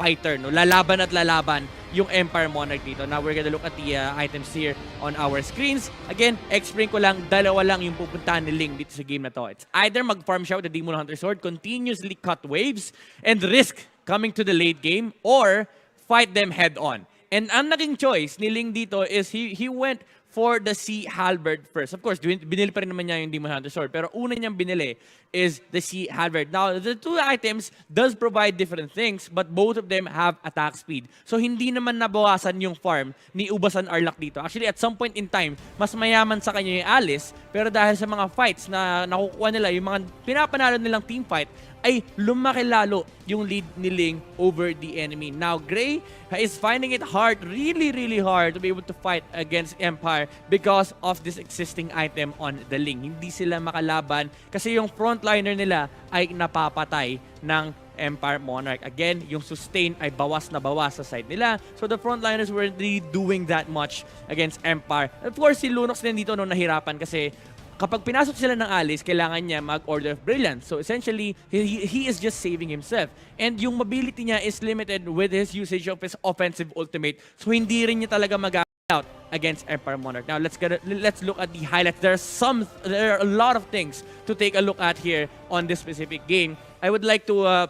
fighter, no? Lalaban at lalaban yung Empire Monarch dito. Now, we're gonna look at the items here on our screens. Again, explain ko lang, dalawa lang yung pupuntahan ni Ling dito sa game na to. It's either mag-farm siya with the Demon Hunter Sword, continuously cut waves, and risk coming to the late game, or fight them head-on. And ang naging choice ni Ling dito is he went for the Sea Halberd first. Of course, binili pa rin naman niya yung Demon Hunter Sword, pero una niyang binili is the Sea Halberd. Now, the two items does provide different things, but both of them have attack speed. So, hindi naman nabawasan yung farm ni Ubasan Arlak dito. Actually, at some point in time, mas mayaman sa kanya yung Alice, pero dahil sa mga fights na nakukuha nila, yung mga pinapanalo nilang team fight, ay lumaki lalo yung lead ni Ling over the enemy. Now, Gray is finding it hard, really, really hard to be able to fight against Empire because of this existing item on the Ling. Hindi sila makalaban kasi yung frontliner nila ay napapatay ng Empire Monarch. Again, yung sustain ay bawas na bawas sa side nila. So the frontliners weren't really doing that much against Empire. Of course, si Lunox din dito nung nahirapan kasi kapag pinasok sila ng Alice, kailangan niya mag-Order of Brilliance. So essentially, he is just saving himself. And yung mobility niya is limited with his usage of his offensive ultimate. So hindi rin niya talaga mag-out against Empire Monarch. Now let's look at the highlights. There are a lot of things to take a look at here on this specific game. I would like to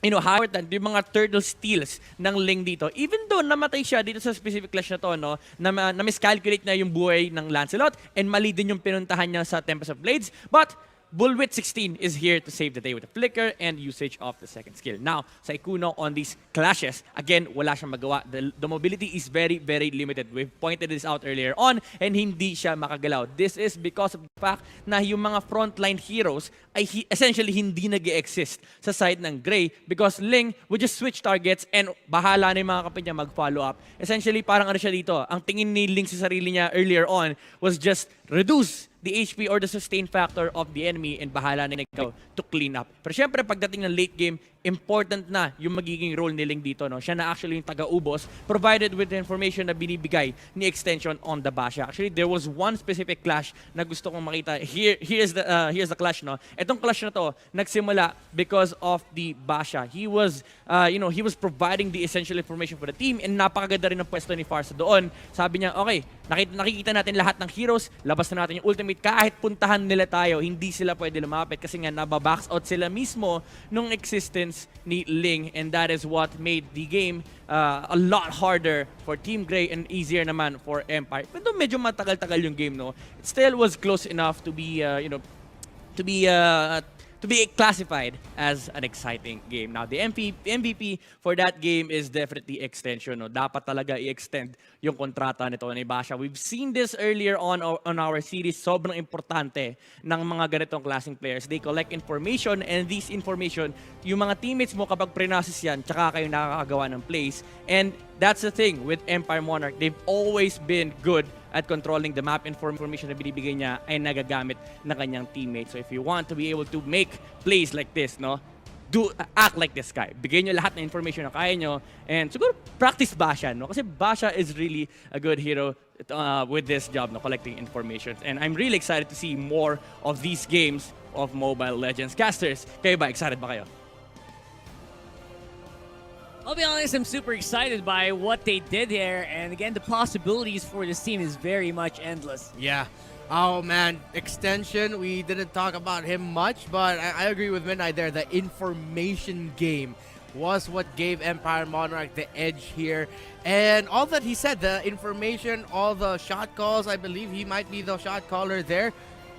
how important yung mga turtle steals ng Ling dito. Even though namatay siya dito sa specific clash na to, no, na miscalculate na yung buhay ng Lancelot and mali din yung pinuntahan niya sa Tempest of Blades. But Bullwit 16 is here to save the day with a flicker and usage of the second skill. Now, sa Ikuno on these clashes, again, wala siyang magawa. The mobility is very, very limited. We've pointed this out earlier on and hindi siya makagalaw. This is because of the fact na yung mga frontline heroes ay essentially hindi nag-exist sa side ng Gray because Ling would just switch targets and bahala na yung mga kapit niya mag-follow up. Essentially, parang ano siya dito, ang tingin ni Ling sa sarili niya earlier on was just reduce the HP or the sustain factor of the enemy and bahala na ikaw to clean up. Pero syempre, pagdating ng late game, important na yung magiging role ni Ling dito. No? Siya na actually yung taga-ubos provided with the information na binibigay ni Extension on the Basha. Actually, there was one specific clash na gusto kong makita. Here's the clash. No? Itong clash na to, nagsimula because of the Basha. He was providing the essential information for the team and napakaganda rin ng pwesto ni Farsa doon. Sabi niya, okay, nakikita natin lahat ng heroes, labas na natin yung ultimate. Kahit puntahan nila tayo, hindi sila pwede lumapit kasi nga nababox out sila mismo nung existence ni Ling, and that is what made the game a lot harder for Team Gray and easier naman for Empire. Pero medyo matagal-tagal yung game, no? It still was close enough to be classified as an exciting game. Now, the MVP for that game is definitely Extension. No? Dapat talaga i-extend yung kontrata nito ni Basha. We've seen this earlier on our series. Sobrang importante ng mga ganitong klaseng players. They collect information, and this information, yung mga teammates mo kapag pre-process yan, tsaka kayo nakakagawa ng plays. And that's the thing with Empire Monarch. They've always been good at controlling the map information na binibigay niya ay nagagamit ng kanyang teammates. So if you want to be able to make plays like this, no, act like this guy. Bigay nyo lahat ng information na kaya nyo and siguro practice Basha, no? Kasi Basha is really a good hero with this job, no, collecting information. And I'm really excited to see more of these games of Mobile Legends casters. Kayo ba? Excited ba kayo? I'll be honest, I'm super excited by what they did here, and again, the possibilities for this team is very much endless. Yeah. Oh man, Extension, we didn't talk about him much, but I agree with Midnight there. The information game was what gave Empire Monarch the edge here. And all that he said, the information, all the shot calls, I believe he might be the shot caller there.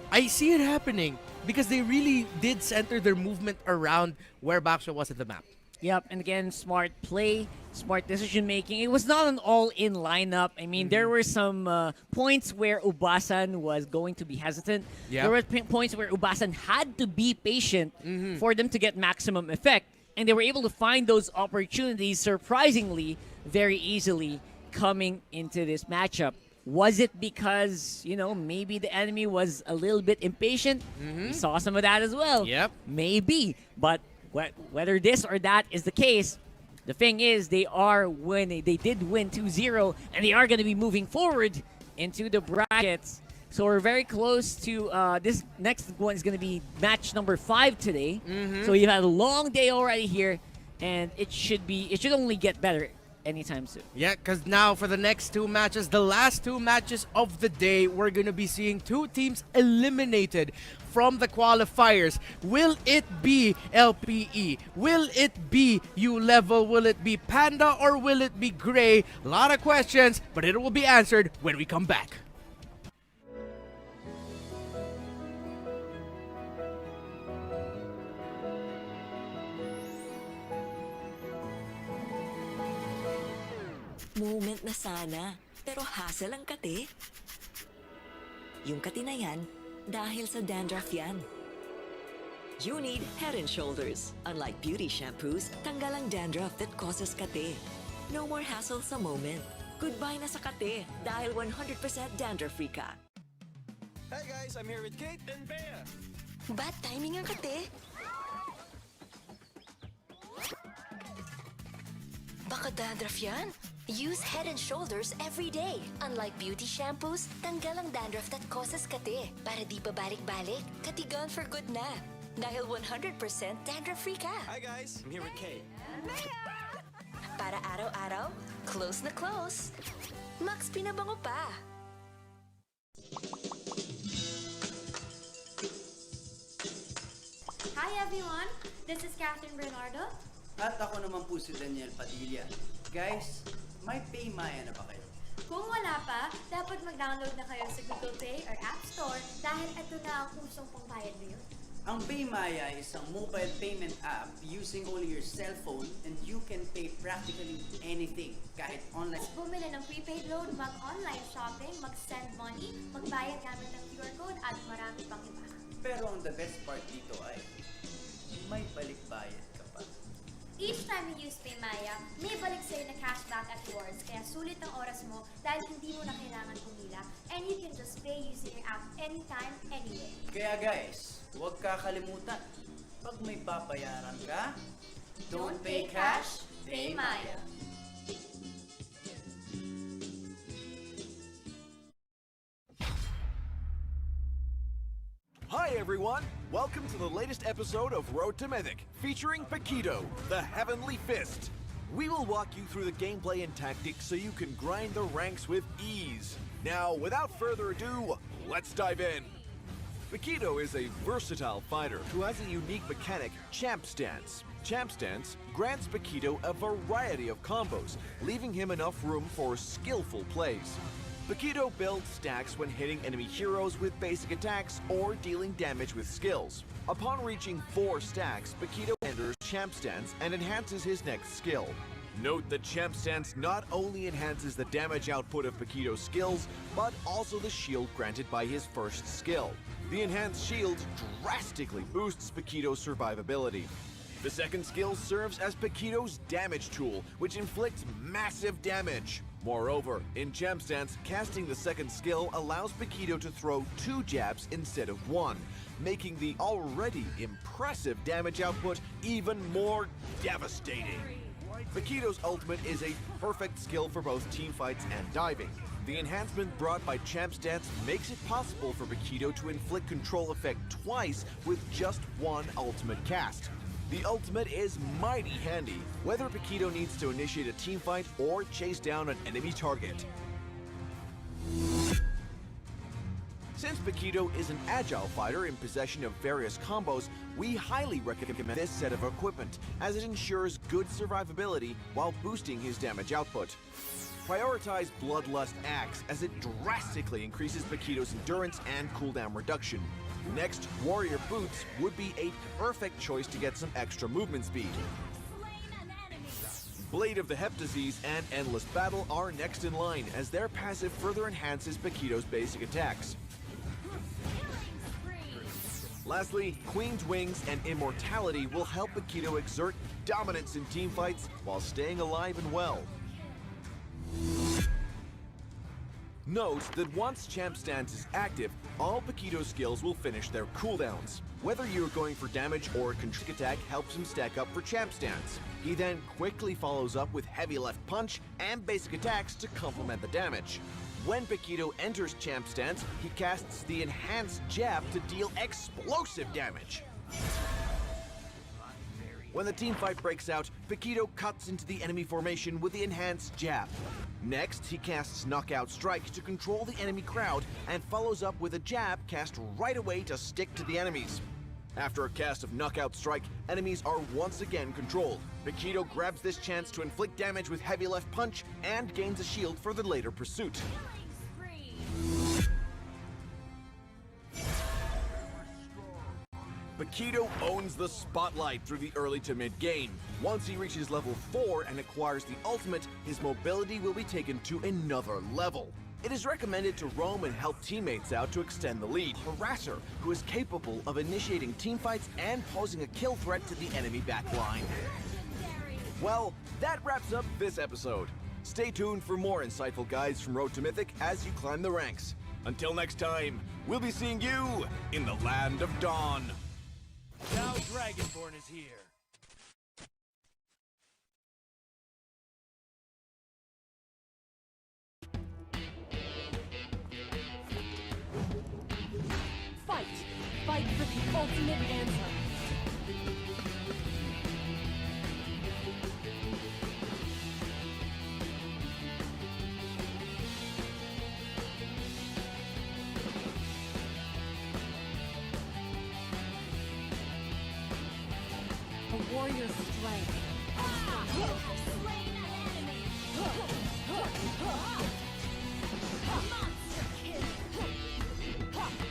I see it happening because they really did center their movement around where Baksha was at the map. Yep, and again, smart play, smart decision-making. It was not an all-in lineup. I mean, there were some points where Ubasan was going to be hesitant. Yep. There were points where Ubasan had to be patient for them to get maximum effect. And they were able to find those opportunities, surprisingly, very easily coming into this matchup. Was it because, maybe the enemy was a little bit impatient? We saw some of that as well. Yep. Maybe. But whether this or that is the case, the thing is, they are winning. They did win 2-0, and they are going to be moving forward into the brackets. So we're very close to this next one is going to be match number 5 today. So we've had a long day already here, and it should only get better anytime soon. Yeah, because now for the next 2 matches, the last 2 matches of the day, we're going to be seeing 2 teams eliminated from the qualifiers. Will it be LPE? Will it be U-Level? Will it be Panda? Or will it be Gray? A lot of questions, but it will be answered when we come back. Moment na sana, pero hassle ang kate. Yung kati na yan, dahil sa dandruff yan. You need Head and Shoulders. Unlike beauty shampoos, tanggal ang dandruff that causes kate. No more hassle sa moment. Goodbye na sa kate, dahil 100% dandruff-free ka. Hey guys, I'm here with Kate and Bea. Bad timing ang kate. Baka dandruff yan? Use Head and Shoulders every day. Unlike beauty shampoos, tanggal ang dandruff that causes kate. Para di pa balik-balik, kati gone for good na. Dahil 100% dandruff-free ka. Hi guys, I'm here with Kate. Para araw-araw, close na close. Max pinabango pa. Hi everyone, this is Catherine Bernardo. At ako naman po si Daniel Padilla. Guys, may Paymaya na ba kayo? Kung wala pa, dapat mag-download na kayo sa Google Play or App Store dahil ito na ang pusong pangbayad ngayon. Ang Paymaya is isang mobile payment app using only your cell phone and you can pay practically anything, kahit online. Bumili ng prepaid load, mag-online shopping, mag-send money, magbayad gamit ng QR code at marami pang iba. Pero ang the best part dito ay may balik-bayad ka pa. Each time you use Paymaya, may balik sa'yo na cashback at rewards, kaya sulit ang oras mo dahil hindi mo na kailangan pumila and you can just pay using your app anytime, anywhere. Kaya guys, huwag kakalimutan, pag may babayaran ka, don't pay cash, pay Maya. Hi everyone! Welcome to the latest episode of Road to Mythic, featuring Paquito, the Heavenly Fist. We will walk you through the gameplay and tactics so you can grind the ranks with ease. Now, without further ado, let's dive in. Paquito is a versatile fighter who has a unique mechanic, Champ Stance. Champ Stance grants Paquito a variety of combos, leaving him enough room for skillful plays. Paquito builds stacks when hitting enemy heroes with basic attacks or dealing damage with skills. Upon reaching 4 stacks, Paquito enters Champ Stance and enhances his next skill. Note that Champ Stance not only enhances the damage output of Paquito's skills, but also the shield granted by his first skill. The enhanced shield drastically boosts Paquito's survivability. The second skill serves as Paquito's damage tool, which inflicts massive damage. Moreover, in Champ Stance, casting the second skill allows Paquito to throw 2 jabs instead of 1, making the already impressive damage output even more devastating. Paquito's ultimate is a perfect skill for both teamfights and diving. The enhancement brought by Champ Stance makes it possible for Paquito to inflict control effect twice with just 1 ultimate cast. The ultimate is mighty handy, whether Paquito needs to initiate a teamfight or chase down an enemy target. Since Paquito is an agile fighter in possession of various combos, we highly recommend this set of equipment, as it ensures good survivability while boosting his damage output. Prioritize Bloodlust Axe, as it drastically increases Paquito's endurance and cooldown reduction. Next, Warrior Boots would be a perfect choice to get some extra movement speed. Blade of the Heptazes and Endless Battle are next in line, as their passive further enhances Paquito's basic attacks. Lastly, Queen's Wings and Immortality will help Paquito exert dominance in teamfights while staying alive and well. Note that once Champ Stance is active, all Paquito's skills will finish their cooldowns. Whether you're going for damage or a contric attack helps him stack up for Champ Stance. He then quickly follows up with heavy left punch and basic attacks to complement the damage. When Paquito enters Champ Stance, he casts the enhanced jab to deal explosive damage. When the team fight breaks out, Paquito cuts into the enemy formation with the enhanced jab. Next, he casts Knockout Strike to control the enemy crowd and follows up with a jab cast right away to stick to the enemies. After a cast of Knockout Strike, enemies are once again controlled. Paquito grabs this chance to inflict damage with heavy left punch and gains a shield for the later pursuit. Paquito owns the spotlight through the early to mid game. Once he reaches level 4 and acquires the ultimate, his mobility will be taken to another level. It is recommended to roam and help teammates out to extend the lead. Harasser, who is capable of initiating teamfights and posing a kill threat to the enemy backline. Well, that wraps up this episode. Stay tuned for more insightful guides from Road to Mythic as you climb the ranks. Until next time, we'll be seeing you in the Land of Dawn. Now Dragonborn is here. Fight! Fight for the ultimate answer! A warrior's strength. You have slain an enemy! Monster kill! The past is the black!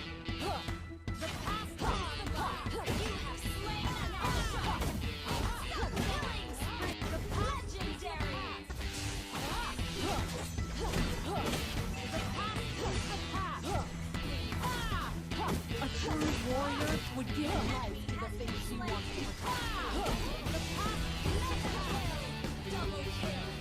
You have slain an enemy! Killing spree! The legendary! The past is the past! A true warrior would give life to the things she wants to protect. Double kill!